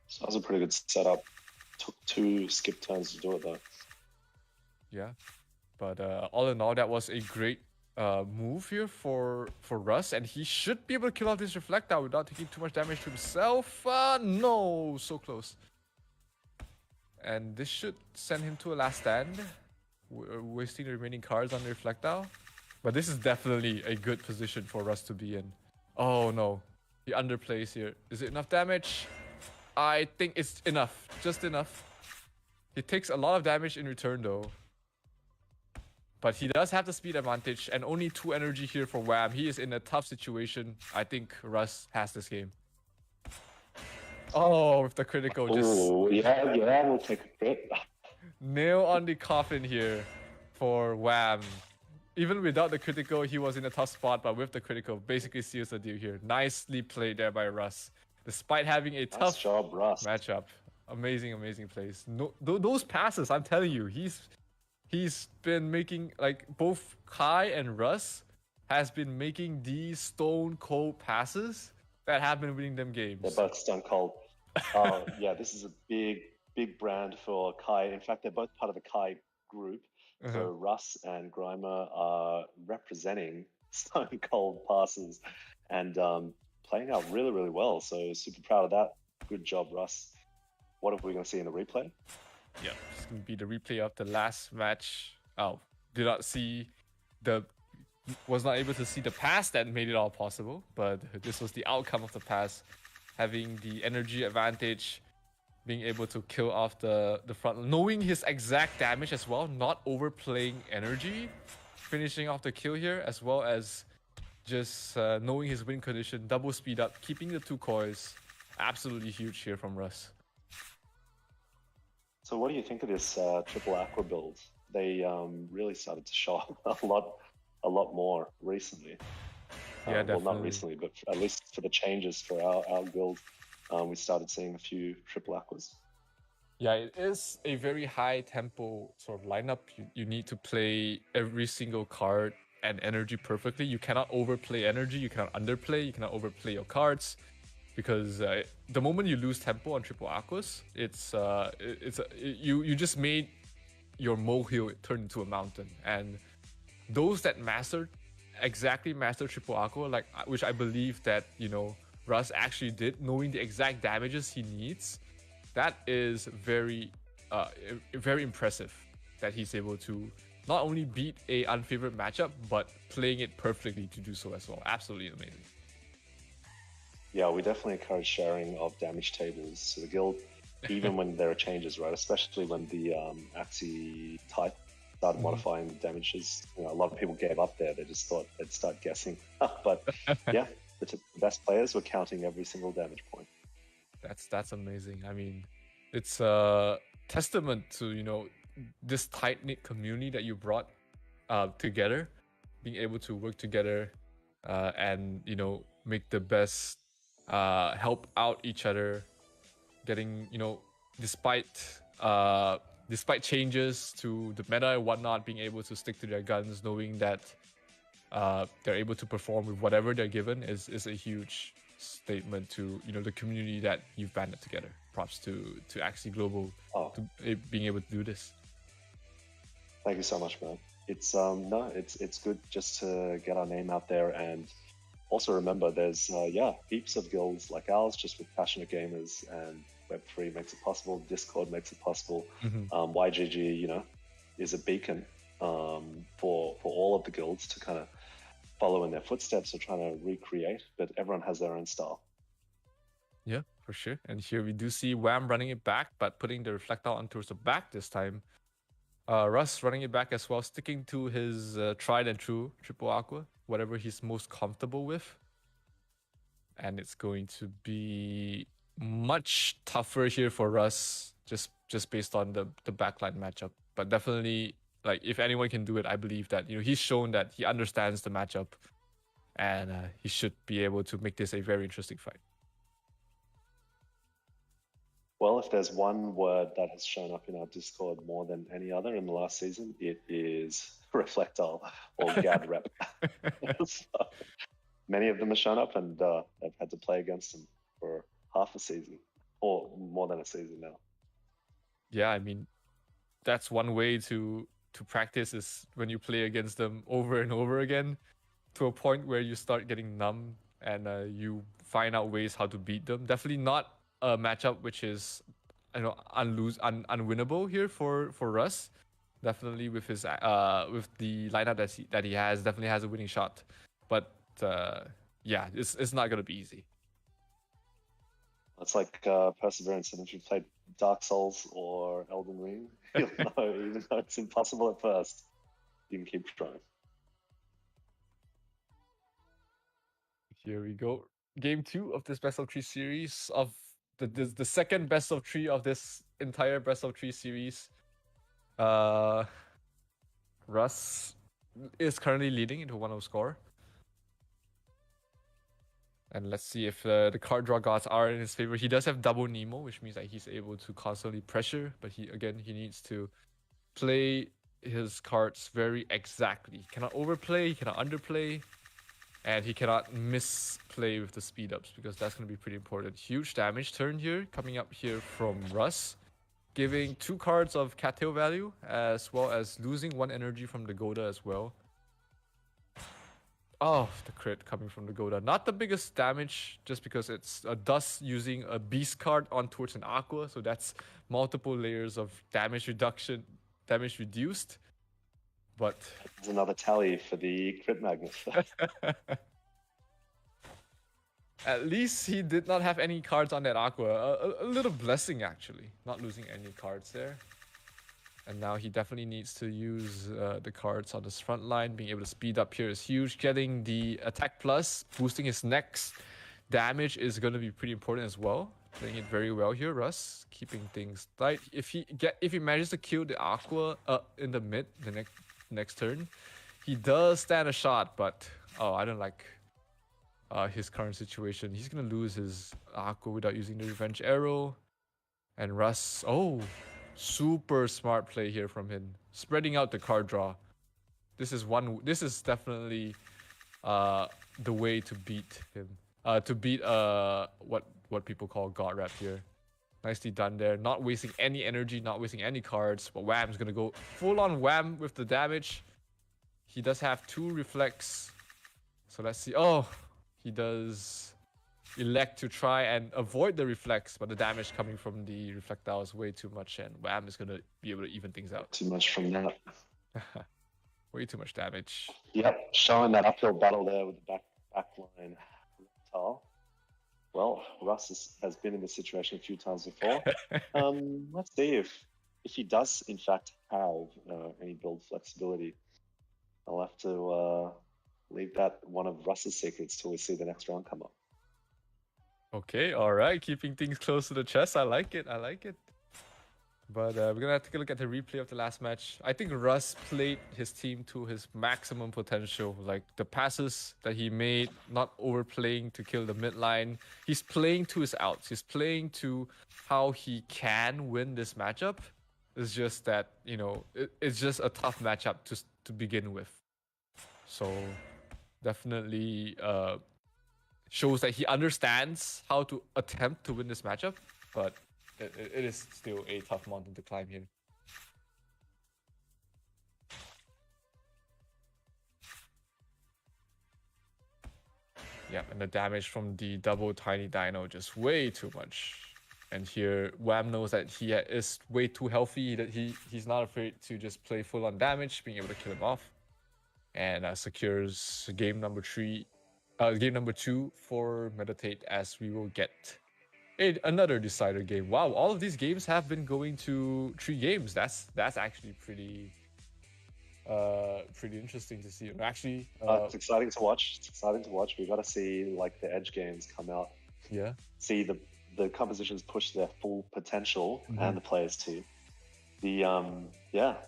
So that was a pretty good setup. Took 2 skip turns to do it though. Yeah, but all in all, that was a great move here for Russ, and he should be able to kill off this Reflectile without taking too much damage to himself. No, so close. And this should send him to a last stand, wasting the remaining cards on the Reflectile. But this is definitely a good position for Russ to be in. Oh no, he underplays here. Is it enough damage? I think it's enough, just enough. He takes a lot of damage in return though. But he does have the speed advantage and only 2 energy here for Wham. He is in a tough situation. I think Russ has this game. Oh, with the critical, yeah, we'll take a crit. Nail on the coffin here for Wham. Even without the critical, he was in a tough spot, but with the critical, basically seals the deal here. Nicely played there by Russ. Despite having a tough matchup. Amazing, amazing plays. No, those passes, I'm telling you, he's been making, like, both Kai and Russ has been making these stone cold passes that have been winning them games. They're both stone cold. Yeah, this is a big brand for Kai. In fact, they're both part of the Kai group. So Russ and Grimer are representing stone cold passes and playing out really, really well. So super proud of that. Good job, Russ. What are we going to see in the replay? Yeah, it's going to be the replay of the last match. Oh, was not able to see the pass that made it all possible, but this was the outcome of the pass. Having the energy advantage, being able to kill off the front, knowing his exact damage as well, not overplaying energy, finishing off the kill here, as well as just knowing his win condition, double speed up, keeping the 2 coils. Absolutely huge here from Russ. So what do you think of this triple Aqua build? They really started to show up a lot more recently. Yeah, definitely. Well, not recently, but at least for the changes for our guild. we started seeing a few triple aquas. Yeah, it is a very high tempo sort of lineup. You need to play every single card and energy perfectly. You cannot overplay energy, you cannot underplay, you cannot overplay your cards, because the moment you lose tempo on triple aquas, you just made your molehill turn into a mountain. And those that exactly master triple aqua, like which I believe that Russ actually did, knowing the exact damages he needs, that is very impressive that he's able to not only beat a unfavored matchup, but playing it perfectly to do so as well. Absolutely amazing. Yeah, we definitely encourage sharing of damage tables to the guild, even when there are changes, right? Especially when the Axie type started modifying the damages. A lot of people gave up there. They just thought they'd start guessing. But yeah, the best players were counting every single damage point. That's amazing. I mean, it's a testament to this tight-knit community that you brought together, being able to work together and make the best, help out each other, getting despite changes to the meta and whatnot, being able to stick to their guns, knowing that they're able to perform with whatever they're given is a huge statement to the community that you've banded together. Props to AxieGlobal to being able to do this. Thank you so much, man. It's it's good just to get our name out there, and also remember there's heaps of guilds like ours just with passionate gamers, and Web3 makes it possible, Discord makes it possible. YGG is a beacon for all of the guilds to kind of follow in their footsteps or trying to recreate, but everyone has their own style. Yeah, for sure. And here we do see Wham running it back, but putting the reflectile on towards the back this time. Russ running it back as well, sticking to his tried and true triple aqua, whatever he's most comfortable with. And it's going to be much tougher here for Russ, just based on the backline matchup. But definitely, like, if anyone can do it, I believe that he's shown that he understands the matchup, and he should be able to make this a very interesting fight. Well, if there's one word that has shown up in our Discord more than any other in the last season, it is reflectile or GAD rep. So, many of them have shown up, and I've had to play against them for half a season, or more than a season now. Yeah, I mean, that's one way to practice, is when you play against them over and over again, to a point where you start getting numb and you find out ways how to beat them. Definitely not a matchup which is unwinnable here for Russ. Definitely with his with the lineup that he has, definitely has a winning shot. But yeah, it's not gonna be easy. It's like perseverance, and if you played Dark Souls or Elden Ring, you'll know, even though it's impossible at first, you can keep trying. Here we go. Game 2 of this best of 3 series, of the second best of 3 of this entire best of 3 series. Russ is currently leading into 1-0 score. And let's see if the card draw gods are in his favor. He does have double Nemo, which means that he's able to constantly pressure, but he needs to play his cards very exactly. He cannot overplay, he cannot underplay, and he cannot misplay with the speed ups, because that's going to be pretty important. Huge damage turn here coming up here from Russ, giving 2 cards of cattail value, as well as losing 1 energy from the Goda as well. Oh, the crit coming from the Goda. Not the biggest damage, just because it's a Dust using a Beast card on towards an Aqua, so that's multiple layers of damage reduction, damage reduced. But there's another tally for the crit magnet. At least he did not have any cards on that Aqua. A little blessing, actually, not losing any cards there. And now he definitely needs to use the cards on this front line. Being able to speed up here is huge. Getting the attack plus, boosting his next damage is going to be pretty important as well. Playing it very well here, Russ. Keeping things tight. If he manages to kill the Aqua in the mid, the next turn, he does stand a shot. But I don't like his current situation. He's gonna lose his Aqua without using the Revenge Arrow. And Russ, oh, super smart play here from him. Spreading out the card draw. This is definitely the way to beat him. To beat what people call God Rap here. Nicely done there. Not wasting any energy, not wasting any cards. But Wham's gonna go full on Wham with the damage. He does have 2 reflects. So let's see. Oh, he does elect to try and avoid the reflects, but the damage coming from the reflectile is way too much, and Wham is gonna be able to even things out. Too much from that. Way too much damage. Yep, showing that uphill battle there with the backline reptile. Well, Russ has been in this situation a few times before. Let's see if he does in fact have any build flexibility. I'll have to leave that one of Russ's secrets till we see the next round come up. Okay, alright, keeping things close to the chest. I like it, But we're gonna have to take a look at the replay of the last match. I think Russ played his team to his maximum potential. Like the passes that he made, not overplaying to kill the mid line. He's playing to his outs. He's playing to how he can win this matchup. It's just that, you know, it's just a tough matchup to begin with. So definitely shows that he understands how to attempt to win this matchup, but it is still a tough mountain to climb here. Yeah, and the damage from the double tiny dino just way too much. And here, Wham knows that he is way too healthy, that he's not afraid to just play full on damage, being able to kill him off. And secures game number 2 for METAT8, as we will get another decider game. Wow, all of these games have been going to 3 games. That's actually pretty interesting to see. Actually, it's exciting to watch. We got to see like the edge games come out. Yeah. See the compositions push their full potential and the players too. The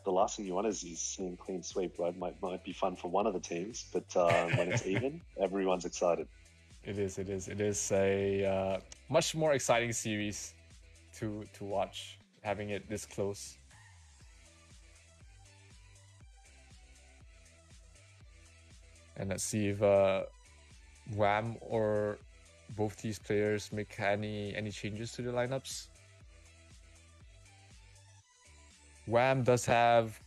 last thing you want is seeing clean sweep, right? Might be fun for one of the teams, but when it's even, everyone's excited. It is a much more exciting series to watch, having it this close. And let's see if Wham or both these players make any changes to the lineups. Wham does have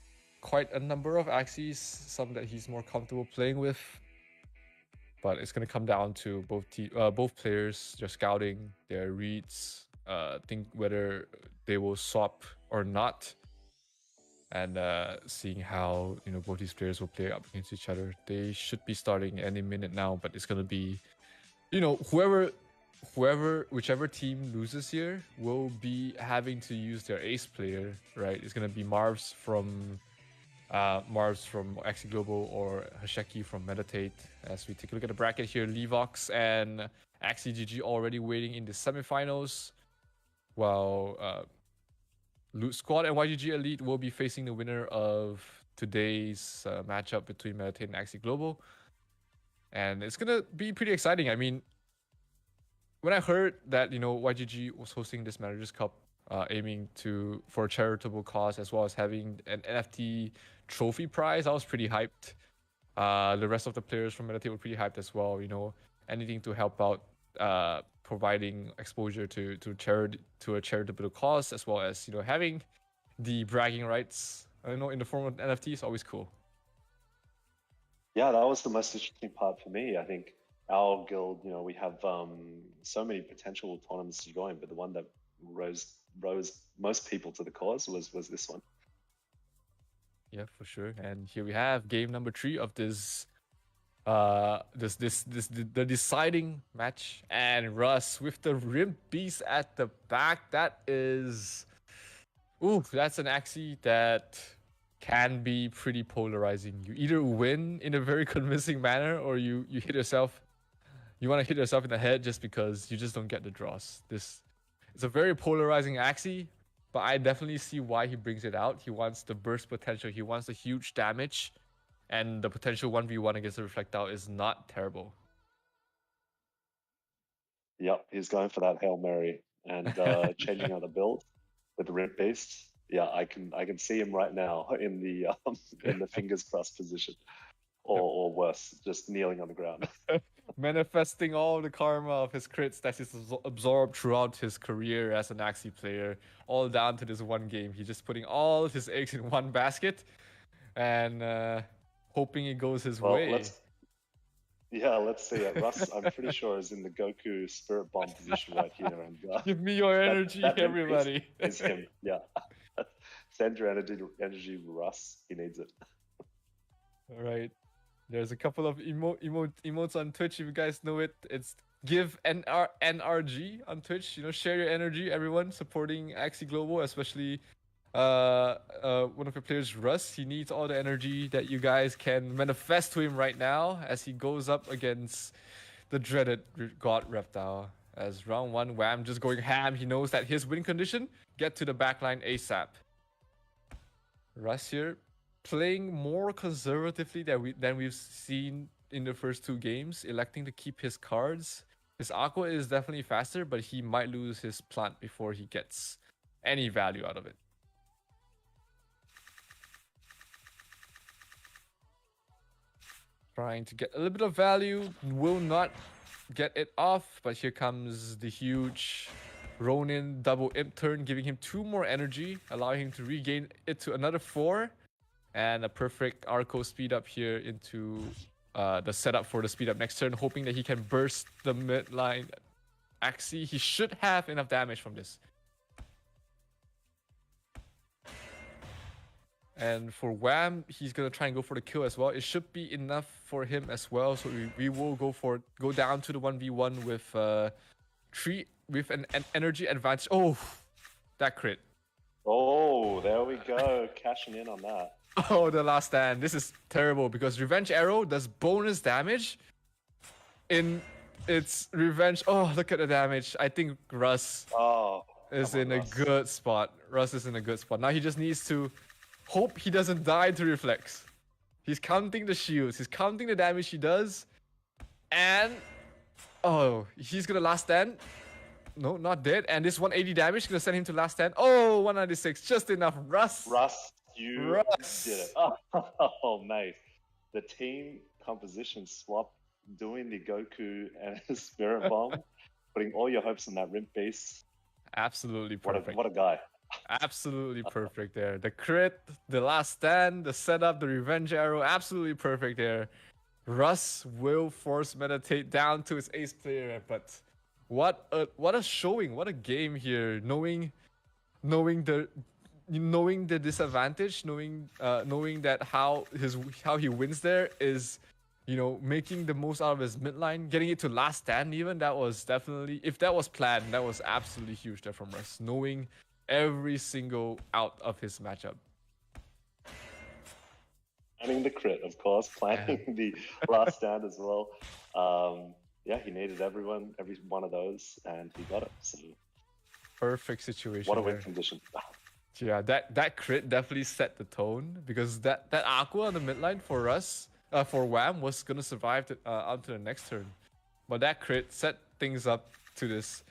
quite a number of Axies, some that he's more comfortable playing with. But it's going to come down to both players, their scouting, their reads, think whether they will swap or not. And seeing how both these players will play up against each other. They should be starting any minute now, but it's going to be, whichever team loses here will be having to use their ace player, right? It's going to be Marvs from AxieGlobal or Hasheki from METAT8. As we take a look at the bracket here, Levox and AxieGG already waiting in the semifinals, while Loot Squad and YGG Elite will be facing the winner of today's matchup between METAT8 and AxieGlobal. And it's going to be pretty exciting. I mean, when I heard that, YGG was hosting this Managers Cup, aiming for a charitable cause, as well as having an NFT trophy prize, I was pretty hyped. The rest of the players from METAT8 were pretty hyped as well. Anything to help out, providing exposure to a charitable cause, as well as having the bragging rights. In the form of NFT is always cool. Yeah, that was the most interesting part for me. I think our guild, we have so many potential tournaments to join, but the one that rose most people to the cause was this one. Yeah, for sure. And here we have game number 3 of the deciding match, and Russ with the Rim Beast at the back. That's an Axie that can be pretty polarizing. You either win in a very convincing manner, or you hit yourself. You want to hit yourself in the head just because you just don't get the draws. It's a very polarizing Axie, but I definitely see why he brings it out. He wants the burst potential. He wants the huge damage, and the potential 1v1 against the Reflectile is not terrible. Yep, he's going for that Hail Mary and changing out the build with the Rip Beast. Yeah, I can see him right now in the fingers crossed position, or worse, just kneeling on the ground. Manifesting all the karma of his crits that he's absorbed throughout his career as an Axie player, all down to this one game. He's just putting all his eggs in one basket and hoping it goes his way. Let's see it. Russ, I'm pretty sure, is in the Goku Spirit Bomb position right here. And give me your energy, everybody. Is him, yeah. Send your energy, Russ. He needs it. All right. There's a couple of emotes on Twitch. If you guys know it, it's give NRG on Twitch. You know, share your energy, everyone, supporting AxieGlobal, especially one of your players, Russ. He needs all the energy that you guys can manifest to him right now as he goes up against the dreaded God Reptile. As round 1, Wham just going ham. He knows that his win condition, get to the backline ASAP. Russ here playing more conservatively than we've seen in the first 2 games, electing to keep his cards. His Aqua is definitely faster, but he might lose his plant before he gets any value out of it. Trying to get a little bit of value, will not get it off, but here comes the huge Ronin double imp turn, giving him 2 more energy, allowing him to regain it to another 4. And a perfect Arco speed up here into the setup for the speed up next turn, hoping that he can burst the midline Axie. He should have enough damage from this. And for Wham, he's gonna try and go for the kill as well. It should be enough for him as well. So we will go down to the 1v1 with with an energy advantage. Oh, that crit. Oh, there we go, cashing in on that. Oh, the last stand. This is terrible because Revenge Arrow does bonus damage in its revenge. Oh, look at the damage. I think Russ is in a good spot. Russ is in a good spot. Now he just needs to hope he doesn't die to reflex. He's counting the shields. He's counting the damage he does. And oh, he's gonna last stand. No, not dead. And this 180 damage is gonna send him to last stand. Oh, 196, just enough. Russ, you did it. Oh, mate. The team composition swap, doing the Goku and Spirit Bomb, putting all your hopes on that Rimp Beast. Absolutely perfect. What a guy. Absolutely perfect there. The crit, the last stand, the setup, the revenge arrow, absolutely perfect there. Russ will force METAT8 down to his ace player, but what a showing, what a game here. Knowing the disadvantage, knowing that how he wins there is, you know, making the most out of his midline, getting it to last stand even. That was definitely, if that was planned, that was absolutely huge there from Russ, knowing every single out of his matchup. Planning the crit, of course, planning the last stand as well. Yeah, he needed every one of those, and he got it. So perfect situation. What a win condition. Yeah, that crit definitely set the tone, because that Aqua on the midline for us, for Wham, was gonna survive onto the next turn, but that crit set things up to this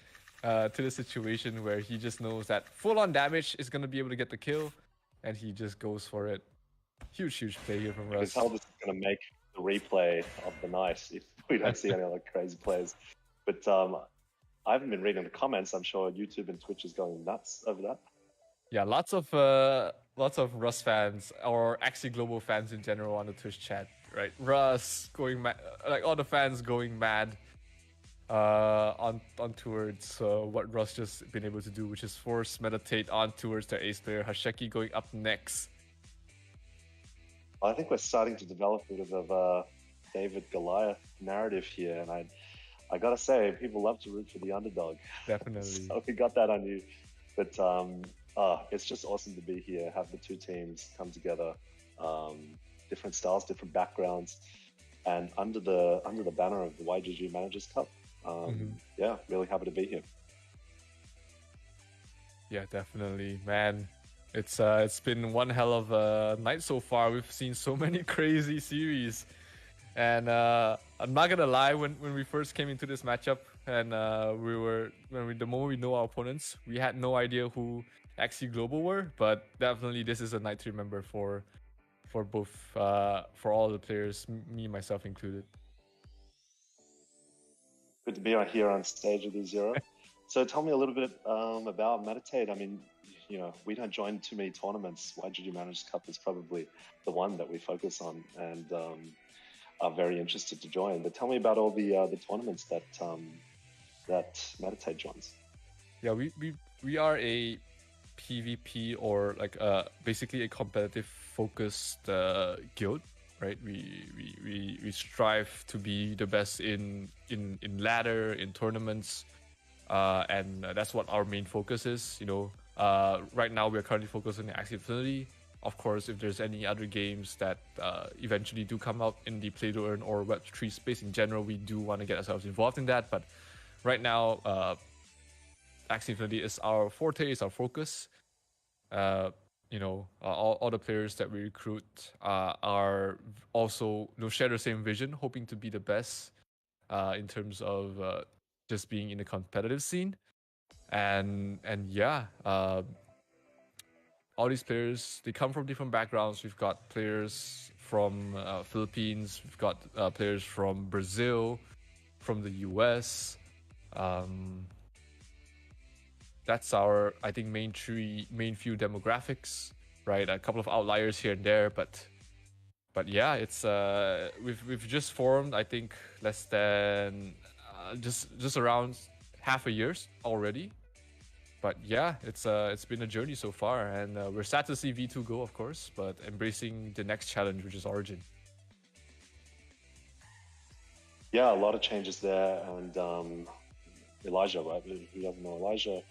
situation where he just knows that full-on damage is gonna be able to get the kill, and he just goes for it. Huge play here from Russ. Because how this is gonna make the replay of the night if we don't see any other crazy plays. But I haven't been reading the comments. I'm sure YouTube and Twitch is going nuts over that. Yeah, lots of Russ fans or AxieGlobal fans in general on the Twitch chat, right? Russ going mad, like all the fans going mad on towards what Russ just been able to do, which is force METAT8 on towards their ace player. Hasheki going up next. I think we're starting to develop a bit of a David Goliath narrative here, and I gotta say, people love to root for the underdog. Definitely. So we got that on you, but it's just awesome to be here, have the two teams come together, different styles, different backgrounds, and under the banner of the YGG Managers Cup. Yeah, really happy to be here. Yeah, definitely, man. It's been one hell of a night so far. We've seen so many crazy series, and I'm not gonna lie. When we first came into this matchup, and the moment we know our opponents, we had no idea who AxieGlobal were, but definitely this is a night to remember for both for all the players, me myself included. Good to be here on stage with you, Zero. So tell me a little bit about METAT8. I mean, you know, we don't join too many tournaments. YGG Managers Cup is probably the one that we focus on, and are very interested to join. But tell me about all the tournaments that METAT8 joins. Yeah, we are a PvP, or like basically a competitive focused guild, right? We strive to be the best in ladder, in tournaments, and that's what our main focus is. You know, right now we are currently focused on the Axie Infinity. Of course, if there's any other games that eventually do come out in the play to earn or Web3 space in general, we do want to get ourselves involved in that. But right now, Axie Infinity is our forte, is our focus. You know, all the players that we recruit are also, you know, share the same vision, hoping to be the best in terms of just being in the competitive scene. And yeah, all these players, they come from different backgrounds. We've got players from Philippines, we've got players from Brazil, from the US. That's our, I think, main few demographics, right? A couple of outliers here and there, but yeah, it's we've just formed, I think, less than just around half a year already. But yeah, it's been a journey so far, and we're sad to see V2 go, of course, but embracing the next challenge, which is Origin. Yeah, a lot of changes there, and Elijah, right? Who doesn't know Elijah?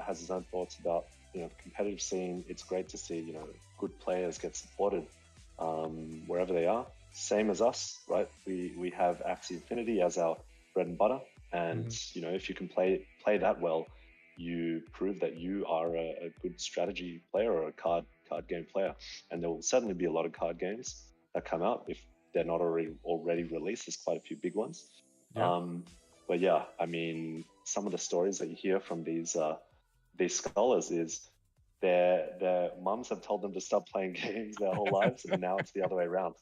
Has his own thoughts about, you know, the competitive scene. It's great to see, you know, good players get supported wherever they are. Same as us, right? We have Axie Infinity as our bread and butter, and you know, if you can play that well, you prove that you are a good strategy player or a card game player. And there will certainly be a lot of card games that come out if they're not already released. There's quite a few big ones. Yeah. But yeah, I mean, some of the stories that you hear from these scholars is their mums have told them to stop playing games their whole lives, and now it's the other way around.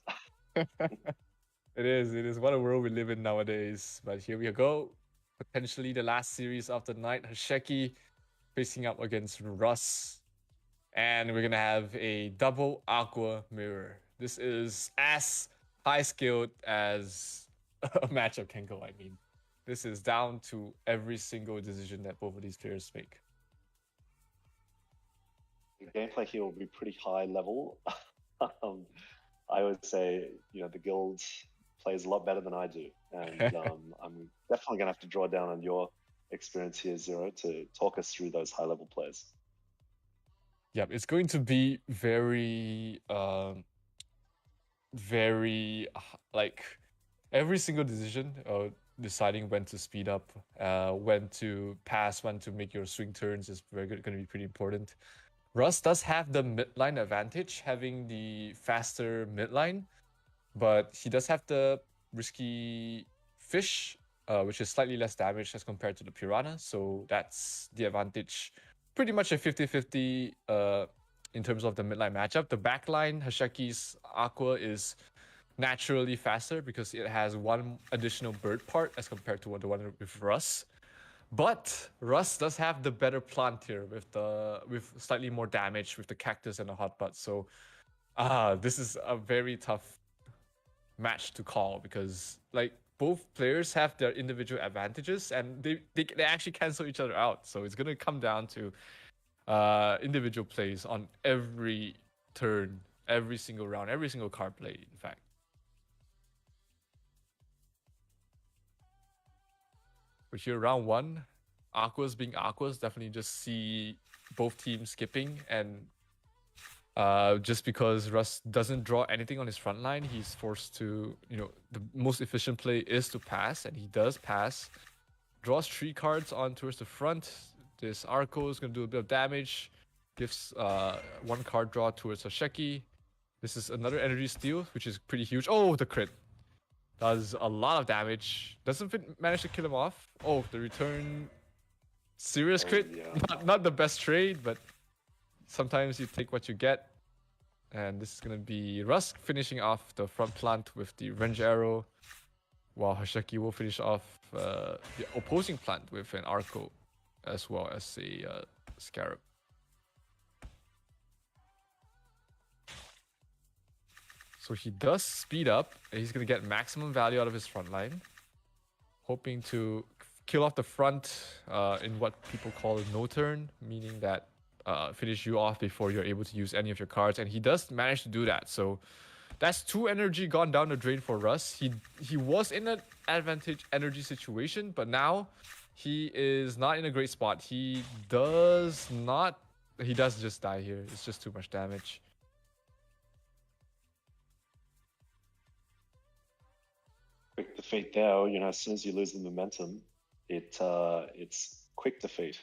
It is. What a world we live in nowadays. But here we go. Potentially the last series of the night. Hasheki facing up against Russ. And we're going to have a double Aqua mirror. This is as high skilled as a matchup can go, I mean. This is down to every single decision that both of these players make. The gameplay here will be pretty high level. I would say, you know, the guild plays a lot better than I do. And I'm definitely going to have to draw down on your experience here, Zero, to talk us through those high level plays. Yeah, it's going to be very, like, every single decision, deciding when to speed up, when to pass, when to make your swing turns is going to be pretty important. Russ does have the midline advantage, having the faster midline, but he does have the risky fish, which is slightly less damage as compared to the Piranha, so that's the advantage. Pretty much a 50-50 in terms of the midline matchup. The backline, Hasheki's Aqua, is naturally faster because it has one additional bird part as compared to the one with Russ. But Russ does have the better plant here with slightly more damage with the cactus and the hotbutt. So this is a very tough match to call because, like, both players have their individual advantages and they actually cancel each other out. So it's gonna come down to individual plays on every turn, every single round, every single card play, in fact. But here, round one, Aquas being Aquas, definitely just see both teams skipping. And just because Russ doesn't draw anything on his front line, he's forced to, you know, the most efficient play is to pass, and he does pass. Draws 3 cards on towards the front. This Arco is going to do a bit of damage. Gives 1 card draw towards Hasheki. This is another energy steal, which is pretty huge. Oh, the crit. Does a lot of damage. Doesn't manage to kill him off. Oh, the return. Serious crit. Yeah. Not the best trade, but sometimes you take what you get. And this is going to be Rusk finishing off the front plant with the Revenge Arrow, while Hashaki will finish off the opposing plant with an Arco, as well as a Scarab. So he does speed up, and he's going to get maximum value out of his front line, hoping to kill off the front in what people call no turn, meaning that finish you off before you're able to use any of your cards, and he does manage to do that. So that's 2 energy gone down the drain for Russ. He was in an advantage energy situation, but now he is not in a great spot. He does just die here. It's just too much damage. Quick defeat there. You know, as soon as you lose the momentum, it's quick defeat.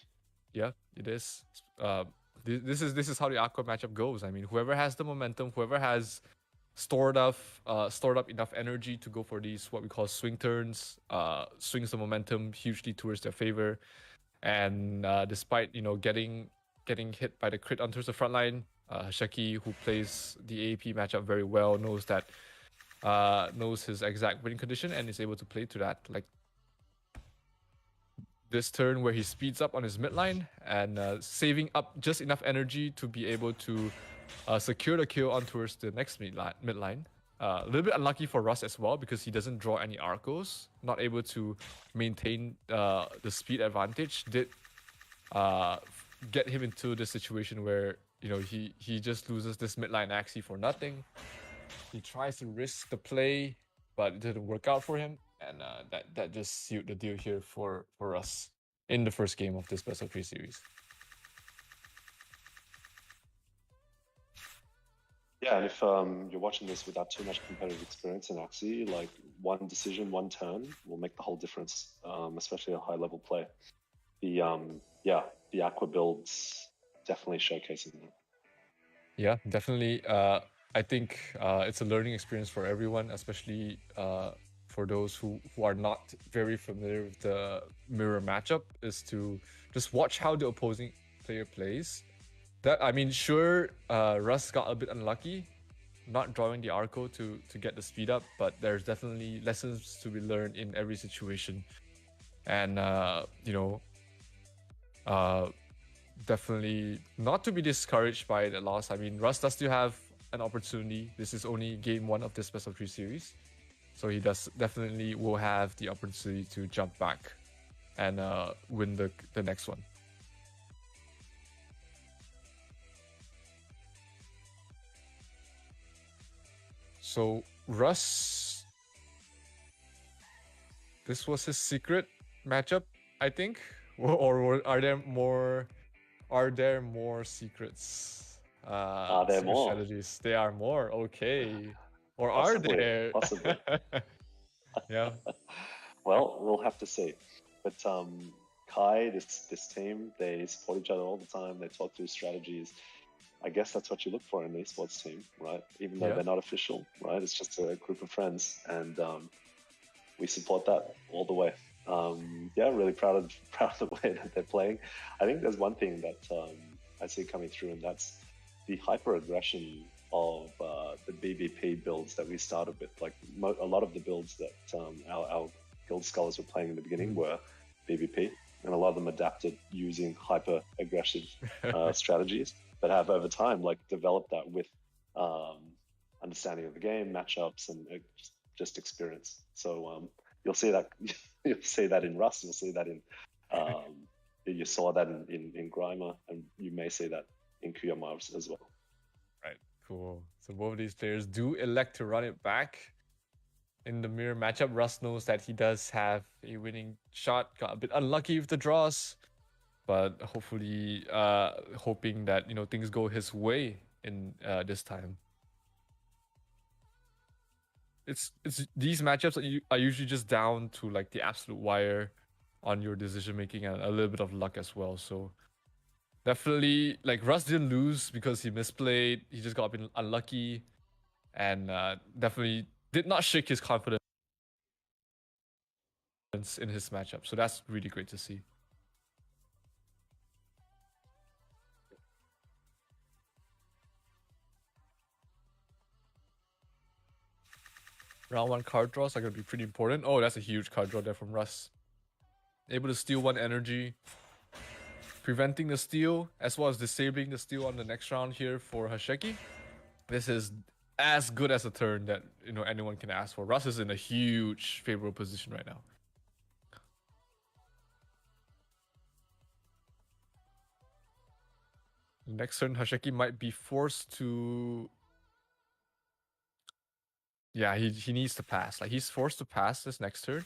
Yeah, it is. This is how the Aqua matchup goes. I mean, whoever has the momentum, whoever has stored up enough energy to go for these what we call swing turns, swings the momentum hugely towards their favor. And despite getting hit by the crit onto the front line, Hashaki, who plays the AP matchup very well, knows his exact winning condition and is able to play to that. Like this turn where he speeds up on his midline and saving up just enough energy to be able to secure the kill on towards the next midline. A little bit unlucky for Russ as well because he doesn't draw any Arcos, not able to maintain the speed advantage. Did get him into the situation where he just loses this midline Axie for nothing. He tries to risk the play, but it didn't work out for him. And that just sealed the deal here for us in the first game of this best of 3 series. Yeah, and if you're watching this without too much competitive experience in Axie, like one decision, one turn will make the whole difference, especially a high-level play. The Aqua builds definitely showcasing that. Yeah, definitely. I think it's a learning experience for everyone, especially for those who are not very familiar with the mirror matchup, is to just watch how the opposing player plays. Sure, Russ got a bit unlucky not drawing the Arco to get the speed up, but there's definitely lessons to be learned in every situation. And definitely not to be discouraged by the loss. I mean, Russ does still have an opportunity. This is only game 1 of this best of 3 series. So he definitely will have the opportunity to jump back and win the next one. So Russ, this was his secret matchup, I think, or are there more secrets? Are there more strategies? There are more. Okay. Or possibly, are there? Possibly. Yeah. Well, we'll have to see. But Kai, this team, they support each other all the time. They talk through strategies. I guess that's what you look for in an esports team, right? Even though they're not official, right? It's just a group of friends, and we support that all the way. Really proud of the way that they're playing. I think there's one thing that I see coming through, and that's the hyper aggression of the BBP builds that we started with. Like a lot of the builds that our guild scholars were playing in the beginning were BBP, and a lot of them adapted using hyper aggressive strategies, but have over time developed that with understanding of the game, matchups, and just experience. So you'll see that in Rust, you'll see that in you saw that in Grimer, and you may see that in Kuyamars as well. Right, cool. So both of these players do elect to run it back. In the mirror matchup, Russ knows that he does have a winning shot. Got a bit unlucky with the draws, but hopefully hoping that things go his way in this time. It's these matchups are usually just down to the absolute wire on your decision making and a little bit of luck as well. So definitely, Russ didn't lose because he misplayed. He just got a bit unlucky, and definitely did not shake his confidence. in his matchup. So that's really great to see. Round 1 card draws are going to be pretty important. Oh, that's a huge card draw there from Russ. Able to steal 1 energy. Preventing the steal, as well as disabling the steal on the next round here for Hasheki. This is as good as a turn that anyone can ask for. Russ is in a huge favorable position right now. Next turn, Hasheki might be forced to... Yeah, he needs to pass. Like, he's forced to pass this next turn,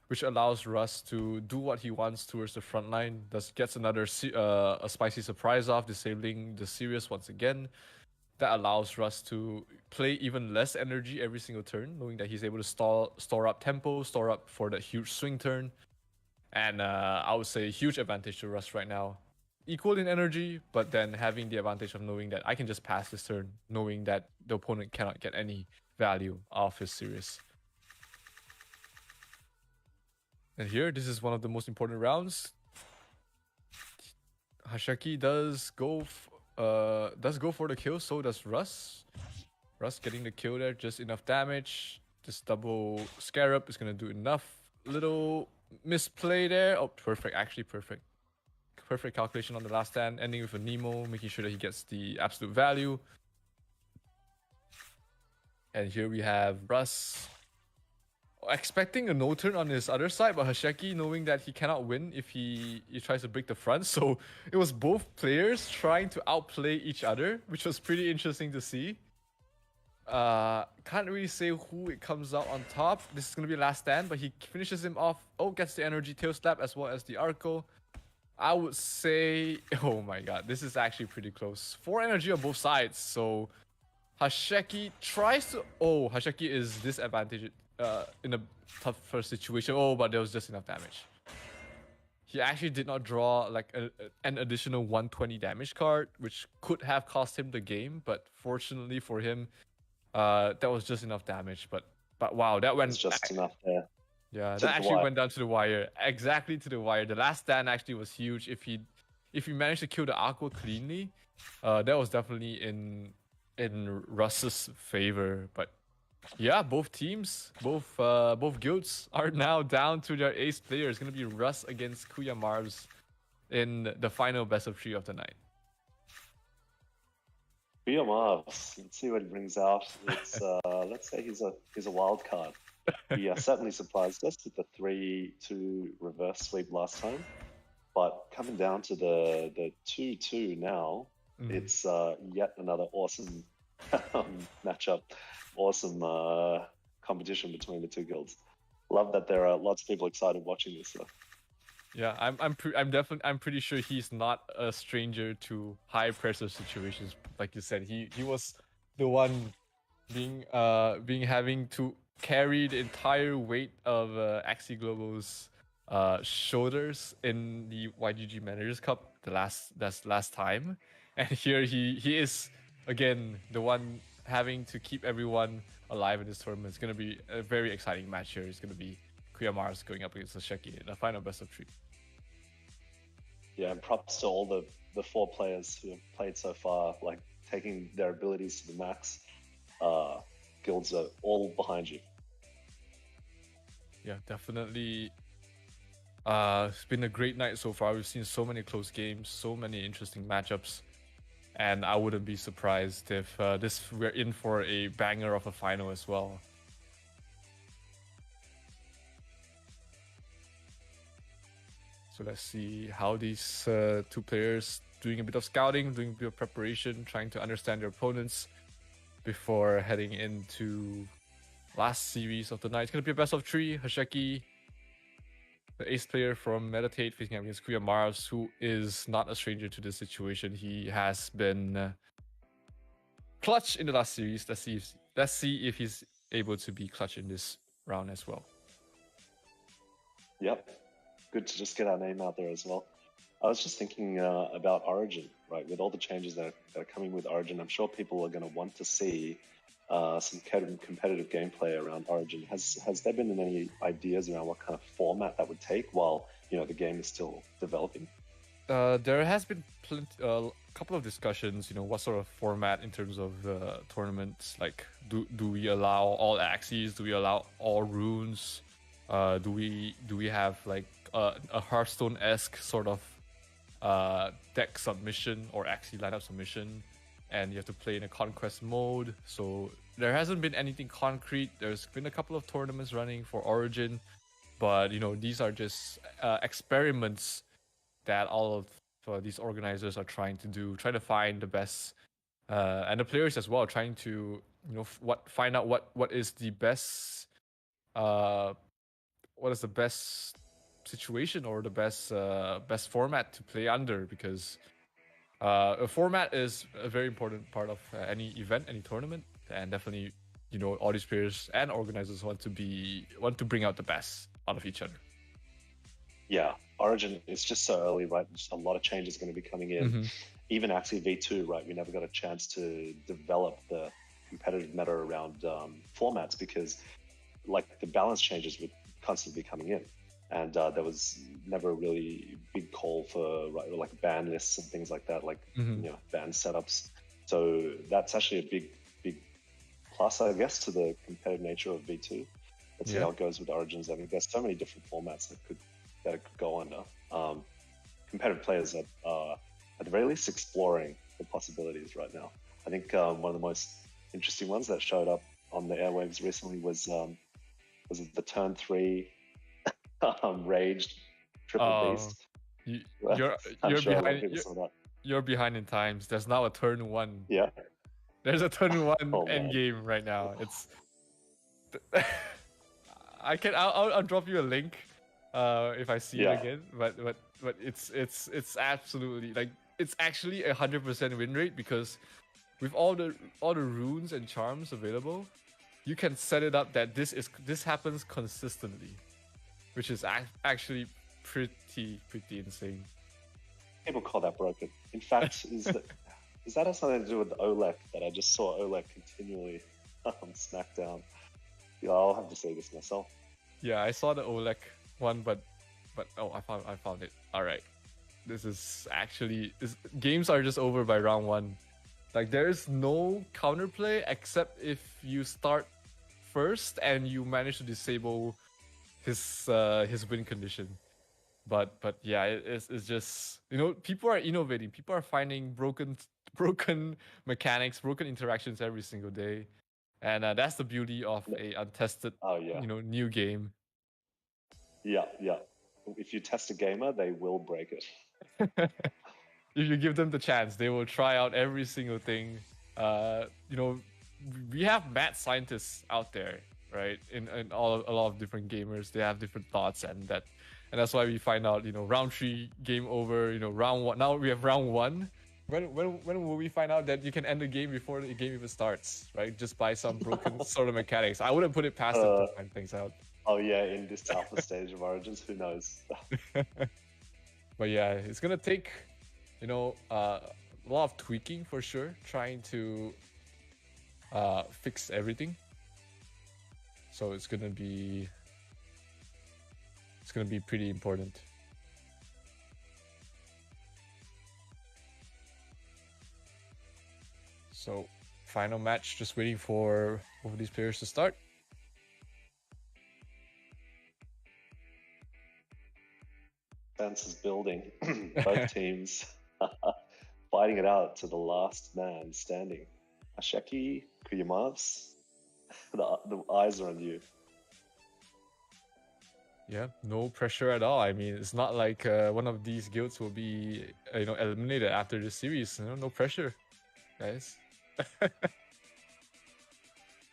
which allows Russ to do what he wants towards the front line. Thus gets another a spicy surprise off, disabling the Sirius once again. That allows Russ to play even less energy every single turn, knowing that he's able to store up tempo, store up for that huge swing turn. And I would say huge advantage to Russ right now. Equal in energy, but then having the advantage of knowing that I can just pass this turn, knowing that the opponent cannot get any value off his Sirius. And here, this is one of the most important rounds. Hasheki does go for the kill, so does Russ. Russ getting the kill there, just enough damage. This double Scarab is going to do enough. Little misplay there. Oh, perfect. Actually, perfect. Perfect calculation on the last stand, ending with a Nemo, making sure that he gets the absolute value. And here we have Russ expecting a no turn on his other side, but Hasheki knowing that he cannot win if he tries to break the front. So it was both players trying to outplay each other, which was pretty interesting to see. Can't really say who it comes out on top. This is going to be last stand, but he finishes him off. Oh, gets the energy tail slap as well as the Arco. I would say, oh my god, this is actually pretty close. 4 energy on both sides, so Hasheki tries to... Oh, Hasheki is disadvantaged in a tougher situation. Oh, but there was just enough damage. He actually did not draw like an additional 120 damage card, which could have cost him the game, but fortunately for him, that was just enough damage. But wow, that went... It's just enough there. Yeah, that actually went down to the wire. Exactly to the wire. The last stand actually was huge. If he managed to kill the Aqua cleanly, that was definitely in Russ's favor. But yeah, both teams, both guilds are now down to their ace player. It's gonna be Russ against Kuya Mars in the final best of 3 of the night. Kuya Mars, let's see what he brings out. It's let's say he's a wild card. He certainly surprised us with the 3-2 reverse sweep last time, but coming down to the 2-2 now, it's yet another awesome matchup, awesome competition between the two guilds. Love that there are lots of people excited watching this stuff. Yeah, I'm pretty sure he's not a stranger to high pressure situations. Like you said, he was the one having to carry the entire weight of AxieGlobal's shoulders in the YGG Managers Cup that's last time, and here he is again the one having to keep everyone alive in this tournament. It's gonna be a very exciting match here. It's gonna be Kuya Mars going up against Hasheki in the final best of 3. Yeah, and props to all the 4 players who have played so far, like taking their abilities to the max. Guilds are all behind you. Yeah, definitely. It's been a great night so far. We've seen so many close games, so many interesting matchups, and I wouldn't be surprised if we're in for a banger of a final as well. So let's see how these 2 players doing a bit of scouting, doing a bit of preparation, trying to understand their opponents before heading into last series of the night. It's going to be a best of 3. Hasheki, the ace player from METAT8, facing up against Kuya Mars, who is not a stranger to this situation. He has been clutch in the last series. Let's see if he's able to be clutch in this round as well. Yep. Good to just get our name out there as well. I was just thinking about Origin, right? With all the changes that are coming with Origin, I'm sure people are going to want to see some competitive gameplay around Origin. Has there been any ideas around what kind of format that would take while the game is still developing? There has been a couple of discussions. What sort of format in terms of tournaments? Like, do we allow all Axies? Do we allow all runes? Do we have like a Hearthstone-esque sort of deck submission or Axie lineup submission? And you have to play in a conquest mode. So there hasn't been anything concrete. There's been a couple of tournaments running for Origin, but these are just experiments that all of these organizers are trying to find the best, and the players as well, trying to find out what is the best, what is the best situation or the best format to play under, because a format is a very important part of any event, any tournament, and definitely all these players and organizers want to bring out the best out of each other. Yeah, Origin is just so early, right? Just a lot of changes going to be coming in. Even Axie V2, right? We never got a chance to develop the competitive meta around formats because, like, the balance changes would constantly be coming in. And there was never a really big call for like ban lists and things like that, like ban setups. So that's actually a big plus, I guess, to the competitive nature of V2. Let's see how it goes with Origins. I mean, there's so many different formats that it could go under. Competitive players are at the very least exploring the possibilities right now. I think one of the most interesting ones that showed up on the airwaves recently was it the turn 3 raged triple beast. You're behind in times. There's now a turn 1. Yeah. There's a turn 1 end game right now. It's I'll drop you a link if I see it again. But it's absolutely, like, it's actually 100% win rate, because with all the runes and charms available, you can set it up that this happens consistently, which is actually pretty insane. People call that broken. In fact, is that has something to do with the Olek that I just saw Olek continually smackdown? Yeah, I'll have to say this myself. Yeah, I saw the Olek one, but oh, I found it. All right, games are just over by round 1. Like, there's no counterplay except if you start first and you manage to disable his win condition. But yeah, it's just, people are innovating. People are finding broken mechanics, broken interactions every single day, and that's the beauty of a untested new game. Yeah. If you test a gamer, they will break it. If you give them the chance, they will try out every single thing. We have mad scientists out there, right? In a lot of different gamers, they have different thoughts, and that's why we find out, round 3 game over, round 1. Now we have round 1. When will we find out that you can end the game before the game even starts, right? Just by some broken sort of mechanics. I wouldn't put it past them to find things out. Oh yeah, in this alpha stage of Origins, who knows? But yeah, it's gonna take, a lot of tweaking for sure, trying to fix everything. So it's gonna be pretty important. So final match, just waiting for both of these players to start. Fence is building. Both teams fighting it out to the last man standing. Asheki, Kuyamavs, the eyes are on you. Yeah, no pressure at all. I mean, it's not like one of these guilds will be eliminated after this series. No pressure, guys. It's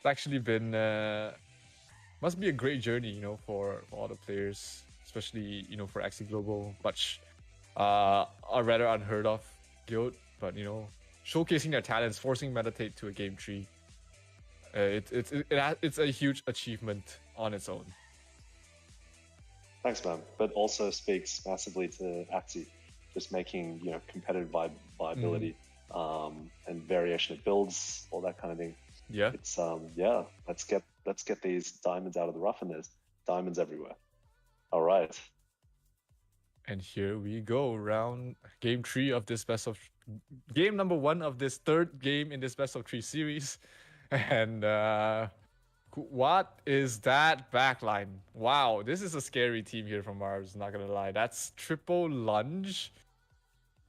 actually been must be a great journey, for all the players, especially for AxieGlobal, much a rather unheard of guild, but showcasing their talents, forcing METAT8 to a game 3. It's a huge achievement on its own. Thanks, man. But also speaks massively to Axie, just making competitive viability and variation of builds, all that kind of thing. Yeah. It's yeah. Let's get these diamonds out of the rough, and there's diamonds everywhere. All right. And here we go, game 3 of this game number 1 of this third game in this best of 3 series. And what is that backline? Wow, this is a scary team here from Mars, not gonna lie. That's triple lunge.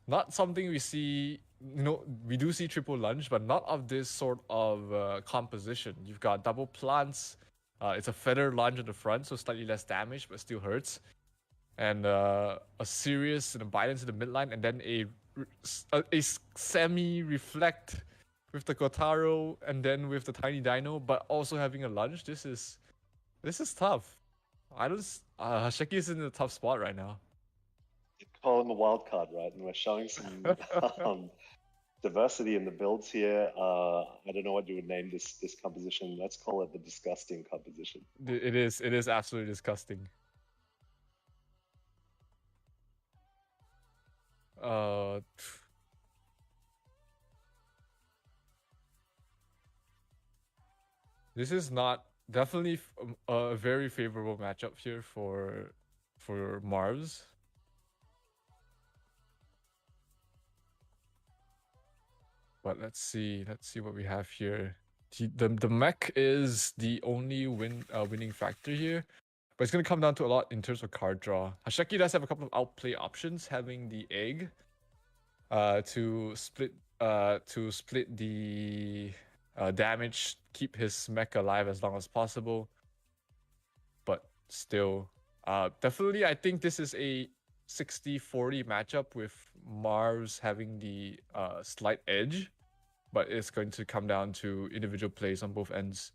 Not something we see, we do see triple lunge, but not of this sort of composition. You've got double plants. It's a feather lunge on the front, so slightly less damage, but still hurts. And a serious Bidens in the midline, and then a semi-reflect with the Kotaro, and then with the tiny dino, but also having a lunge. This is tough. Hasheki is in a tough spot right now. You call him a wild card, right? And we're showing some diversity in the builds here. I don't know what you would name this composition. Let's call it the disgusting composition. It is absolutely disgusting. This is not definitely a very favorable matchup here for Marvs. But let's see what we have here. The mech is the only winning factor here. But it's going to come down to a lot in terms of card draw. Hasheki does have a couple of outplay options, having the egg to split the damage, keep his mech alive as long as possible. But still, definitely I think this is a 60-40 matchup with Mars having the slight edge. But it's going to come down to individual plays on both ends.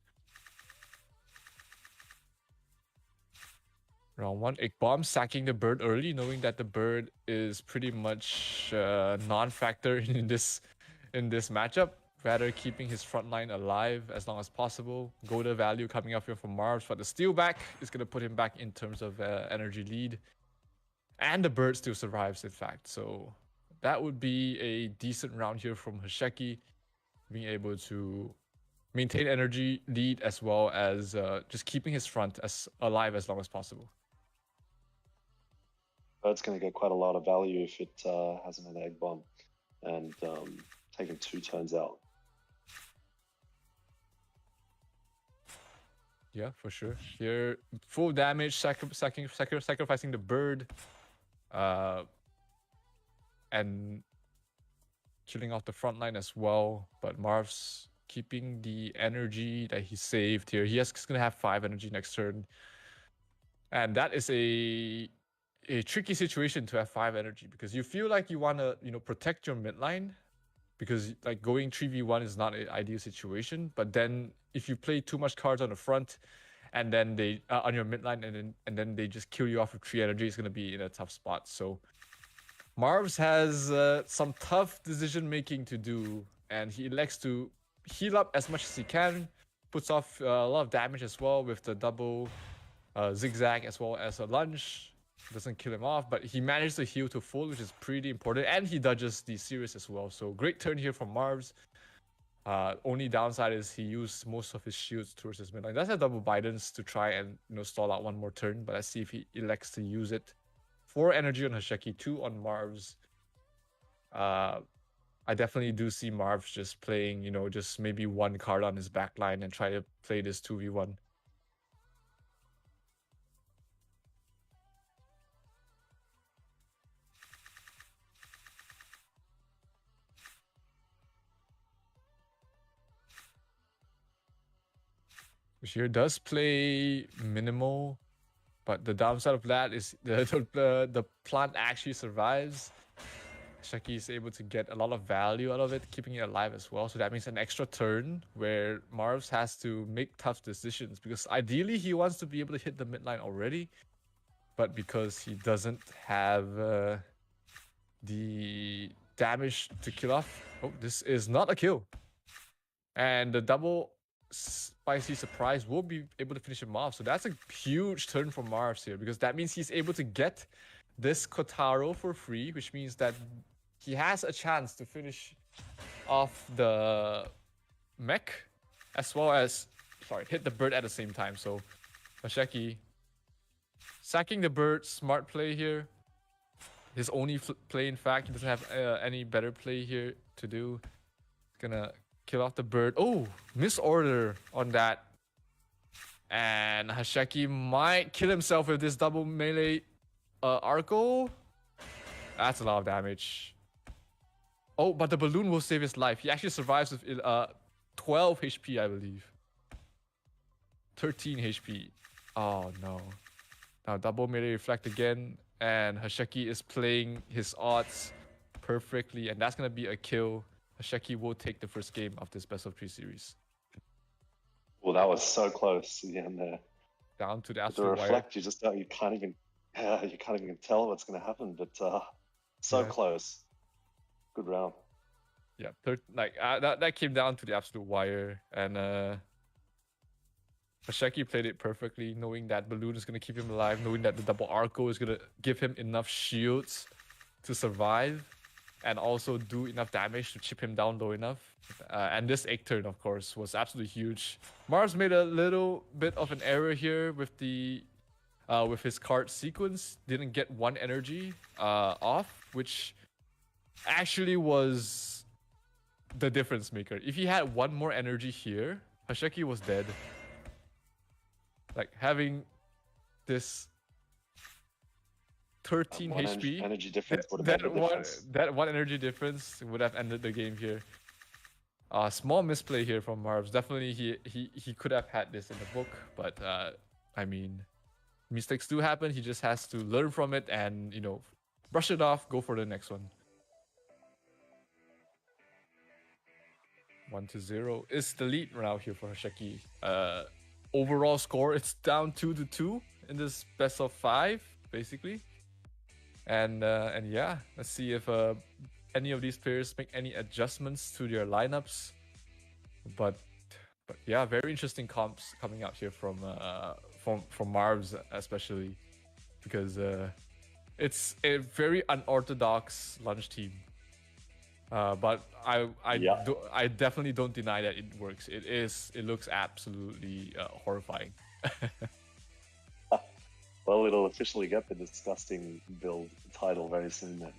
Round 1, Egg Bomb sacking the bird early, knowing that the bird is pretty much non-factor in this matchup. Rather keeping his front line alive as long as possible. Goda value coming up here from Mars, but the steal back is going to put him back in terms of energy lead. And the bird still survives, in fact. So that would be a decent round here from Hasheki, being able to maintain energy lead as well as just keeping his front as alive as long as possible. Bird's going to get quite a lot of value if it hasn't an egg bomb and taking 2 turns out. Yeah, for sure. Here, full damage, sacrificing the bird, and killing off the front line as well. But Marv's keeping the energy that he saved here. He's going to have 5 energy next turn. And that is a tricky situation to have 5 energy, because you feel like you want to, protect your midline, because like going 3v1 is not an ideal situation. But then if you play too much cards on the front and then they on your midline and then they just kill you off with 3 energy, it's going to be in a tough spot. So Marvs has some tough decision making to do, and he elects to heal up as much as he can, puts off a lot of damage as well with the double zigzag as well as a lunge. Doesn't kill him off, but he managed to heal to full, which is pretty important, and he dodges the series as well. So great turn here from Marvs. Only downside is he used most of his shields towards his midline. That's a double Bidens to try and stall out one more turn, but let's see if he elects to use it. 4 energy on Hasheki, 2 on Marvs. I definitely do see Marvs just playing, just maybe 1 card on his backline and try to play this 2v1. Which here does play minimal, but the downside of that is the plant actually survives. Shaki is able to get a lot of value out of it, keeping it alive as well. So that means an extra turn where Marvs has to make tough decisions, because ideally he wants to be able to hit the midline already, but because he doesn't have the damage to kill off. Oh, this is not a kill. And the double spicy surprise will be able to finish him off. So that's a huge turn for Marvs here, because that means he's able to get this Kotaro for free, which means that he has a chance to finish off the mech as well as hit the bird at the same time. So Hasheki sacking the bird, smart play here. His only play, in fact, he doesn't have any better play here to do. Gonna kill off the bird. Oh, misorder on that. And Hasheki might kill himself with this double melee Arco. That's a lot of damage. Oh, but the balloon will save his life. He actually survives with 12 HP, I believe. 13 HP. Oh no. Now double melee reflect again. And Hasheki is playing his odds perfectly. And that's going to be a kill. Hasheki will take the first game of this best of 3 series. Well, that was so close again there. Down to the the absolute reflect, you can't even tell what's going to happen. But so close. Good round. Yeah, that came down to the absolute wire. And Hasheki played it perfectly, knowing that balloon is going to keep him alive, knowing that the double Arco is going to give him enough shields to survive and also do enough damage to chip him down low enough. And this egg turn, of course, was absolutely huge. Mars made a little bit of an error here with the with his card sequence. Didn't get one energy off, which actually was the difference maker. If he had one more energy here, Hasheki was dead. Like having this 13 HP, energy difference would have made the difference. That one energy difference would have ended the game here. Small misplay here from Marvs. Definitely he could have had this in the book, but I mean, mistakes do happen. He just has to learn from it and, you know, brush it off, go for the next one. 1-0 is the lead now here for Hasheki. Overall score, it's down 2-2 in this best of 5, basically. And yeah, let's see if any of these players make any adjustments to their lineups. But yeah, very interesting comps coming out here from Marvs, especially because it's a very unorthodox lunch team. But I definitely don't deny that it works. It looks absolutely horrifying. Well, it'll officially get the disgusting build title very soon then.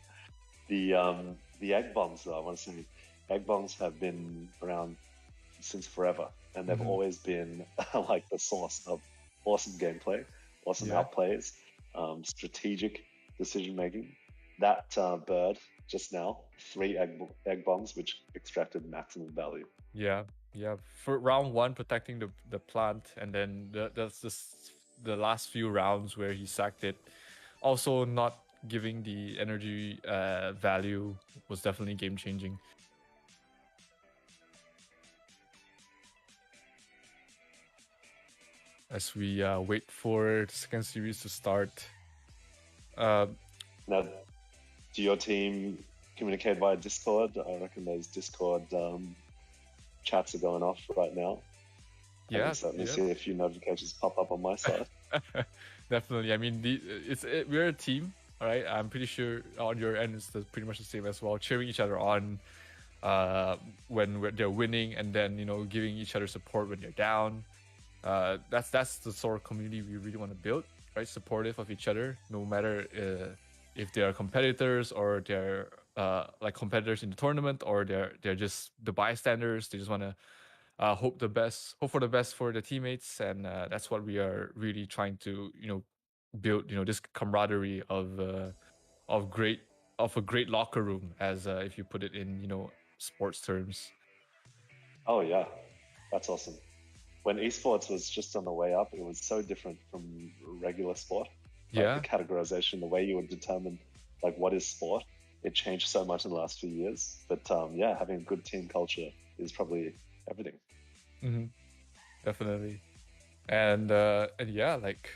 The egg bombs, though, I want to say, egg bombs have been around since forever, and they've always been like the source of awesome gameplay, awesome outplays, strategic decision making. That bird just now, 3 egg bombs, which extracted maximum value. Yeah. For round 1, protecting the plant, and then the last few rounds where he sacked it. Also, not giving the energy value was definitely game changing. As we wait for the second series to start. Now, do your team communicate via Discord? I reckon those Discord chats are going off right now. Yeah, certainly see a few notifications pop up on my side. Definitely. I mean, we're a team, all right? I'm pretty sure on your end it's pretty much the same as well. Cheering each other on when they're winning, and then, you know, giving each other support when they're down. That's the sort of community we really want to build, right? Supportive of each other, no matter if they are competitors or they're like competitors in the tournament, or they're just the bystanders. They just want to hope for the best for the teammates, and that's what we are really trying to, you know, build. You know, this camaraderie of a great locker room, as if you put it in, you know, sports terms. Oh yeah, that's awesome. When esports was just on the way up, it was so different from regular sport. Like the categorization, the way you would determine like what is sport, it changed so much in the last few years. But yeah, having a good team culture is probably everything. Definitely. And yeah, like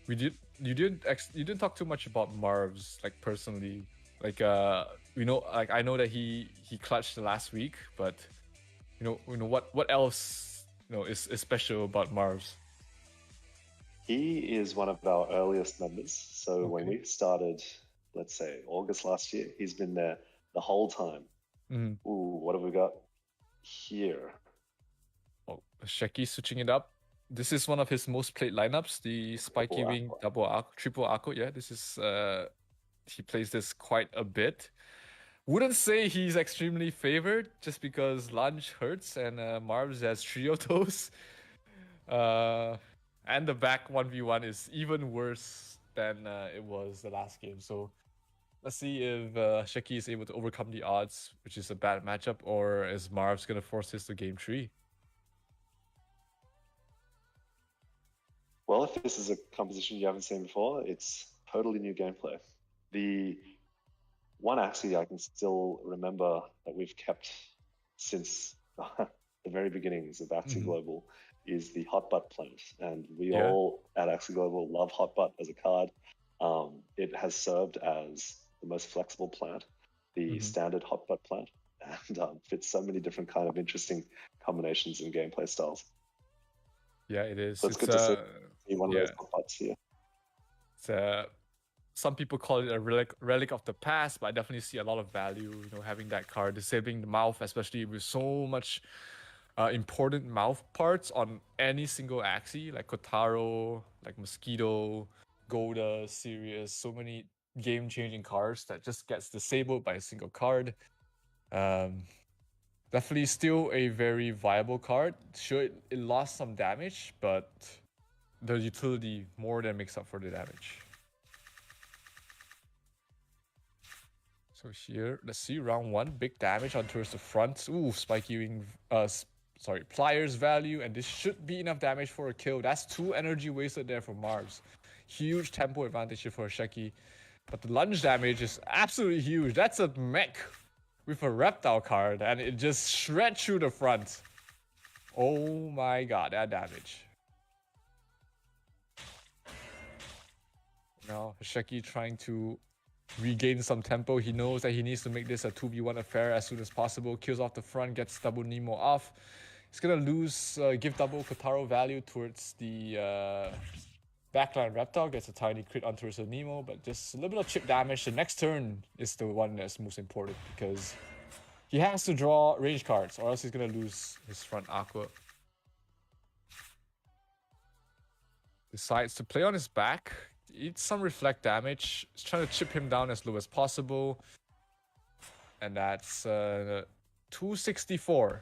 you didn't talk too much about Marvs, like personally. Like you know, like I know that he clutched last week, but you know what else, you know, is special about Marvs? He is one of our earliest members. So when we started, let's say August last year, he's been there the whole time. Ooh, what have we got here? Oh, Sheki switching it up. This is one of his most played lineups, the Spiky Wing triple Aqua. Yeah, this is he plays this quite a bit. Wouldn't say he's extremely favored just because lunge hurts and Marv's has 3 of those. And the back 1v1 is even worse than it was the last game. So let's see if Sheki is able to overcome the odds, which is a bad matchup, or is Marv's going to force this to game 3? Well, if this is a composition you haven't seen before, it's totally new gameplay. The one Axie I can still remember that we've kept since the very beginnings of AxieGlobal is the Hot Butt plant. And we all at AxieGlobal love Hot Butt as a card. It has served as the most flexible plant, the standard Hot Butt plant, and fits so many different kind of interesting combinations and gameplay styles. Yeah, it is. So it's good to see one of those Hot Butts here. It's some people call it a relic of the past, but I definitely see a lot of value, having that card, disabling the mouth, especially with so much important mouth parts on any single Axie, like Kotaro, like Mosquito, Golda, Sirius, so many game-changing cards that just gets disabled by a single card. Definitely still a very viable card. Sure, it lost some damage, but the utility more than makes up for the damage. So here, let's see, round 1, big damage on towards the front. Ooh, Spiky Wing, Pliers value, and this should be enough damage for a kill. That's 2 energy wasted there for Marbs. Huge tempo advantage here for Sheki. But the lunge damage is absolutely huge. That's a mech with a reptile card, and it just shreds through the front. Oh my god, that damage. Now, Sheki trying to regain some tempo. He knows that he needs to make this a 2v1 affair as soon as possible. Kills off the front, gets double Nemo off. He's gonna lose, give double Kotaro value towards the backline reptile. Gets a tiny crit on towards the Nemo, but just a little bit of chip damage. The next turn is the one that's most important because he has to draw range cards or else he's gonna lose his front Aqua. Decides to play on his back. Eats some reflect damage. He's trying to chip him down as low as possible. And that's 264.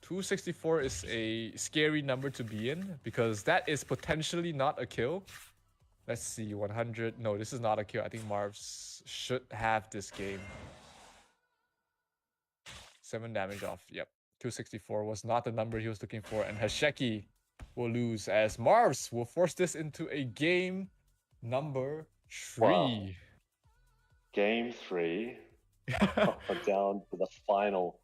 264 is a scary number to be in because that is potentially not a kill. Let's see, 100. No, this is not a kill. I think Marvs should have this game. 7 damage off. Yep. 264 was not the number he was looking for. And Hasheki will lose as Marvs will force this into a game number 3. Wow. Game 3. Down to the final.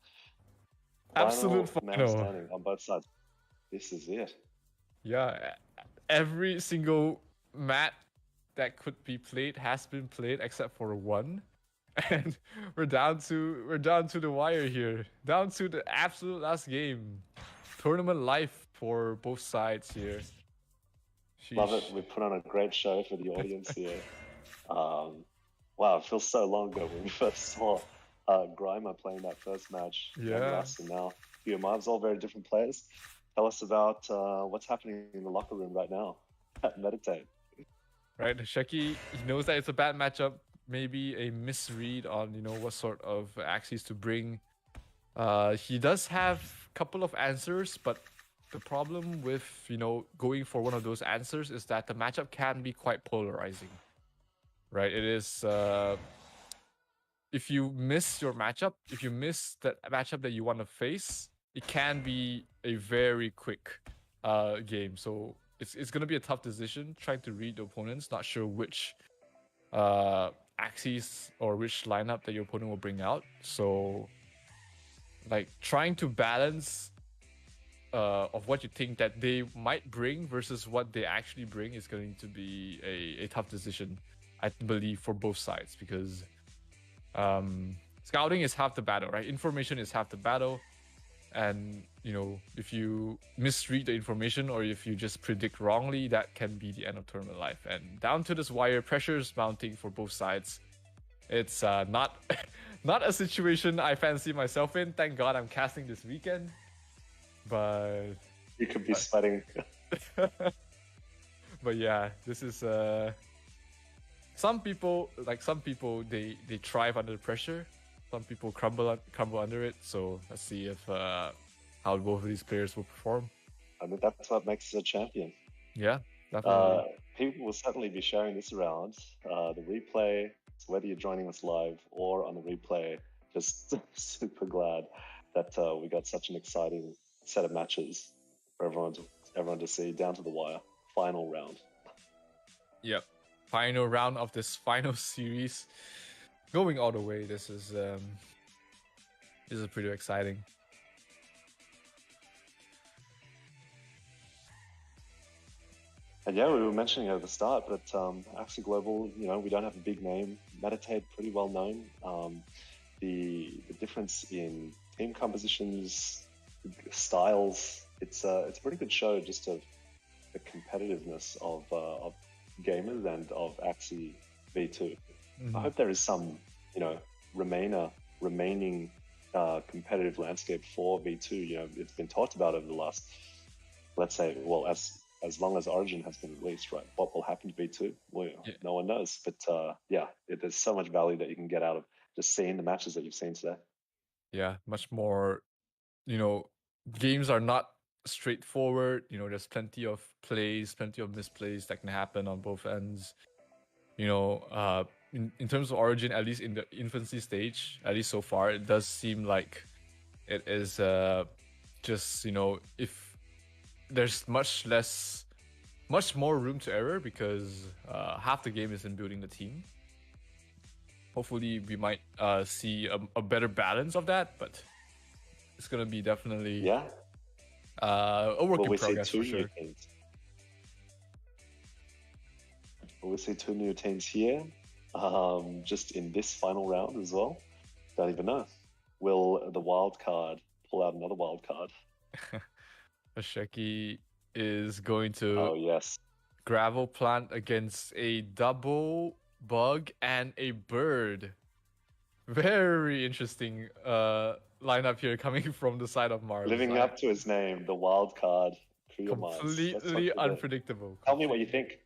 Absolute man final. standing on both sides. This is it. Yeah, every single mat that could be played has been played except for 1. And we're down to the wire here. Down to the absolute last game. Tournament life for both sides here. Sheesh. Love it. We put on a great show for the audience here. Wow, it feels so long ago when we first saw Grimer playing that first match. Yeah. And now your Marv's all very different players. Tell us about what's happening in the locker room right now at METAT8. Right, Sheki, he knows that it's a bad matchup. Maybe a misread on what sort of Axies to bring. He does have a couple of answers, but the problem with going for one of those answers is that the matchup can be quite polarizing. Right, it is. If you miss your matchup, if you miss that matchup that you want to face, it can be a very quick game. So it's gonna be a tough decision trying to read the opponents. Not sure which Axies or which lineup that your opponent will bring out. So like trying to balance of what you think that they might bring versus what they actually bring is going to be a tough decision, I believe, for both sides, because scouting is half the battle, right? Information is half the battle, and if you misread the information or if you just predict wrongly, that can be the end of tournament life. And down to this wire, pressure is mounting for both sides. It's not a situation I fancy myself in. Thank God I'm casting this weekend, but You could be sweating. But yeah, this is some people they thrive under pressure. Some people crumble under it. So let's see if how both of these players will perform. I mean, that's what makes us a champion. Yeah, definitely. People will certainly be sharing this around. The replay, so whether you're joining us live or on the replay, just super glad that we got such an exciting set of matches for everyone to see down to the wire. Final round. Yep. Final round of this final series. Going all the way. This is pretty exciting. And yeah, we were mentioning at the start, but AxieGlobal, we don't have a big name. METAT8, pretty well known. The difference in team compositions, styles, it's a pretty good show just of the competitiveness of gamers and of Axie V2. Mm-hmm. I hope there is some, remaining competitive landscape for V2. It's been talked about over the last, let's say, well, as long as Origin has been released, right? What will happen to V2? Well, no one knows. But there's so much value that you can get out of just seeing the matches that you've seen today. Yeah, much more, games are not straightforward. There's plenty of plays, plenty of misplays that can happen on both ends. In terms of Origin, at least in the infancy stage, at least so far, it does seem like it is just, if there's much more room to error because half the game is in building the team. Hopefully we might see a better balance of that, but it's gonna be definitely a work in progress for sure. Will we see two new teams here, just in this final round as well? Don't even know. Will the wild card pull out another wild card? Asheki is going to gravel plant against a double bug and a bird. Very interesting lineup here coming from the side of Mars. Living up to his name, the wild card. Completely unpredictable. Tell me what you think.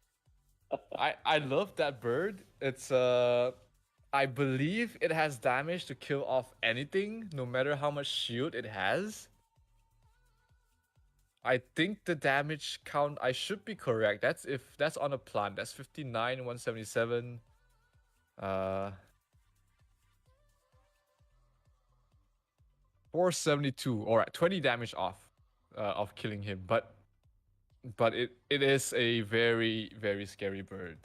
I love that bird. It's I believe it has damage to kill off anything, no matter how much shield it has. I think the damage count, I should be correct. That's on a plant. That's 59, 177. 472. All right, 20 damage off of killing him. But it is a very, very scary bird.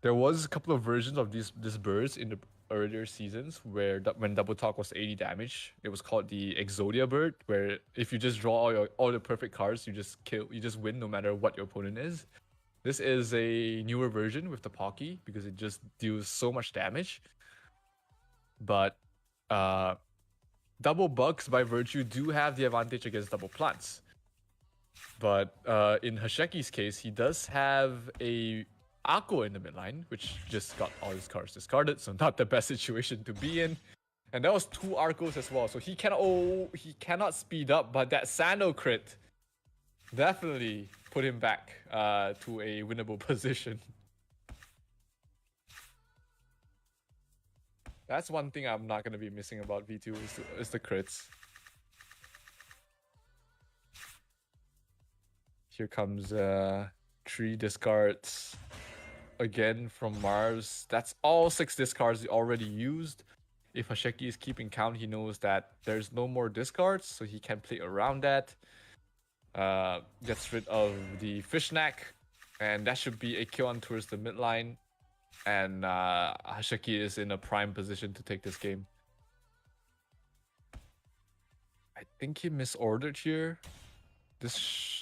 There was a couple of versions of these birds in the earlier seasons when Double Talk was 80 damage. It was called the Exodia bird, where if you just draw all the perfect cards, you just win no matter what your opponent is. This is a newer version with the Pocky because it just deals so much damage. But double bugs by virtue do have the advantage against double plants. But in Hasheki's case, he does have a Akko in the midline, which just got all his cards discarded, so not the best situation to be in. And that was 2 Arcos as well, so he cannot speed up, but that Sando crit definitely put him back to a winnable position. That's one thing I'm not going to be missing about V2 is the crits. Here comes 3 discards again from Mars. That's all 6 discards he already used. If Hasheki is keeping count, he knows that there's no more discards, so he can play around that. Gets rid of the Fishknack, and that should be a kill on towards the midline. And Hasheki is in a prime position to take this game. I think he misordered here.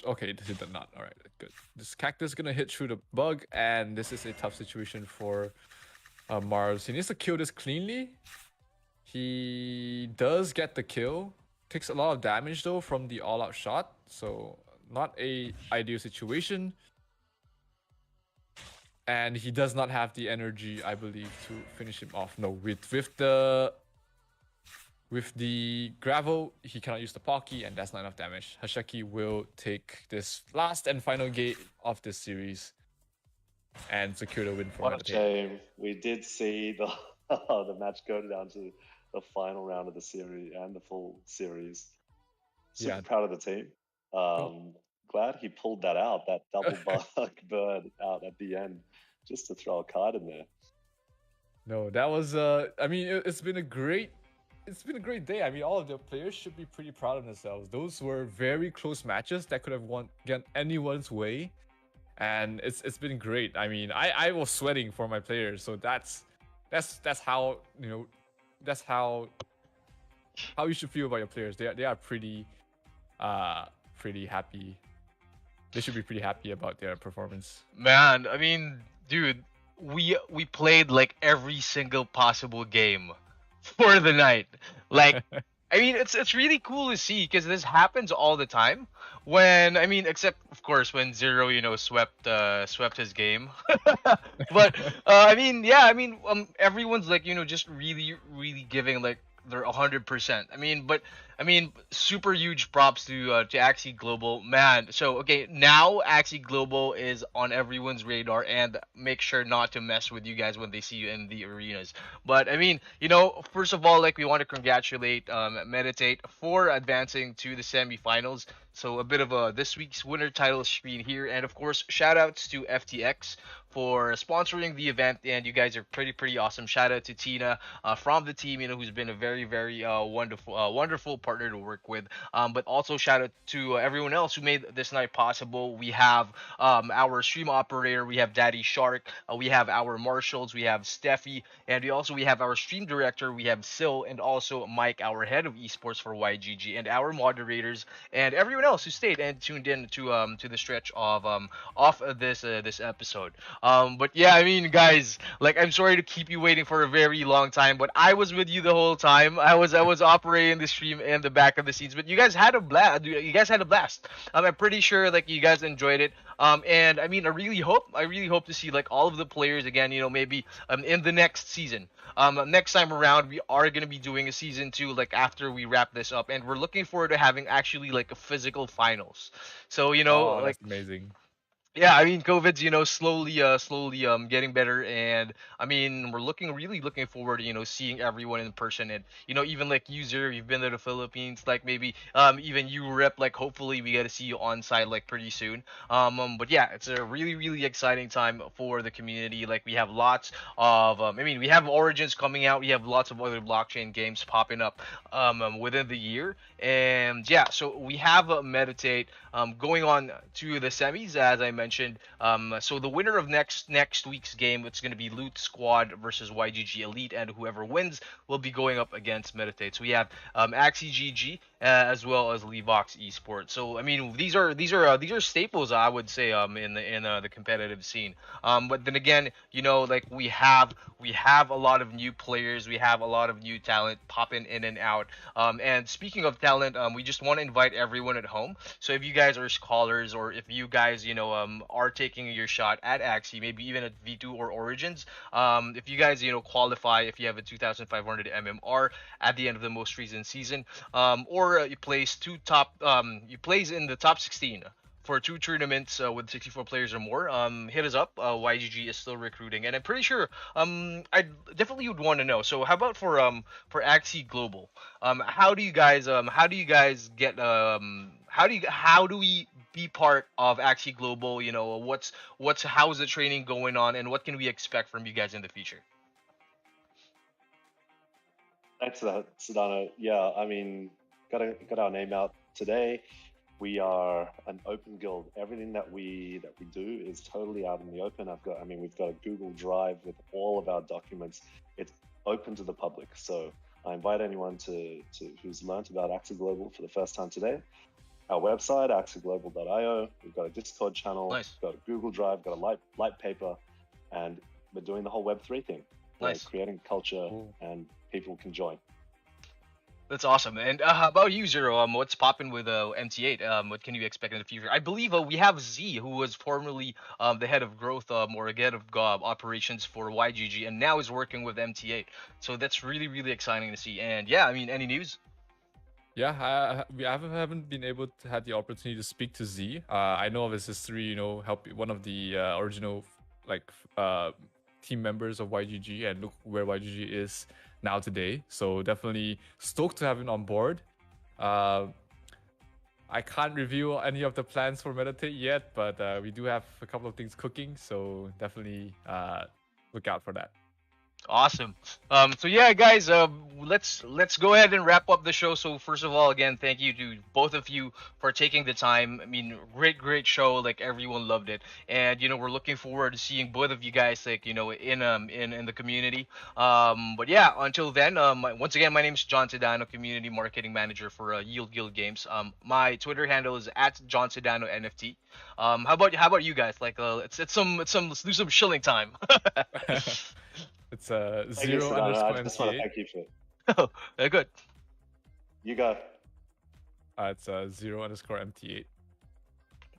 Okay, this did not. All right, good. This Cactus is gonna hit through the bug, and this is a tough situation for Mars. He needs to kill this cleanly. He does get the kill. Takes a lot of damage though from the all-out shot, so not a ideal situation. And he does not have the energy, I believe, to finish him off. No, with the With the gravel, he cannot use the Pocky, and that's not enough damage. Hashaki will take this last and final gate of this series and secure the win for What a METAT8. shame. We did see the the match go down to the final round of the series and the full series. Super proud of the team. Glad he pulled that out, that double bug bird out at the end, just to throw a card in there. No, that was I mean, it's been a great day. I mean, all of the players should be pretty proud of themselves. Those were very close matches that could have gone anyone's way, and it's been great. I mean, I was sweating for my players, so that's how, you know, that's how you should feel about your players. They are pretty happy. They should be pretty happy about their performance. Man, I mean, dude, we played like every single possible game for the night. Like, I mean, it's really cool to see, because this happens all the time. When, I mean, except of course when Zero, you know, swept his game. But I mean, yeah, I mean, everyone's like, you know, just really giving like their 100%. I mean, super huge props to AxieGlobal, man. So okay, now AxieGlobal is on everyone's radar, and make sure not to mess with you guys when they see you in the arenas. But I mean, you know, first of all, like, we want to congratulate METAT8 for advancing to the semifinals. So a bit of a this week's winner title screen here, and of course, shout outs to FTX for sponsoring the event, and you guys are pretty awesome. Shout out to Tina from the team, you know, who's been a very wonderful partner to work with. But also shout out to everyone else who made this night possible. We have our stream operator, we have Daddy Shark, we have our marshals, we have Steffi, and we have our stream director, we have Sil, and also Mike, our head of esports for YGG, and our moderators, and everyone else who stayed and tuned in to the stretch of this episode. But yeah, I mean, guys, like, I'm sorry to keep you waiting for a very long time, but I was with you the whole time. I was operating the stream in the back of the scenes, but you guys had a blast. I'm pretty sure like you guys enjoyed it. And I mean, I really hope to see like all of the players again, you know, maybe in the next season. Next time around, we are going to be doing a season 2, like, after we wrap this up, and we're looking forward to having actually like a physical finals. So, you know, that's amazing. Yeah, I mean, COVID's, you know, slowly getting better, and I mean, we're really looking forward to, you know, seeing everyone in person, and, you know, even like you, Zero, you've been to the Philippines, like, maybe even you, Rip, like, hopefully we get to see you on site like pretty soon. But yeah, it's a really exciting time for the community. Like, we have lots of I mean, we have Origins coming out, we have lots of other blockchain games popping up within the year, and yeah, so we have METAT8 going on to the semis, as I mentioned. So the winner of next week's game, it's going to be Loot Squad versus YGG Elite, and whoever wins will be going up against METAT8. So we have AxieGG as well as Levox Esports. So I mean, these are staples, I would say, in the competitive scene. But then again, you know, like, we have a lot of new players, we have a lot of new talent popping in and out. And speaking of talent, we just want to invite everyone at home. So if you guys are scholars, or if you guys, you know, are taking your shot at Axie, maybe even at V2 or Origins, if you guys, you know, qualify, if you have a 2,500 MMR at the end of the most recent season, or you place in the top 16 for 2 tournaments with 64 players or more, hit us up. YGG is still recruiting, and I'm pretty sure I definitely would want to know. So how about for AxieGlobal? How do you guys get how do we be part of AxieGlobal? You know, how's the training going on, and what can we expect from you guys in the future? Thanks for that, Sedano. Yeah, I mean, got our name out today. We are an open guild. Everything that we do is totally out in the open. We've got a Google Drive with all of our documents. It's open to the public. So I invite anyone who's learnt about AxieGlobal for the first time today. Our website, axieglobal.io. We've got a Discord channel. Nice. We've got a Google Drive. Got a light paper, and we're doing the whole Web3 thing. Nice. We're creating culture, and people can join. That's awesome. And how about you, Zero? What's popping with MT8? What can you expect in the future? I believe we have Z, who was formerly the head of growth or head of operations for YGG, and now is working with MT8. So that's really, really exciting to see. And yeah, I mean, any news? Yeah, we haven't been able to have the opportunity to speak to Z. I know of his history, you know, help one of the original team members of YGG, and look where YGG is now today. So definitely stoked to have him on board. I can't reveal any of the plans for METAT8 yet, but we do have a couple of things cooking, so definitely look out for that. Awesome. So yeah, guys, let's go ahead and wrap up the show. So first of all, again, thank you to both of you for taking the time. I mean, great show. Like, everyone loved it, and you know, we're looking forward to seeing both of you guys, like, you know, in the community. But yeah, until then, once again, my name is John Sedano, Community Marketing Manager for Yield Guild Games. My Twitter handle is @JohnSedanoNFT. How about you guys? Like, let's do some shilling time. It's _MT8. Thank you for it. Oh, very good. You go. It's _MT8.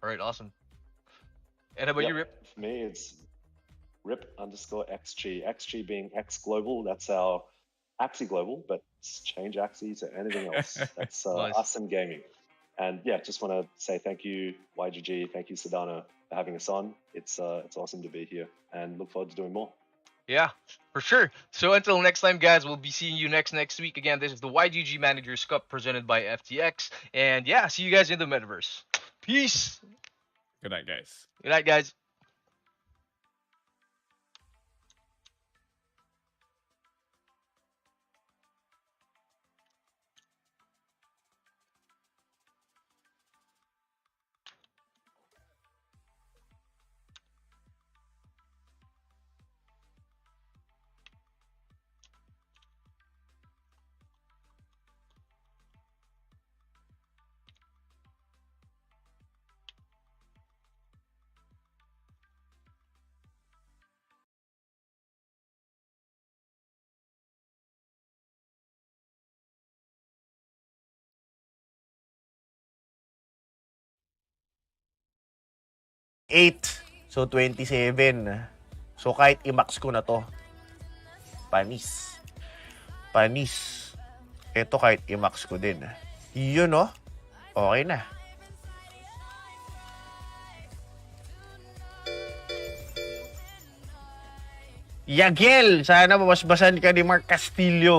All right, awesome. And how about you, Rip? For me, it's Rip_XG. XG being AxieGlobal. That's our AxieGlobal, but change Axie to anything else. That's Nice. us in gaming. And yeah, just want to say thank you, YGG. Thank you, Sedano, for having us on. It's awesome to be here, and look forward to doing more. Yeah, for sure. So until next time, guys, we'll be seeing you next week. Again, this is the YGG Managers Cup presented by FTX. And yeah, see you guys in the metaverse. Peace. Good night, guys. Good night, guys. So 27. So kahit i-max ko na to, panis. Ito kahit i-max ko din. Yun, no? Okay na. Yagel! Sana mabasbasan ka ni Mark Castillo.